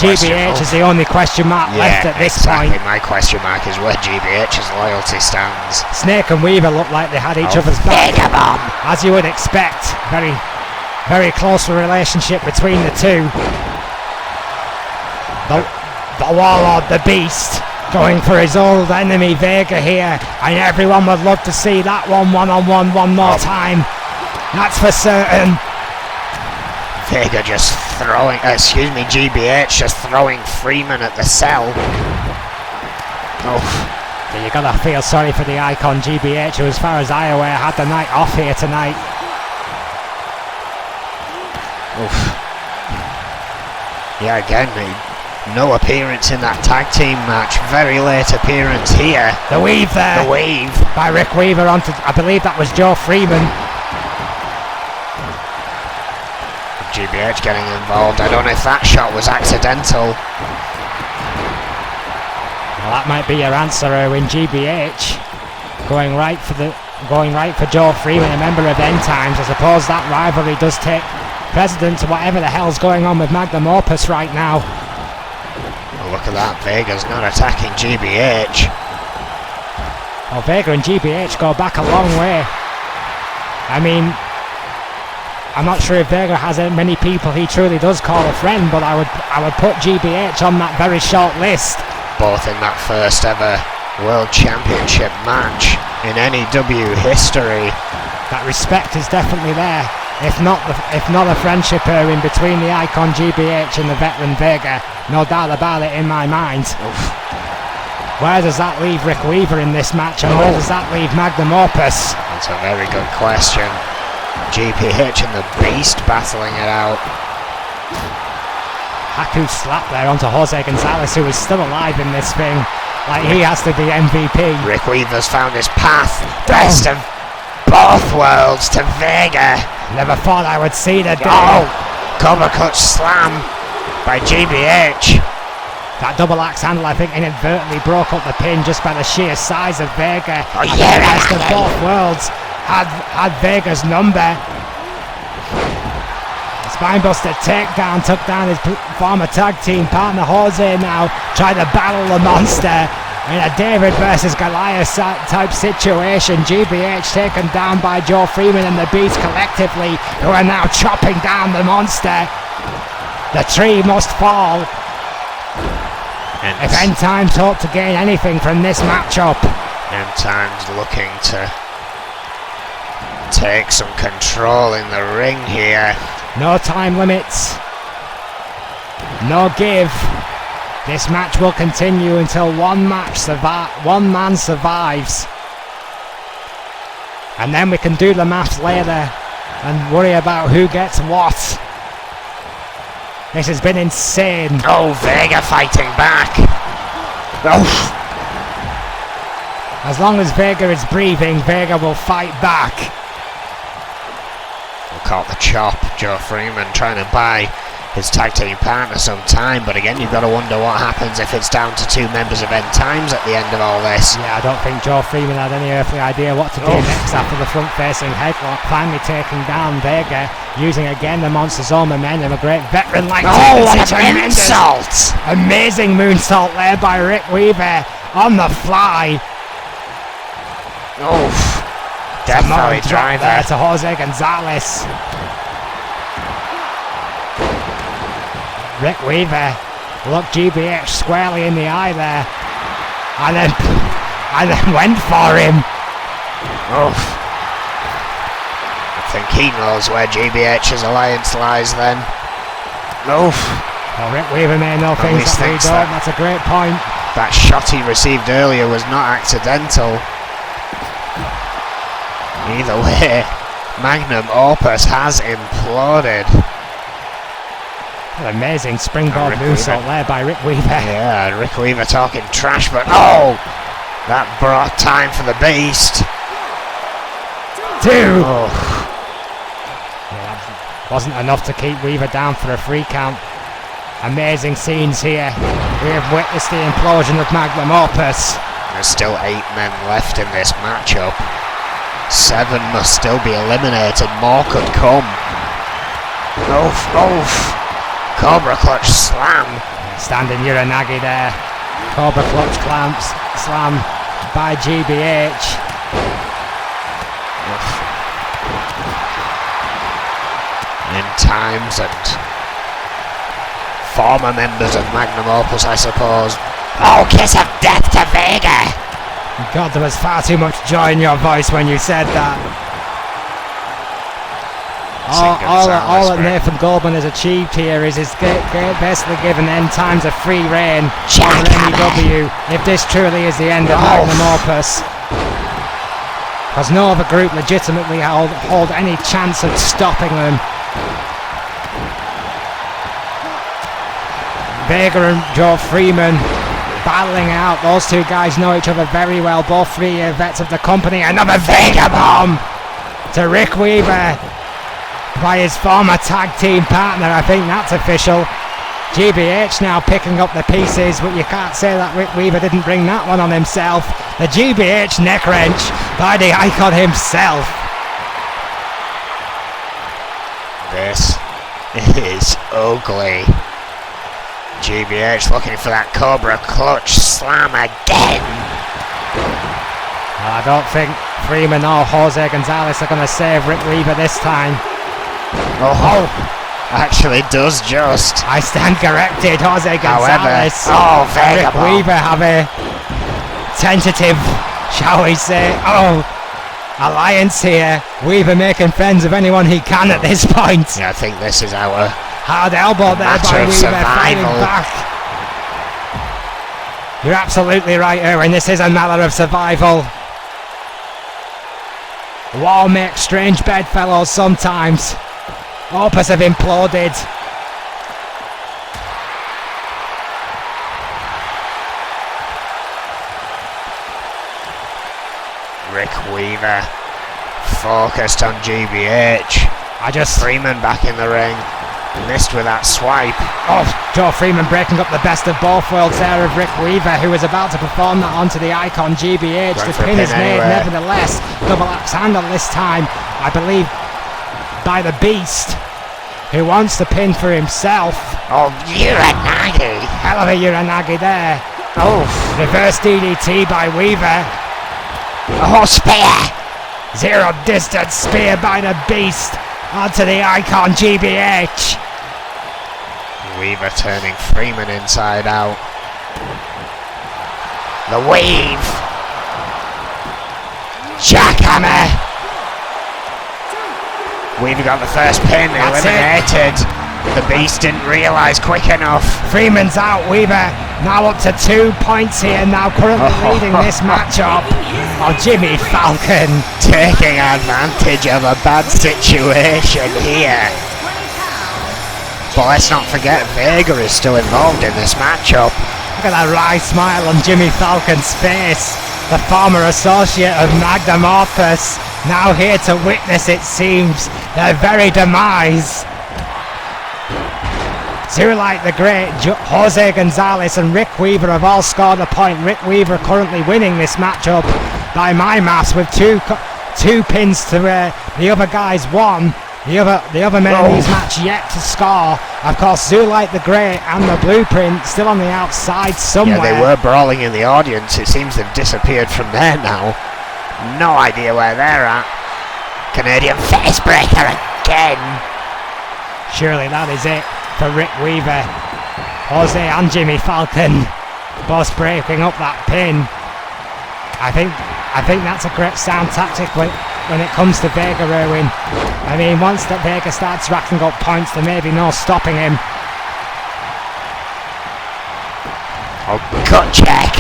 GBH is the only question mark left at this point. My question mark is where GBH's loyalty stands. Snake and Weaver looked like they had each other's back, as you would expect. Very, very close relationship between the two. The Warlord, the Beast, going for his old enemy Vega here, and everyone would love to see that one-on-one one more time. That's for certain. Vega just throwing, GBH just throwing Freeman at the cell. Oh. So you gotta feel sorry for the icon GBH, who, as far as I aware, had the night off here tonight. Oof. Yeah, again, no appearance in that tag team match. Very late appearance here. The weave there. The weave by Rick Weaver onto, I believe that was Joe Freeman. GBH getting involved. I don't know if that shot was accidental. Well, that might be your answer, Erwin. GBH going right for Joe Freeman, a member of End Times. I suppose that rivalry does take precedence to whatever the hell's going on with Magnum Opus right now. Oh, look at that. Vega's not attacking GBH. Well, Vega and GBH go back a long way. I mean, I'm not sure if Vega has many people he truly does call a friend, but I would put GBH on that very short list. Both in that first ever World Championship match in N.E.W. history. That respect is definitely there. If not a friendship in between the icon GBH and the veteran Vega, no doubt about it in my mind. Oof. Where does that leave Rick Weaver in this match, and where does that leave Magnum Opus? That's a very good question. GBH and the Beast battling it out. Haku slapped there onto Jose Gonzalez, who is still alive in this thing. Like he has to be MVP. Rick Weaver's found his path. Best of both worlds to Vega. Never thought I would see the day. Oh, cover clutch slam by GBH. That double axe handle, I think, inadvertently broke up the pin just by the sheer size of Vega. Oh, and the best of both worlds had Vega's number. The Spinebuster takedown took down his former tag team partner Jose now, trying to battle the monster in a David versus Goliath type situation. GBH taken down by Joe Freeman and the Beast collectively, who are now chopping down the monster. The tree must fall. If End Times hope to gain anything from this matchup. End Times looking to take some control in the ring here. No time limits. No give. This match will continue until one man survives. And then we can do the maths later and worry about who gets what. This has been insane. Oh, Vega fighting back. Oh. As long as Vega is breathing, Vega will fight back. We'll call the chop. Joe Freeman trying to buy his tag team partner some time, but again you've got to wonder what happens if it's down to two members of End Times at the end of all this. Yeah, I don't think Joe Freeman had any earthly idea what to do next after the front facing headlock, finally taking down Vega, using again the Monster's own momentum, a great veteran like what a moonsault! Amazing moonsault there by Rick Weaver on the fly. Death Valley driver there to Jose Gonzalez. Rick Weaver looked GBH squarely in the eye there, and then went for him. think he knows where GBH's alliance lies then. Oof. Well, Rick Weaver may know things least that we thinks don't. that. That's a great point. That shot he received earlier was not accidental. Either way, Magnum Opus has imploded. An amazing springboard moonsault there by Rick Weaver. Yeah, Rick Weaver talking trash, but oh! That brought time for the beast. 2! Oh. Yeah, that wasn't enough to keep Weaver down for a 3 count. Amazing scenes here. We have witnessed the implosion of Magnum Opus. There's still 8 men left in this matchup. 7 must still be eliminated. More could come. Oof, oof. Cobra Clutch slam. Standing Uranagi there. Cobra Clutch slam by GBH. Oof. In times and former members of Magnum Opus, I suppose. Oh, kiss of death to Vega! God, there was far too much joy in your voice when you said that. All that Nathan Goldman has achieved here is basically given End Times a free reign over N.E.W. if this truly is the end of Magnum Opus. Because no other group legitimately hold any chance of stopping them. Vega and Joe Freeman battling out. Those 2 guys know each other very well. Both 3-year vets of the company. Another Vega bomb to Rick Weaver by his former tag team partner. I think that's official. GBH now picking up the pieces, but you can't say that Rick Weaver didn't bring that one on himself. The GBH neck wrench by the Icon himself. This is ugly. GBH looking for that Cobra Clutch slam again. Well, I don't think Freeman or Jose Gonzalez are going to save Rick Weaver this time. Oh, actually does just. I stand corrected. Jose Gonzalez However, and Rick Weaver have a tentative, shall we say, alliance here. Weaver making friends of anyone he can at this point. Yeah, I think this is our hard elbow there by Weaver, fighting back. You're absolutely right, Erwin. This is a matter of survival. War makes strange bedfellows sometimes. Opus have imploded. Rick Weaver focused on GBH. Freeman back in the ring. Missed with that swipe. Oh, Joe Freeman breaking up the best of both worlds there of Rick Weaver, who was about to perform that onto the Icon GBH. The pin is made nevertheless. Double axe handle this time, I believe, by the Beast, who wants the pin for himself. Oh, Uranagi. Hell of a Uranagi there. Oh, reverse DDT by Weaver. Oh, spear. Zero distance spear by the Beast onto the Icon GBH. Weaver turning Freeman inside out. The weave. Jackhammer. Weaver got the first pin. Eliminated. The Beast didn't realise quick enough. Freeman's out. Weaver now up to 2 points here. Now currently leading this matchup. Oh, Jimmy Falcon taking advantage of a bad situation here. But let's not forget Vega is still involved in this matchup. Look at that wry smile on Jimmy Falcon's face. The former associate of Magnum Opus, now here to witness, it seems, their very demise. Zulite the Great, Jose Gonzalez and Rick Weaver have all scored a point. Rick Weaver currently winning this matchup by my maths with two pins to the other guy's one. The other men in these match yet to score. Of course, Zulite the Great and the Blueprint still on the outside somewhere. Yeah, they were brawling in the audience. It seems they've disappeared from there now. No idea where they're at. Canadian face breaker again. Surely that is it for Rick Weaver. Jose and Jimmy Falcon both breaking up that pin. I think that's a correct sound tactic when it comes to Vega, Erwin. I mean, once that Vega starts racking up points, there may be no stopping him. Oh, gut check.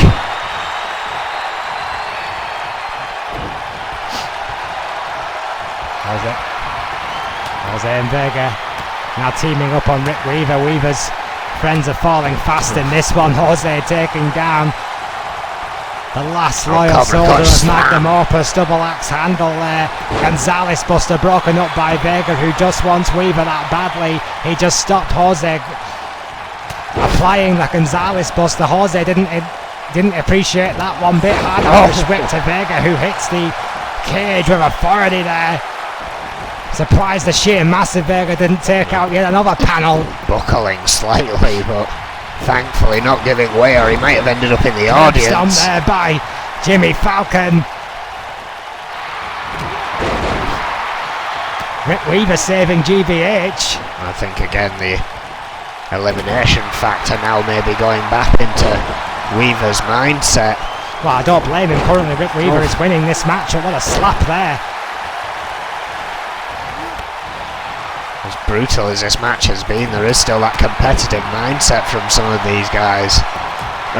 Jose and Vega now teaming up on Rick Weaver. Weaver's friends are falling fast in this one. Jose taking down the last loyal soldier of Magnum Opus. Double axe handle there. Gonzalez Buster broken up by Vega, who just wants Weaver that badly. He just stopped Jose applying the Gonzalez Buster. Jose didn't appreciate that one bit. Hard Irish whip to Vega, who hits the cage with authority there. Surprised the sheer massive Vega didn't take out yet another panel. Buckling slightly, but thankfully not giving way, or he might have ended up in the audience. On there by Jimmy Falcon. Rick Weaver saving GBH. I think again the elimination factor now may be going back into Weaver's mindset. Well, I don't blame him. Currently Rick Weaver is winning this match. What a slap there. As brutal as this match has been, there is still that competitive mindset from some of these guys.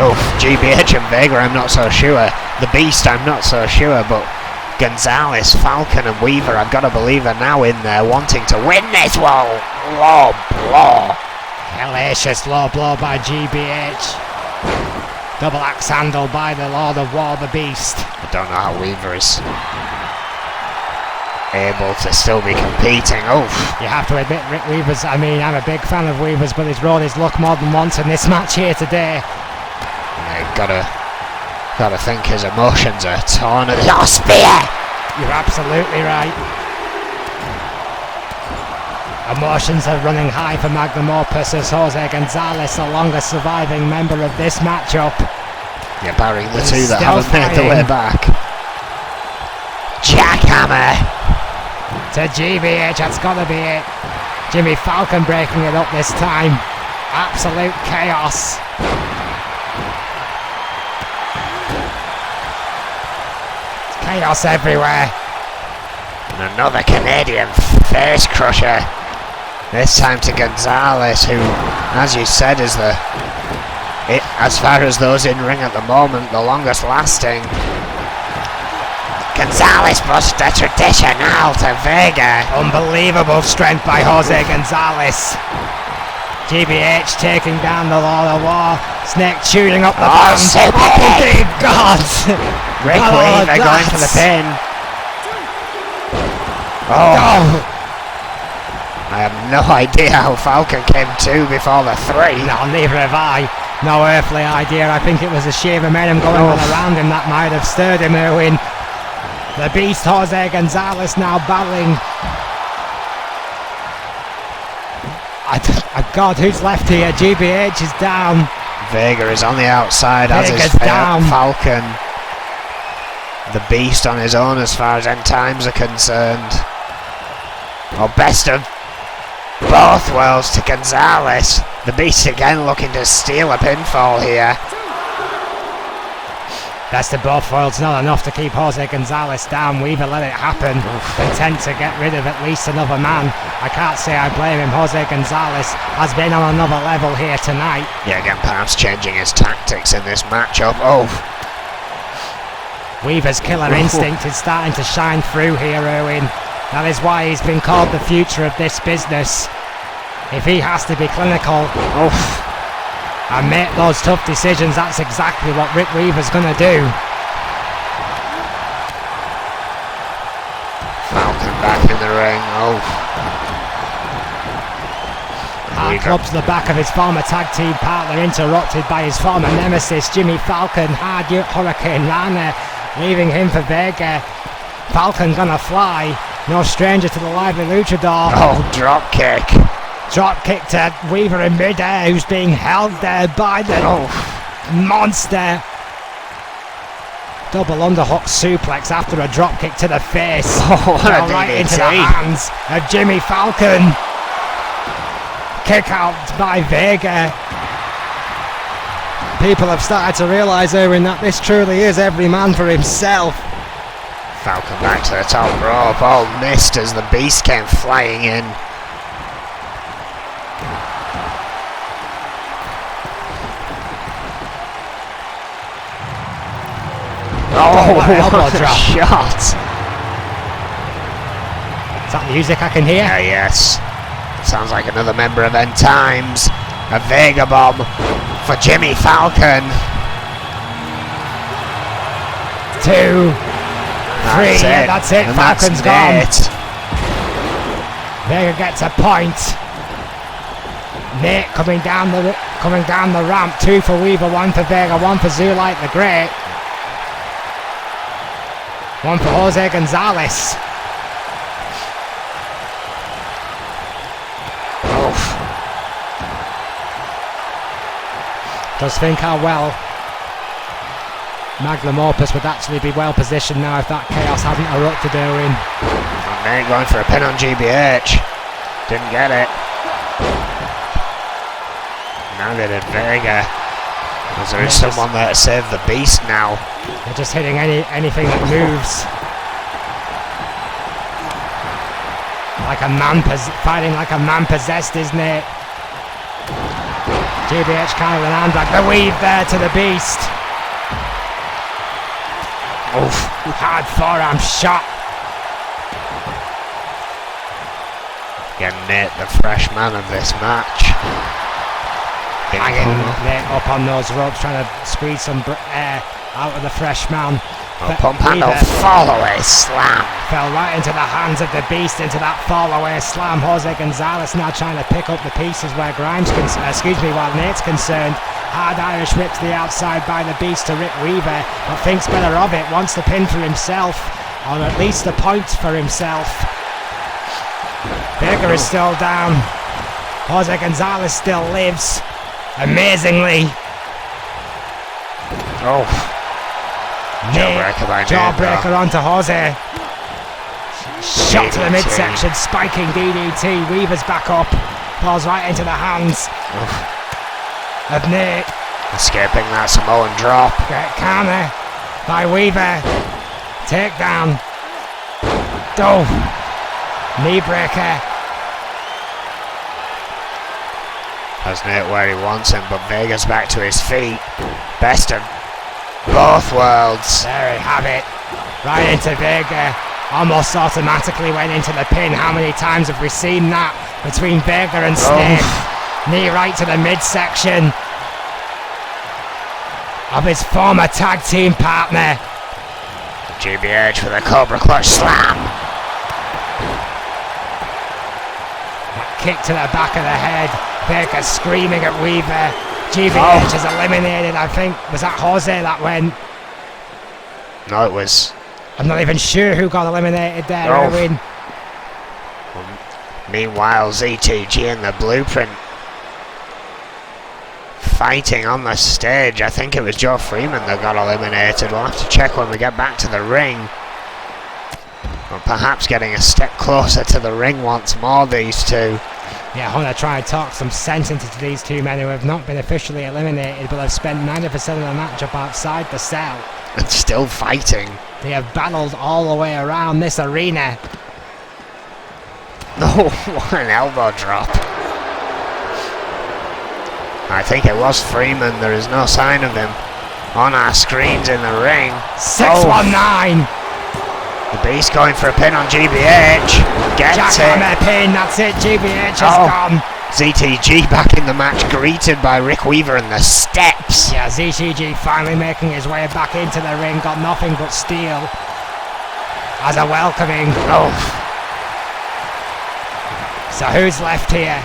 Oh, GBH and Vega, I'm not so sure. The Beast, I'm not so sure, but Gonzalez, Falcon and Weaver, I've got to believe, are now in there wanting to win this one. Low blow. Hellacious low blow by GBH. Double axe handle by the Lord of War, the Beast. I don't know how Weaver is able to still be competing. You have to admit, Rick Weaver's, I mean, I'm a big fan of Weaver's, but he's rode his luck more than once in this match here today. Yeah, gotta think his emotions are torn at the spear. You're absolutely right. Emotions are running high for Magnum Opus as Jose Gonzalez, the longest surviving member of this matchup. Yeah, barring the two that haven't made the way back. Jackhammer to GBH, that's gotta be it. Jimmy Falcon breaking it up this time. Absolute chaos. Chaos everywhere. And another Canadian face crusher. This time to Gonzalez, who, as you said, is as far as those in ring at the moment, the longest lasting. Gonzalez Buster traditional to Vega. Unbelievable strength by Jose Gonzalez. GBH taking down the Lord of War. Snake shooting up the band. Oh dear God! Rick Weaver going for the pin. I have no idea how Falcon came 2 before the 3. No, neither have I. No earthly idea. I think it was the sheer momentum going on around him that might have stirred him, Erwin. The Beast Jose Gonzalez now battling. God, who's left here? GBH is down. Vega is on the outside, as is Falcon. The Beast on his own as far as end times are concerned. Best of both worlds to Gonzalez. The Beast again looking to steal a pinfall here. Best of both worlds, not enough to keep Jose Gonzalez down. Weaver let it happen, content to get rid of at least another man. I can't say I blame him. Jose Gonzalez has been on another level here tonight. Yeah, again, perhaps changing his tactics in this matchup. Weaver's killer instinct is starting to shine through here, Erwin. That is why he's been called the future of this business. If he has to be clinical and make those tough decisions, that's exactly what Rick Weaver's going to do. Falcon back in the ring. Hard club to the back of his former tag team partner, interrupted by his former nemesis Jimmy Falcon. Hard Hurricane Rana, leaving him for Vega. Falcon gonna fly. No stranger to the lively luchador. Drop kick. Drop kick to Weaver in mid-air, who's being held there by the monster. Double underhook suplex after a drop kick to the face. Right into the hands of Jimmy Falcon. Kick out by Vega. People have started to realise, Erwin, that this truly is every man for himself. Falcon back to the top rope. All missed as the Beast came flying in. Oh, what a shot! Is that music I can hear? Yes. Sounds like another member of End Times. A Vega bomb for Jimmy Falcon. 2, 3, yeah, that's it. And Falcon's that's gone. Vega gets a point. Nate coming down the ramp. 2 for Weaver, 1 for Vega, 1 for Zulite the Great. 1 for Jose Gonzalez. Just think how well Magnum Opus would actually be well positioned now if that chaos hadn't erupted earlier. Nate going for a pin on GBH. Didn't get it. Now they did Vega. As there is someone there to save the Beast now. They're just hitting anything that moves. Like a man fighting like a man possessed, isn't it? GBH kind of an hand drag. The weave there to the Beast. Oof. Hard forearm shot. Again, Nate, the fresh man of this match. Hanging Nate up on those ropes, trying to squeeze some air out of the fresh man. Pump handle, fall away slam. Fell right into the hands of the Beast, into that fall away slam. Jose Gonzalez now trying to pick up the pieces where while Nate's concerned. Hard Irish whip to the outside by the Beast to Rick Weaver, but thinks better of it, wants the pin for himself, or at least the point for himself. Vega is still down. Jose Gonzalez still lives. Amazingly. Oh. Jawbreaker by Nate. Jawbreaker onto Jose. Shot to the midsection, spiking DDT. Weaver's back up. Falls right into the hands of Nate. Escaping that Samoan drop. Great counter by Weaver. Takedown. Oh. Knee breaker. Has Nate where he wants him, but Vega's back to his feet. Best of both worlds. There we have it. Right into Vega. Almost automatically went into the pin. How many times have we seen that between Vega and Snake? Knee right to the midsection of his former tag team partner. GBH with a Cobra Clutch slam. Kick to the back of the head. Vega screaming at Weaver. GBH is eliminated, I think. Was that Jose that went? No, it was. I'm not even sure who got eliminated there, Erwin. Meanwhile, ZTG and the Blueprint fighting on the stage. I think it was Joe Freeman that got eliminated. We'll have to check when we get back to the ring. Or perhaps getting a step closer to the ring once more, these two. Yeah, I want to try and talk some sense into these two men who have not been officially eliminated, but have spent 90% of the matchup outside the cell. And still fighting. They have battled all the way around this arena. Oh, what an elbow drop. I think it was Freeman. There is no sign of him on our screens in the ring. 619. The Beast going for a pin on GBH. Gets it. Pin, that's it. GBH is gone. ZTG back in the match, greeted by Rick Weaver in the steps. Yeah, ZTG finally making his way back into the ring. Got nothing but steel as a welcoming. So who's left here?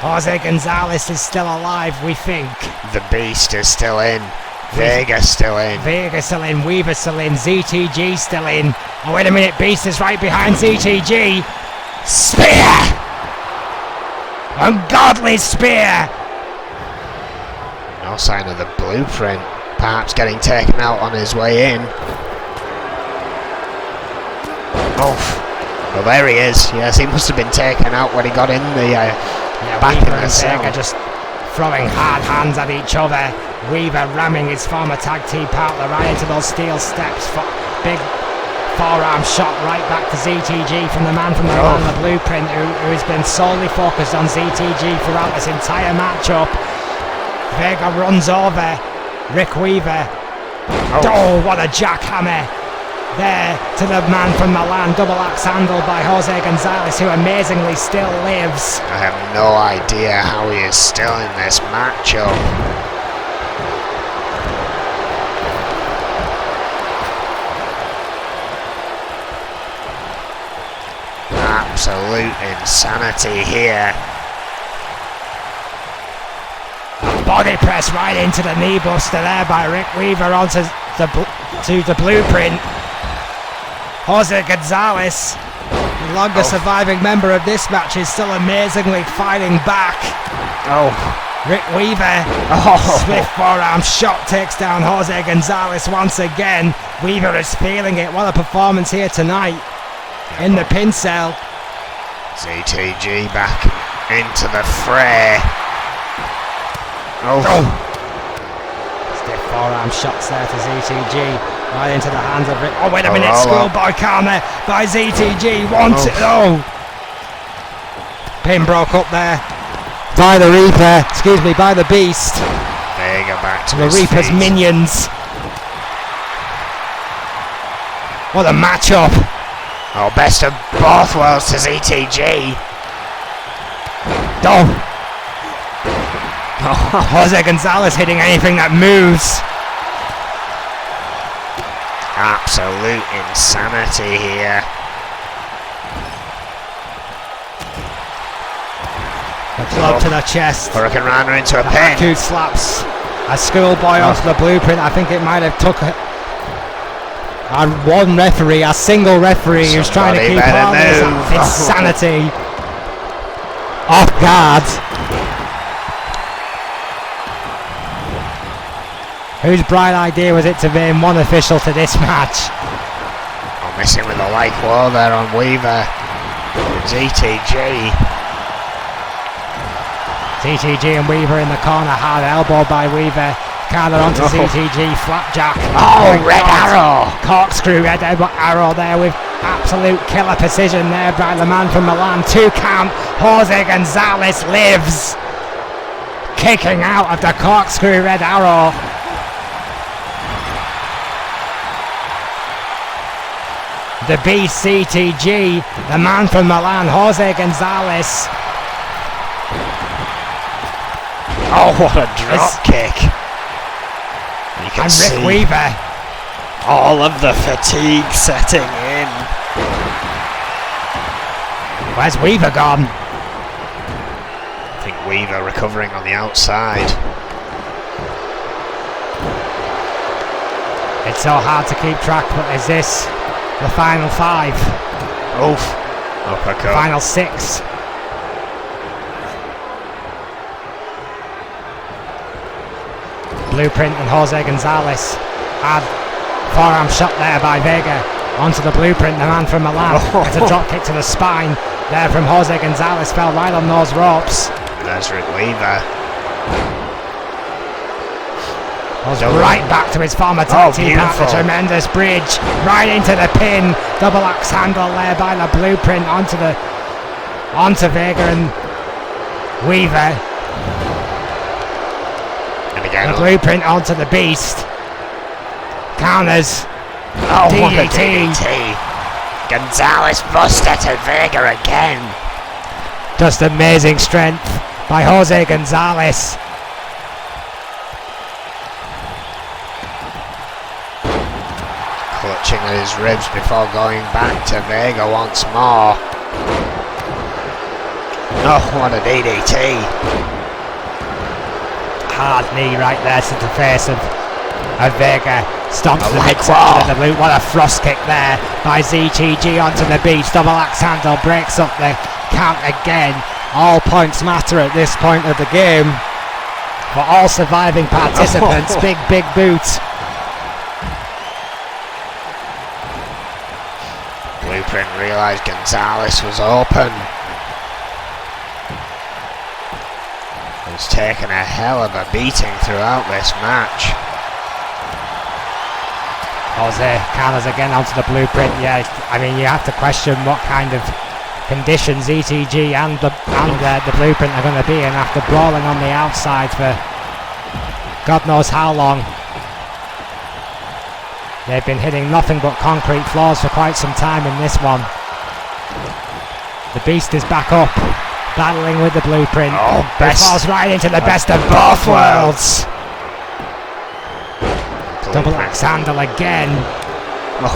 Jose Gonzalez is still alive, we think. The Beast is still in. Vega's still in. Vega's still in. Weaver's still in. ZTG still in. Oh, wait a minute. Beast is right behind ZTG. Spear! Ungodly spear! No sign of the Blueprint. Perhaps getting taken out on his way in. Well, there he is. Yes, he must have been taken out when he got in the back Weaver in the cell. Vega just throwing hard hands at each other. Weaver ramming his former tag team partner right into those steel steps. Big forearm shot right back to ZTG from the man from the blueprint who has been solely focused on ZTG throughout this entire matchup. Vega runs over Rick Weaver. Oh, what a jackhammer there to the man from Milan. Double axe handle by Jose Gonzalez, who amazingly still lives. I have no idea how he is still in this matchup. Absolute insanity here. Body press right into the knee buster there by Rick Weaver onto the blueprint. Jose Gonzalez, the longest surviving member of this match, is still amazingly fighting back. Rick Weaver, swift forearm shot takes down Jose Gonzalez once again. Weaver is feeling it. What a performance here tonight in the pin cell. ZTG back into the fray. Stiff forearm shots there to ZTG, right into the hands of Rick. Oh, wait a minute, schoolboy karma by ZTG. Pin broke up there by the Reaper, by the Beast. Vega back to the Reaper's feet. Minions. What a matchup. Best of both worlds to ZTG. Jose Gonzalez hitting anything that moves. Absolute insanity here. A club to the chest. Hurricane Rana into a pin. Two slaps. A schoolboy onto the blueprint. I think it might have took one referee, a single referee who's trying to keep all this insanity off guard. Whose bright idea was it to name one official to this match? Missing with a light wall there on Weaver. ZTG and Weaver in the corner, hard elbow by Weaver. Carter onto ZTG, flapjack. Red arrow. Corkscrew red arrow there with absolute killer precision there by the man from Milan. 2 count. Jose Gonzalez lives. Kicking out of the corkscrew red arrow. The beast ZTG, the man from Milan, Jose Gonzalez. What a drop kick. You can and see Rick Weaver. all of the fatigue setting in. Where's Weaver gone? I think Weaver recovering on the outside. It's so hard to keep track, but is this the final 5? Uppercut. Final 6. Blueprint and Jose Gonzalez had forearm shot there by Vega onto the Blueprint, the man from Milan. It's a drop kick to the spine there from Jose Gonzalez, fell right on those ropes. There's Rick Weaver. Goes right back to his former tag team partner. Tremendous bridge right into the pin. Double axe handle there by the Blueprint onto Vega and Weaver. And again, the Blueprint onto the Beast. Counters. DDT. Gonzalez buster to Vega again. Just amazing strength by Jose Gonzalez. Clutching at his ribs before going back to Vega once more. What a DDT. Hard knee right there to the face of Vega. Stomps the midsection of the boot. What a frost kick there by ZTG onto the Beast. Double axe handle breaks up the count again. All points matter at this point of the game for all surviving participants. Big boot. Blueprint realised Gonzalez was open. He's taken a hell of a beating throughout this match. Jose counters again onto the blueprint. Yeah, I mean, you have to question what kind of conditions ETG and the blueprint are going to be in after brawling on the outside for God knows how long. They've been hitting nothing but concrete floors for quite some time in this one. The Beast is back up, battling with the blueprint. Oh, It falls right into the best of both worlds. Double axe handle again. A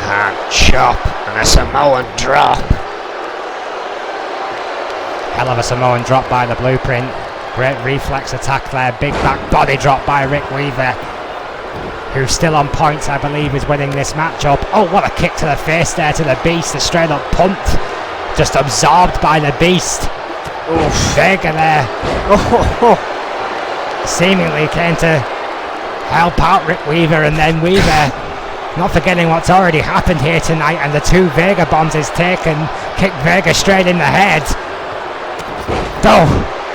hard chop and a Samoan drop. Hell of a Samoan drop by the blueprint. Great reflex attack there. Big back body drop by Rick Weaver, who's still on points, I believe, is winning this matchup. Oh, what a kick to the face there to the Beast. A straight up punt. Just absorbed by the Beast. Oh, Vega there. Seemingly came to help out Rick Weaver, and then Weaver, not forgetting what's already happened here tonight, and the 2 Vega bombs is taken. Kicked Vega straight in the head. Oh,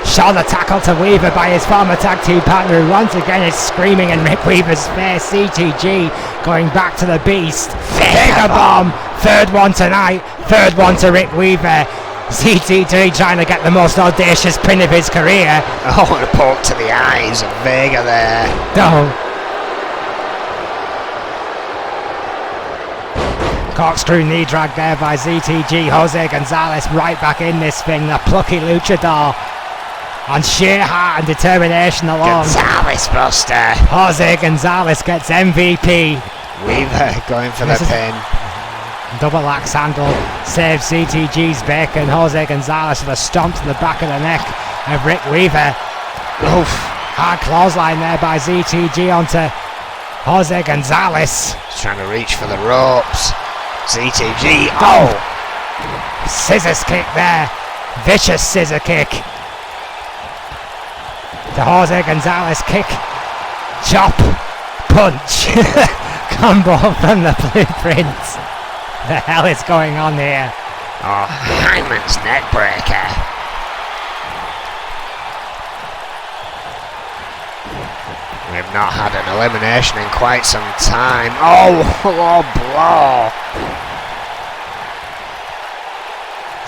shoulder tackle to Weaver by his former tag team partner, who once again is screaming in Rick Weaver's face. CTG going back to the Beast. Vega bomb. 3rd one tonight. 3rd one to Rick Weaver. CTG trying to get the most audacious pin of his career. Oh, and a poke to the eyes of Vega there. Oh. Corkscrew knee drag there by ZTG. Jose Gonzalez right back in this thing. The plucky luchador on sheer heart and determination alone. Gonzalez buster. Jose Gonzalez gets MVP. Weaver going for the pin. Double axe handle saves CTG's bacon. Jose Gonzalez with a stomp to the back of the neck of Rick Weaver. Oof. Hard clothesline there by ZTG onto Jose Gonzalez. He's trying to reach for the ropes. ZTG. Oh! Scissors kick there. Vicious scissor kick. To Jose Gonzalez. Kick. Chop. Punch. Combo from the blueprint. The hell is going on here? Oh, Hyman's neckbreaker. We've not had an elimination in quite some time. Oh, low blow.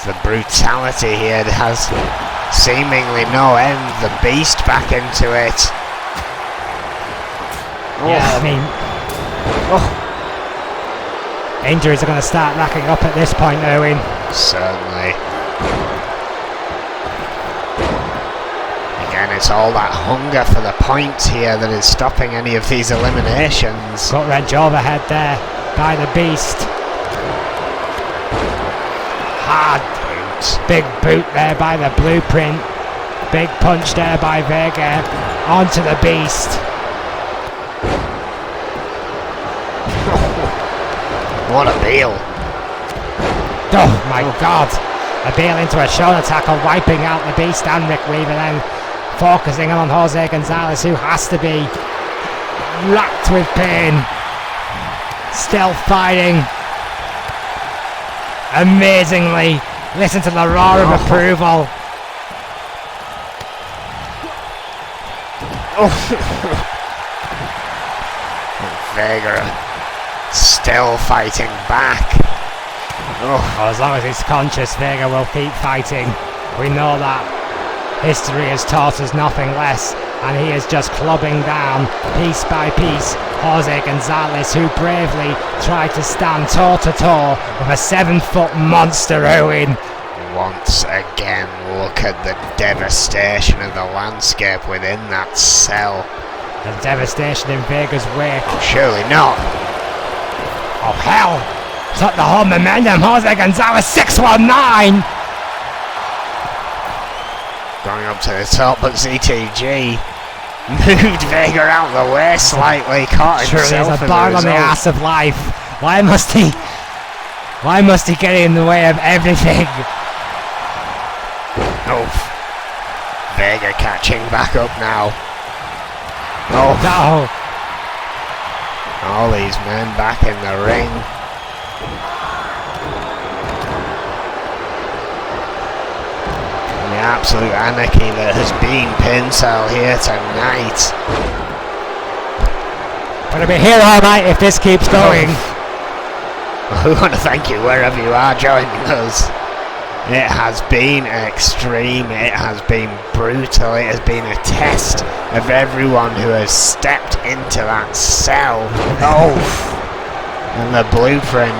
The brutality here has seemingly no end. The Beast back into it. Yeah, I mean, injuries are going to start racking up at this point, Erwin. Certainly. Again, it's all that hunger for the points here that is stopping any of these eliminations. Gut wrench overhead there by the Beast. Hard boot. Big boot there by the blueprint. Big punch there by Vega. Onto the Beast. What a bail. Oh my God. A bail into a shoulder tackle, wiping out the Beast and Rick Weaver, then focusing on Jose Gonzalez, who has to be racked with pain. Still fighting. Amazingly. Listen to the roar of approval. Vega still fighting back. As long as he's conscious, Vega will keep fighting. We know that. History has taught us nothing less, and he is just clubbing down, piece by piece, Jose Gonzalez, who bravely tried to stand toe-to-toe with a 7-foot monster, Owen. Once again, look at the devastation of the landscape within that cell. The devastation in Vega's wake. Surely not. Oh hell! Took the whole momentum. Jose Gonzalez 619. Going up to the top, but ZTG moved Vega out of the way slightly, caught Sure, himself there's a in bar the on the result. ass of life. Why must he get in the way of everything? Oh, Vega catching back up now. Oh, No. all these men back in the ring. And the absolute anarchy that has been Pincel here tonight. Gonna be here all night if this keeps going. We want to thank you wherever you are joining us. It has been extreme, it has been brutal, it has been a test of everyone who has stepped into that cell. Oh! And the blueprint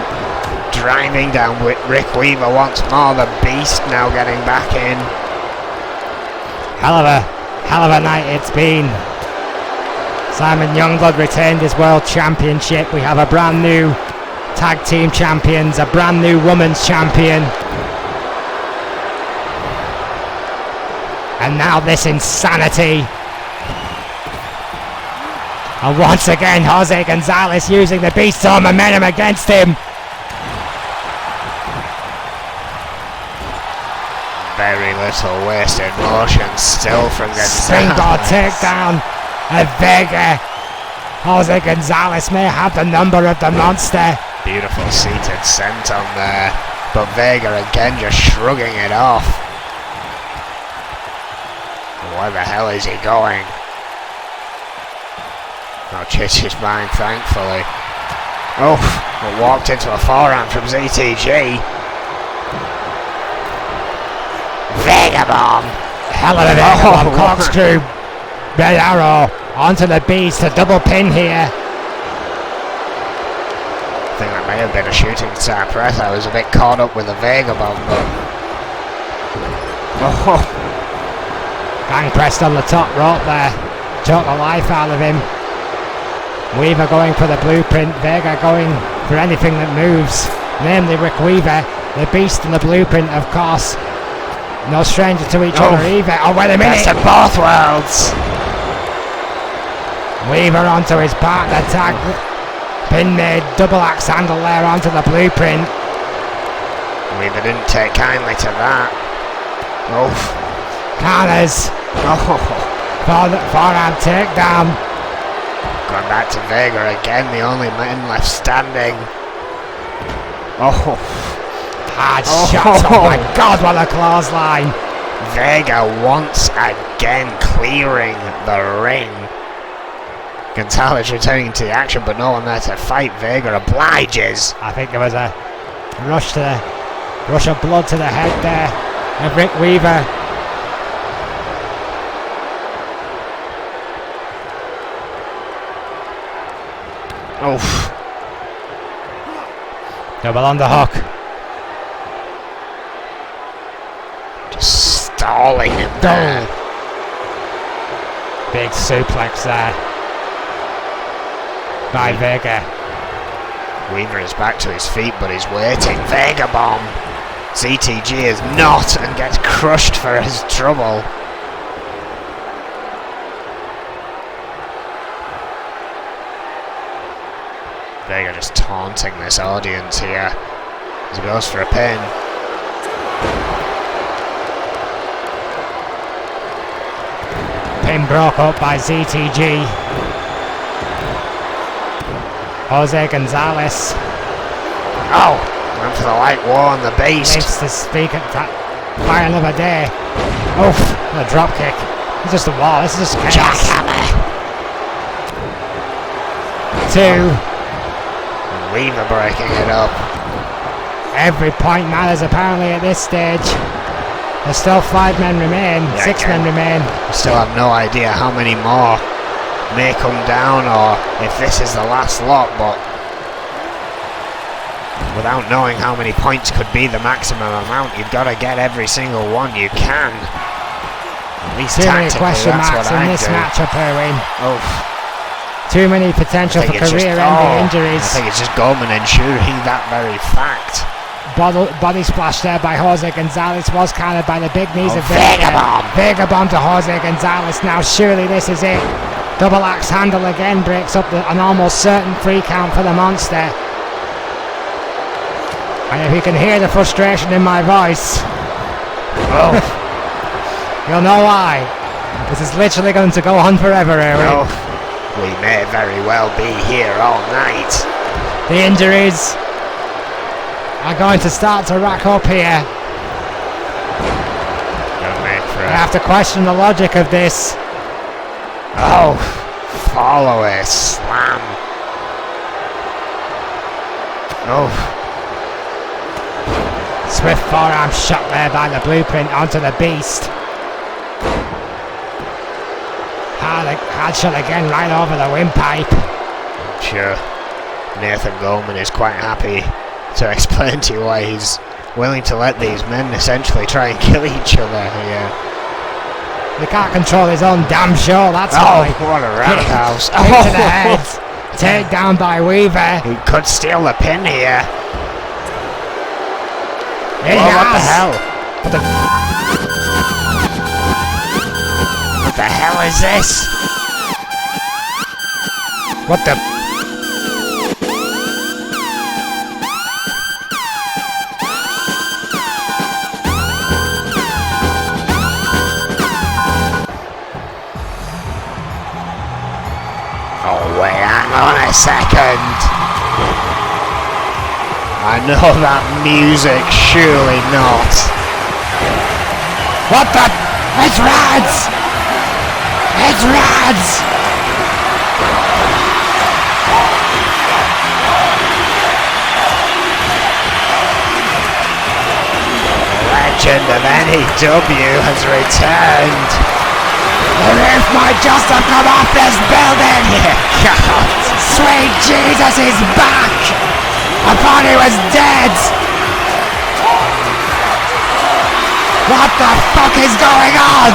driving down with Rick Weaver once more, the beast now getting back in. Hell of a night it's been. Simon Youngblood retained his world championship. We have a brand new tag team champions, a brand new women's champion. And now this insanity. And once again, Jose Gonzalez using the beast's own momentum against him. Very little wasted motion still from Gonzalez. Springboard takedown of Vega. Jose Gonzalez may have the number of the monster. Beautiful seated senton there. But Vega again just shrugging it off. Where the hell is he going? No Chitty's mine, thankfully. Oh, but walked into a forehand from ZTG. Vagabond! Hell of a Vagabond corkscrew. Red arrow onto the beast, a double pin here. I think that may have been a shooting star press. I was a bit caught up with the Vagabond, but... Oh. Gang pressed on the top rope there. Took the life out of him. Weaver going for the blueprint. Vega going for anything that moves. Namely Rick Weaver. The beast and the blueprint, of course. No stranger to each other either. Oh, wait a minute. Best of both worlds. Weaver onto his partner tag. Pin made. Double axe handle there onto the blueprint. Weaver didn't take kindly to that. Oh. Corners. Oh. Forehand takedown. Going back to Vega again, the only man left standing. Oh. Hard shot. Oh my god, what a clothesline. Vega once again clearing the ring. Gonzalez returning to the action, but no one there to fight. Vega obliges. I think there was a rush of blood to the head there of Rick Weaver. Oof. Double on the hook. Just stalling him there. Big suplex there by Vega. Weaver is back to his feet, but he's waiting. Vega bomb. ZTG is not and gets crushed for his trouble. Vega just taunting this audience here as he goes for a pin. Pin broke up by ZTG. Jose Gonzalez. Oh, went for the light war on the beast. Lives to speak at that by another day. Oof, a drop kick. It's just a wall. This is just chaos. Jackhammer. 2. Weaver breaking it up. Every point matters apparently at this stage. There's still 5 men remain. Yeah, 6 men remain. We still have no idea how many more may come down or if this is the last lot, but without knowing how many points could be the maximum amount, you've got to get every single one you can. At least too many tactically, question that's marks what in I'd this do. matchup, Erwin. Oh. Too many potential for career-ending injuries. I think it's just Goldman ensuring that very fact. Body splash there by Jose Gonzalez was countered by the big knees of Vagabond. Vagabond to Jose Gonzalez. Now surely this is it. Double axe handle again breaks up an almost certain 3 count for the monster. And if you can hear the frustration in my voice, you'll know why. This is literally going to go on forever, Erwin. We may very well be here all night. The injuries are going to start to rack up here. Don't make for I have to question the logic of this. Oh, Fallaway slam. Oh. Swift forearm shot there by the Blueprint onto the Beast. Hard shot again right over the windpipe. Sure, Nathan Goldman is quite happy to explain to you why he's willing to let these men essentially try and kill each other here. He can't control his own damn show, that's Oh, why. what a roundhouse. Kick to the head. Take down by Weaver. He could steal the pin here. He Oh, what the has. hell? What the hell is this? What the? Oh wait, hang on a second. I know that music, surely not. What the? It's Rads! It's Rads! Legend of N.E.W. has returned. The roof might just have come off this building! God. Sweet Jesus is back! I thought he was dead! What the fuck is going on?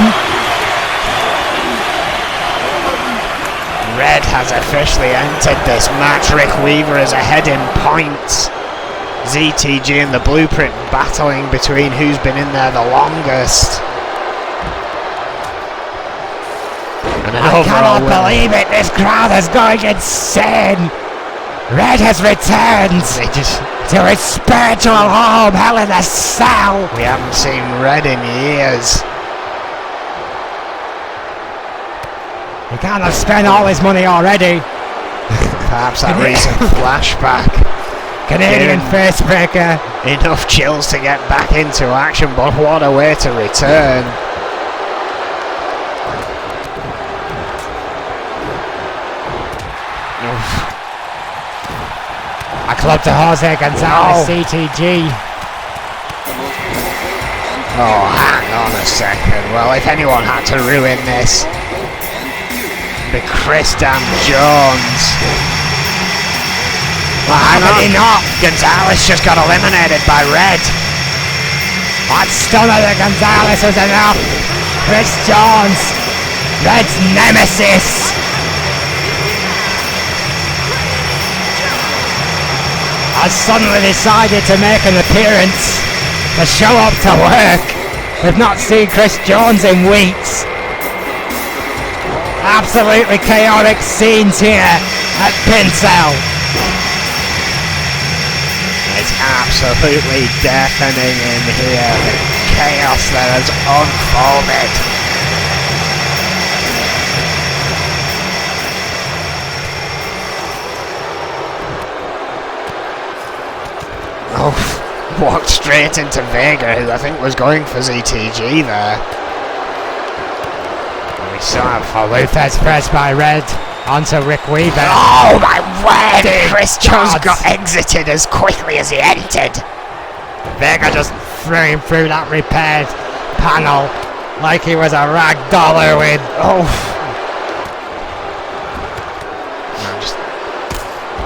Red has officially entered this match. Rick Weaver is ahead in points. ZTG and the Blueprint battling between who's been in there the longest. And an I overall cannot winner. believe it! This crowd is going insane! Red has returned They just, to its spiritual home, Hell in a Cell! we haven't seen Red in years. He can't have spent all his money already. Perhaps that recent flashback. Canadian Yeah. face breaker. Enough chills to get back into action, but what a way to return. Oof. A club to Jose Gonzalez, CTG. Oh, hang on a second. Well, if anyone had to ruin this, it'd be Chris Damn Jones. Well, hang How on. did he not? Gonzalez just got eliminated by Red. That stunner to Gonzalez was enough. Chris Jones, Red's nemesis. Has suddenly decided to make an appearance, to show up to work. We've not seen Chris Jones in weeks. Absolutely chaotic scenes here at Pincel. It's absolutely deafening in here. The chaos that has unfolded. Oh, walked straight into Vega, who I think was going for ZTG there. And we saw him follow. Luthez pressed by Red onto Rick Weaver. Oh my word! Dear Chris Jones God. got exited as quickly as he entered. Vega just threw him through that repaired panel like he was a rag dollar with. Oh.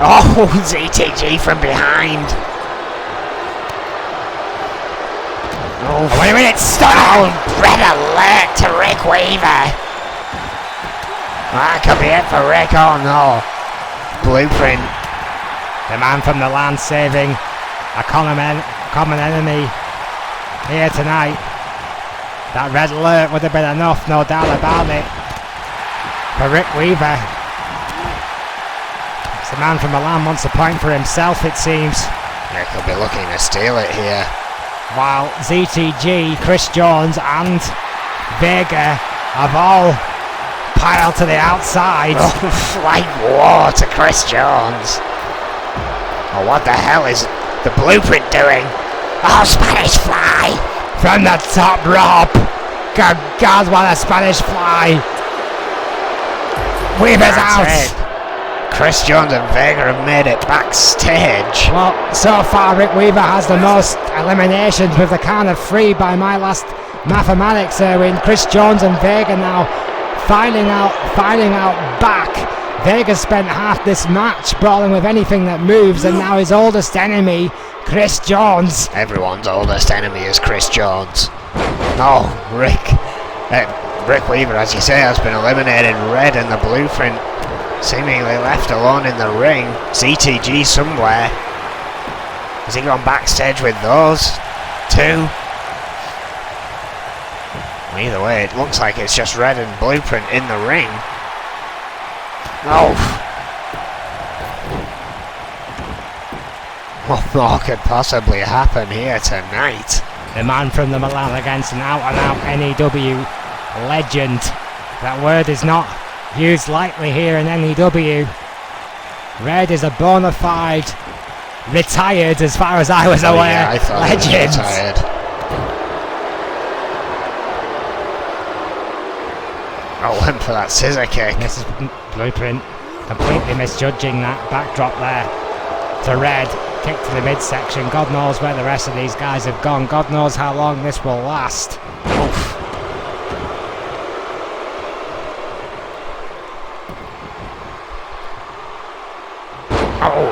Oh, ZTG from behind. Oh, Wait a minute, stop! oh, red alert to Rick Weaver. That could be it for Rick. Oh no. Blueprint. The man from the land saving a common enemy here tonight. That red alert would have been enough, no doubt about it, for Rick Weaver. The man from Milan wants a point for himself, it seems. Rick will be looking to steal it here. While ZTG, Chris Jones and Vega have all piled to the outside. Oh, flight war to Chris Jones. Oh, what the hell is the Blueprint doing? Oh, Spanish Fly. From the top rope. Good God, what a Spanish Fly. Weaver's That's out. it. Chris Jones and Vega have made it backstage. Well, so far Rick Weaver has the most eliminations with the count of 3 by my last mathematics. Erwin. Chris Jones and Vega now filing out back. Vega spent half this match brawling with anything that moves, and now his oldest enemy, Chris Jones. Everyone's oldest enemy is Chris Jones. No, Rick Weaver, as you say, has been eliminated. Red and the Blueprint seemingly left alone in the ring. ZTG somewhere. Has he gone backstage with those two? Well, either way, it looks like it's just Red and Blueprint in the ring. Oh! What more could possibly happen here tonight? The man from the Milan against an out-and-out N.E.W. legend. That word is not used lightly here in N.E.W. Red is a bona fide retired, as far as I was aware, yeah, I thought he was legend. retired. Oh, went for that scissor kick. This is Blueprint completely misjudging that backdrop there to Red. Kick to the midsection. God knows where the rest of these guys have gone. God knows how long this will last. Oof. Oh!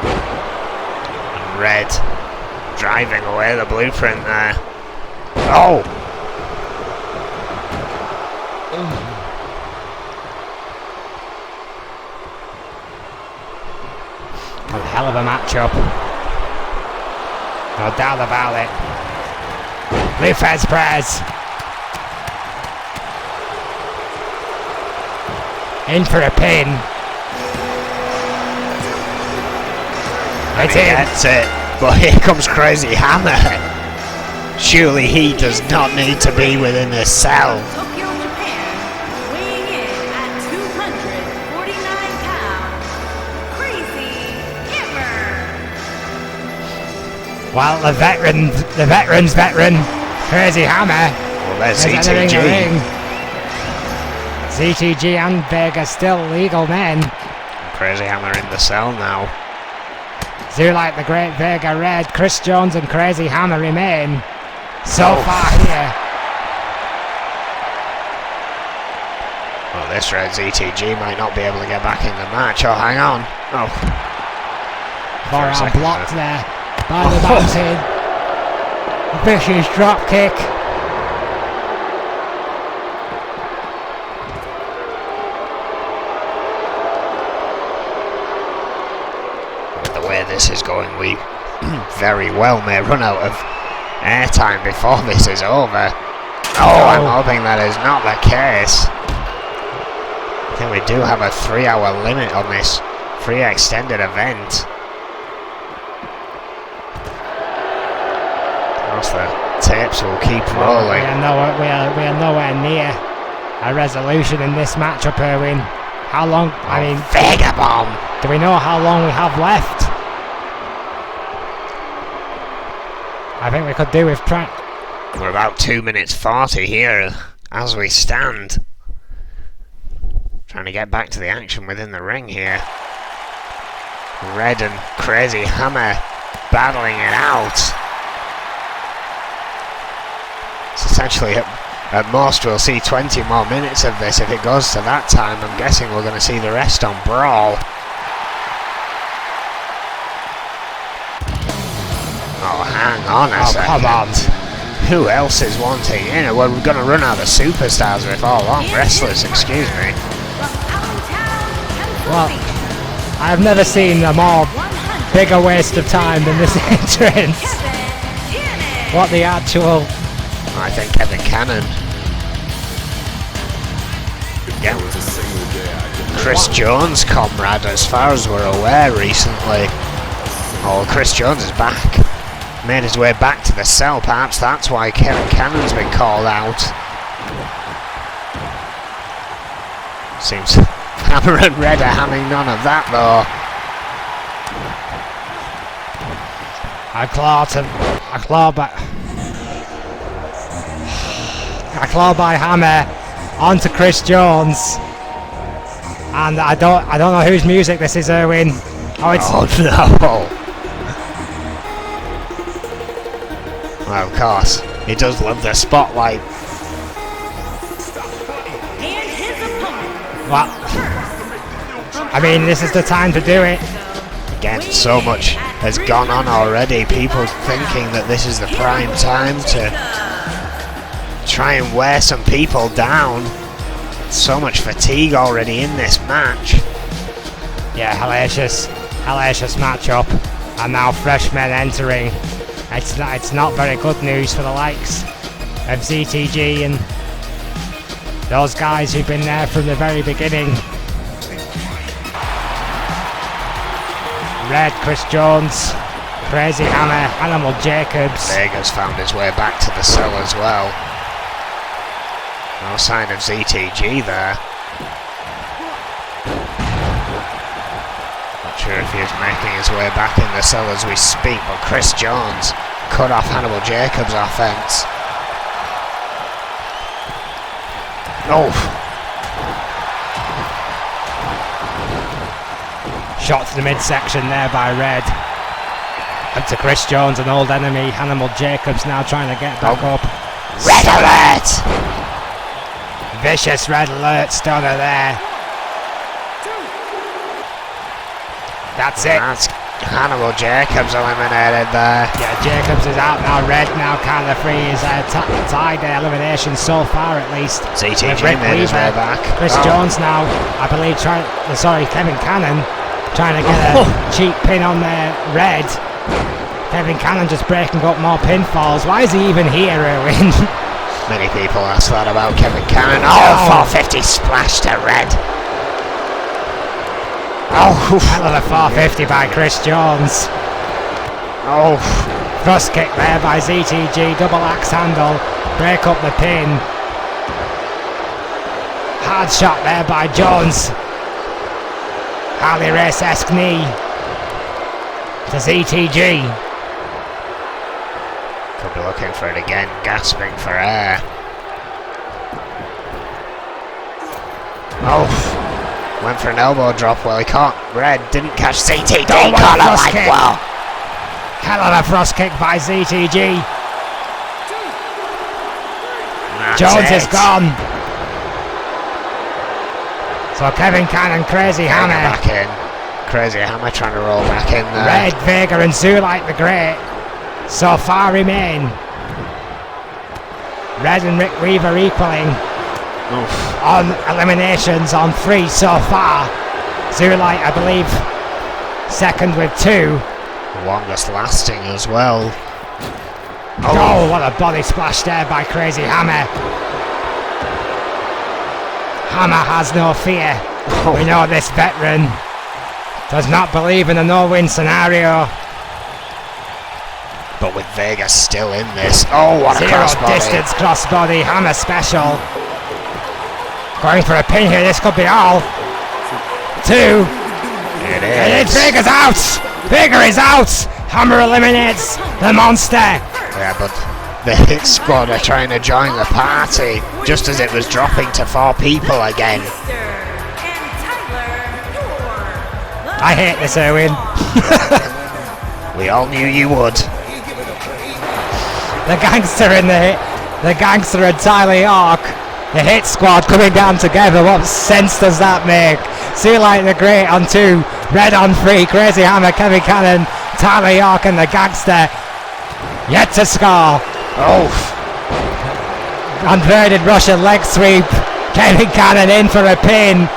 And Red driving away the Blueprint there. Oh! A hell of a matchup. No doubt about it. Blue Fez press. In for a pin. It's He in. gets it, but here comes Crazy Hammer. Surely he does not need to be within the cell. Tokyo, Japan, weighing in at 249 pounds, Crazy Hammer. While the veteran's veteran, Crazy Hammer, Well, there's is entering the ZTG. ring. ZTG and Vega still legal men. Crazy Hammer in the cell now. Zulite the Great, Vega Red, Chris Jones and Crazy Hammer remain so far here. Well, this Red ZTG might not be able to get back in the match. Oh, hang on. Oh, Far a out second blocked there by the Mountain. A vicious drop kick. the way this is going, we very well may run out of airtime before this is over. Oh, I'm hoping that is not the case. I think we do have a 3-hour limit on this free extended event. Else the tapes will keep rolling. We are nowhere near a resolution in this matchup, Erwin. How long? I mean, Vagabomb! do we know how long we have left? I think we could do with We're about 2 minutes 40 here as we stand. Trying to get back to the action within the ring here. Red and Crazy Hammer battling it out. It's essentially at most we'll see 20 more minutes of this. If it goes to that time, I'm guessing we're going to see the rest on Brawl. Oh, hang on a second. Come on. Who else is wanting in? Well, we're going to run out of superstars before long. Wrestlers, excuse me. Well, I've never seen a more bigger waste of time than this entrance. What the actual... I think Kevin Cannon. Yeah. Chris Jones' comrade, as far as we're aware, recently. Oh, Chris Jones is back. Made his way back to the cell. Perhaps that's why Kevin Cannon's been called out. Seems Hammer and Red are having none of that, though. I claw by Hammer onto Chris Jones, And I don't know whose music this is, Erwin. Oh, it's Oh no! Well, of course, he does love the spotlight. And his opponent. well. I mean, this is the time to do it. Again, so much has gone on already. People thinking that this is the prime time to try and wear some people down. So much fatigue already in this match. Yeah, hellacious matchup. And now freshmen entering. It's not very good news for the likes of ZTG and those guys who've been there from the very beginning. Red, Chris Jones, Crazy Hammer, Animal Jacobs. Vega's found his way back to the cell as well. No sign of ZTG there. Not sure if he's making his way back in the cell as we speak, but Chris Jones cut off Hannibal Jacobs' offense. Oh! Shot to the midsection there by Red. Up to Chris Jones, an old enemy. Animal Jacobs now trying to get back up. Red alert! Vicious red alert stunner there. That's it. That's Hannibal Jacobs eliminated there. Yeah, Jacobs is out now. Red now kind of free. Is tied elimination so far at least. ZTG Rick made his way Weaver. back. Chris Jones now, I believe, Kevin Cannon trying to get a cheap pin on there. Red. Kevin Cannon just breaking up more pinfalls. Why is he even here, Erwin? Many people ask that about Kevin Cannon. Oh, 450 splash to Red. Oh, Hell of a 450 by Chris Jones. oh, Thrust kick there by ZTG. Double axe handle. Break up the pin. Hard shot there by Jones. Harley Race-esque knee to ZTG. could be looking for it again, gasping for air. Oh, went for an elbow drop. Well, he can't. Red didn't catch ZTG. Don't want a Caught it thrust like kick. well. Hell of a thrust kick by ZTG. That's Jones it. is gone. So Kevin Cannon, Crazy Vega Hammer. back in. Crazy Hammer trying to roll back in there. Red, Vega and Zulite the Great so far remain. Red and Rick Weaver equaling Oof. on eliminations on 3 so far. Zulite, I believe, second with 2. Longest lasting as well. Oh, what a body splash there by Crazy Hammer. Hammer has no fear. We know this veteran does not believe in a no-win scenario. But with Vegas still in this. Oh, what a Zero crossbody. distance crossbody, Hammer special. Going for a pin here, this could be all. 2. It And is. Vega's out! Vega is out! Hammer eliminates the monster. Yeah, but the hit squad are trying to join the party just as it was dropping to 4 people again. I hate this, Erwin. We all knew you would. The gangster and Tyler York, the hit squad coming down together. What sense does that make? Zulite the Great on 2, Red on 3, Crazy Hammer, Kevin Cannon, Tyler York and the gangster yet to score. Oh, Inverted Russian leg sweep. Kevin Cannon in for a pin.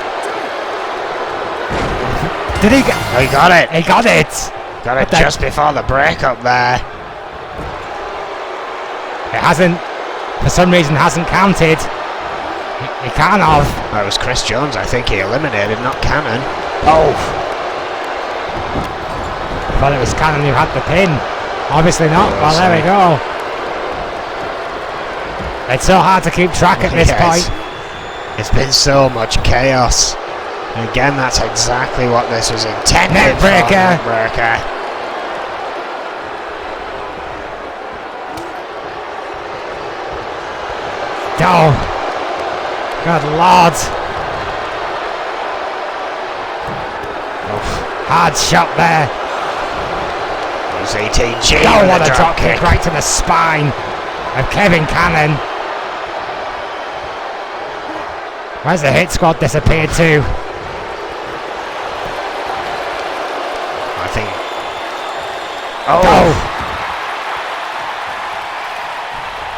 Did he get? he got it. He got it. Got it But just before the breakup there. It hasn't, for some reason, hasn't counted. He can't have. That was Chris Jones, I think he eliminated, not Cannon. Oh, Thought it was Cannon who had the pin. Obviously not. Well, there we go. It's so hard to keep track at this Yes. point. It's been so much chaos. And again, that's exactly what this was intended Neckbreaker. for. Neckbreaker. Oh, good lord. Hard shot there. ZTG. Oh, what a drop kick right to the spine of Kevin Cannon. Where's the hit squad disappeared to? I think. Oh!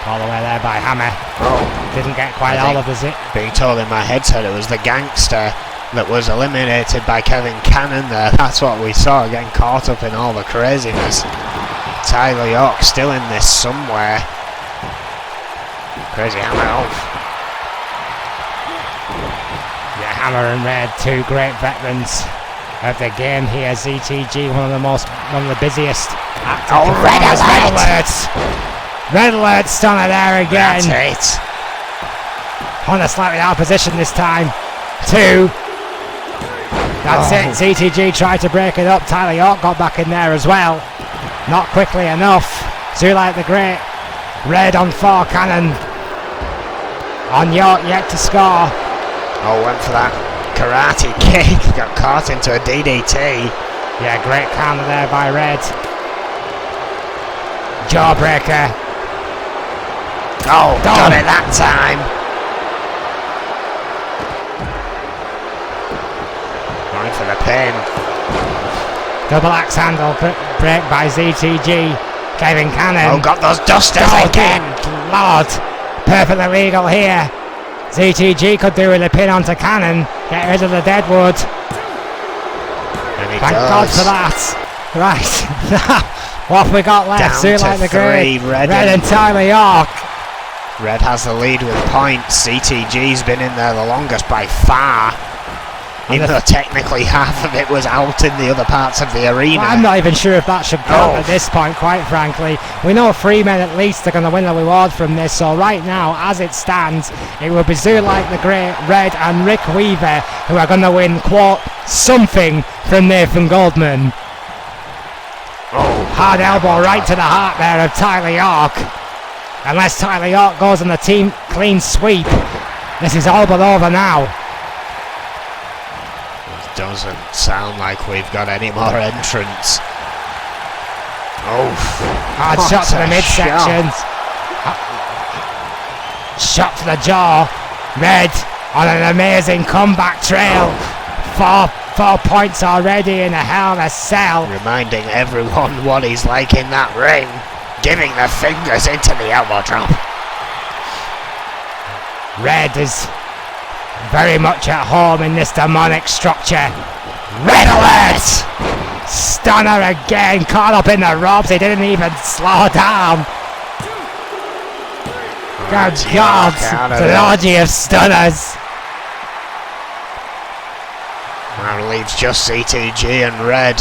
All the way there by Hammer. Didn't get quite all of it. Being told in my headset it was the gangster that was eliminated by Kevin Cannon there. That's what we saw, getting caught up in all the craziness. Tyler York still in this somewhere. Crazy Hammer off. Yeah, Hammer and Red, two great veterans of the game here. ZTG, one of the busiest. Red alert! Red alert, Stunner there again. That's it. On a slightly out position this time. 2. That's it. ZTG tried to break it up. Tyler York got back in there as well. Not quickly enough. Zulite the Great. Red on 4. Cannon on York, yet to score. Went for that karate kick. Got caught into a DDT. Yeah, great counter there by Red. Jawbreaker. Got it that time. Going for the pin. Double axe handle break by ZTG. Kevin Cannon. Got those dusters again. Lord. Perfectly legal here. ZTG could do with a pin onto Cannon. Get rid of the Deadwood. And he Thank does. God for that. Right. What have we got left? Zulite the Great. Red and Tyler York. Red has the lead with points. ZTG's been in there the longest by far. Even though technically half of it was out in the other parts of the arena. Well, I'm not even sure if that should count at this point, quite frankly. We know 3 men at least are going to win the reward from this, so right now, as it stands, it will be Zulite the Great, Red and Rick Weaver who are going to win, quote, something from Nathan Goldman. Hard elbow right to the heart there of Tyler York. Unless Tyler York goes on the team clean sweep, this is all but over now. Doesn't sound like we've got any more entrants. Hard shot to the midsection. Shot to the jaw. Red on an amazing comeback trail. 4 points already in a Hell in a Cell. Reminding everyone what he's like in that ring. Giving the fingers into the elbow drop. Red is very much at home in this demonic structure. Red alert! Stunner again, caught up in the ropes. He didn't even slow down. Good God, it's an orgy of stunners. Now leaves just CTG and Red.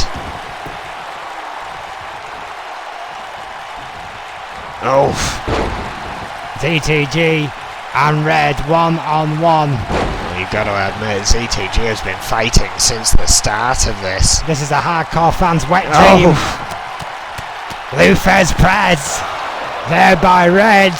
CTG and Red 1-on-1. You've got to admit, ZTG has been fighting since the start of this. This is a hardcore fan's wet dream. Lufez Prez, there by Red.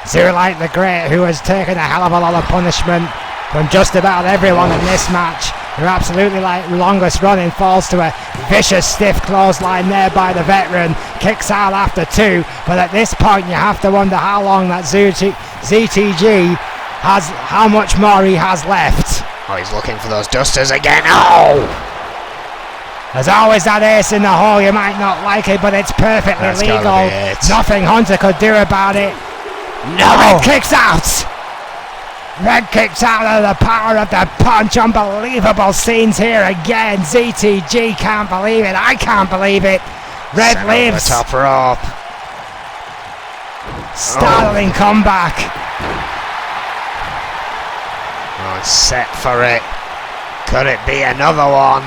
Zulite the Great, who has taken a hell of a lot of punishment from just about everyone in this match. Who absolutely longest running, falls to a vicious stiff clothesline there by the veteran. Kicks out after 2, but at this point you have to wonder how long that ZTG has, how much more he has left. He's looking for those dusters again. There's always that ace in the hole. You might not like it, but it's perfectly That's legal. Nothing Hunter could do about it. Red kicks out. Red kicks out of the power of the punch. Unbelievable scenes here again. ZTG can't believe it. I can't believe it. Red lives. The top rope. Startling comeback. Set for it. Could it be another one?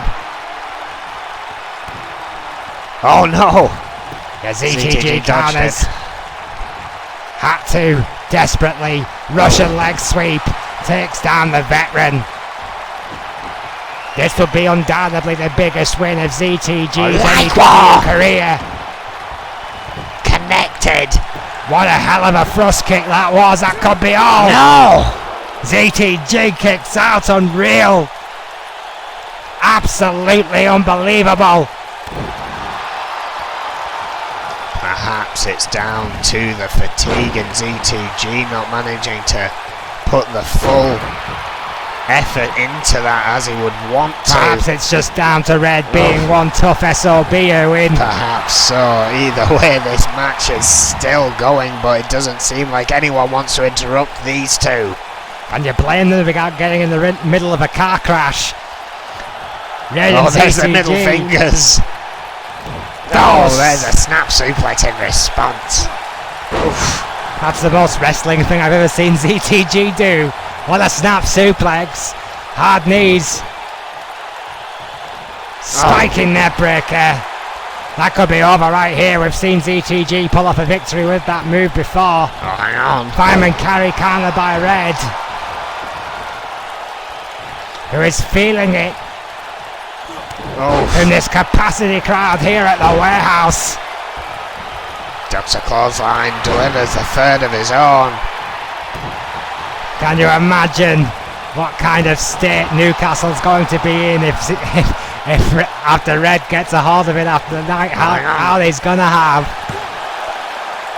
Oh no! Yeah, ZTG counters. Had to desperately. Russian leg sweep takes down the veteran. This would be undoubtedly the biggest win of ZTG's career. Connected. What a hell of a thrust kick that was. That could be all. No! ZTG kicks out, unreal. absolutely unbelievable. Perhaps it's down to the fatigue and ZTG not managing to put the full effort into that as he would want to. Perhaps it's just down to Red being one tough SOB in. Perhaps so. Either way, this match is still going, but it doesn't seem like anyone wants to interrupt these two. And you blame them without getting in the middle of a car crash. Red Oh, and there's the ZTG. middle fingers. Oh, there's a snap suplex in response. Oof. That's the most wrestling thing I've ever seen ZTG do. What a snap suplex. Hard knees. Spiking neck breaker. That could be over right here. We've seen ZTG pull off a victory with that move before. Oh, hang on. Fireman carry corner by Red, who is feeling it in this capacity crowd here at the warehouse. Ducks a clothesline, delivers the third of his own. Can you imagine what kind of state Newcastle's going to be in if after Red gets a hold of it after the night? How he's gonna have.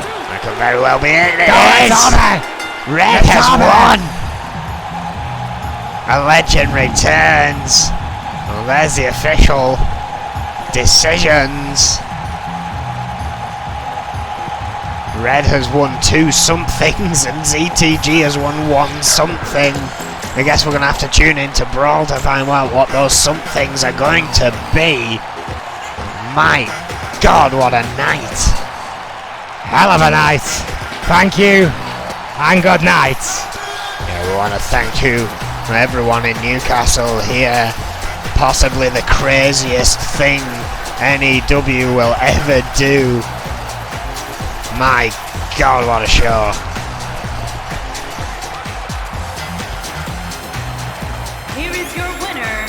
That could very well be it. It's over. Red It's has over. won. A legend returns. Well, there's the official decisions. Red has won 2 somethings and ZTG has won 1 something. I guess we're going to have to tune into Brawl to find out what those somethings are going to be. My God, what a night. Hell of a night. Thank you and good night. Yeah, we want to thank you everyone in Newcastle here. Possibly the craziest thing N.E.W. will ever do. My God, what a show. Here is your winner,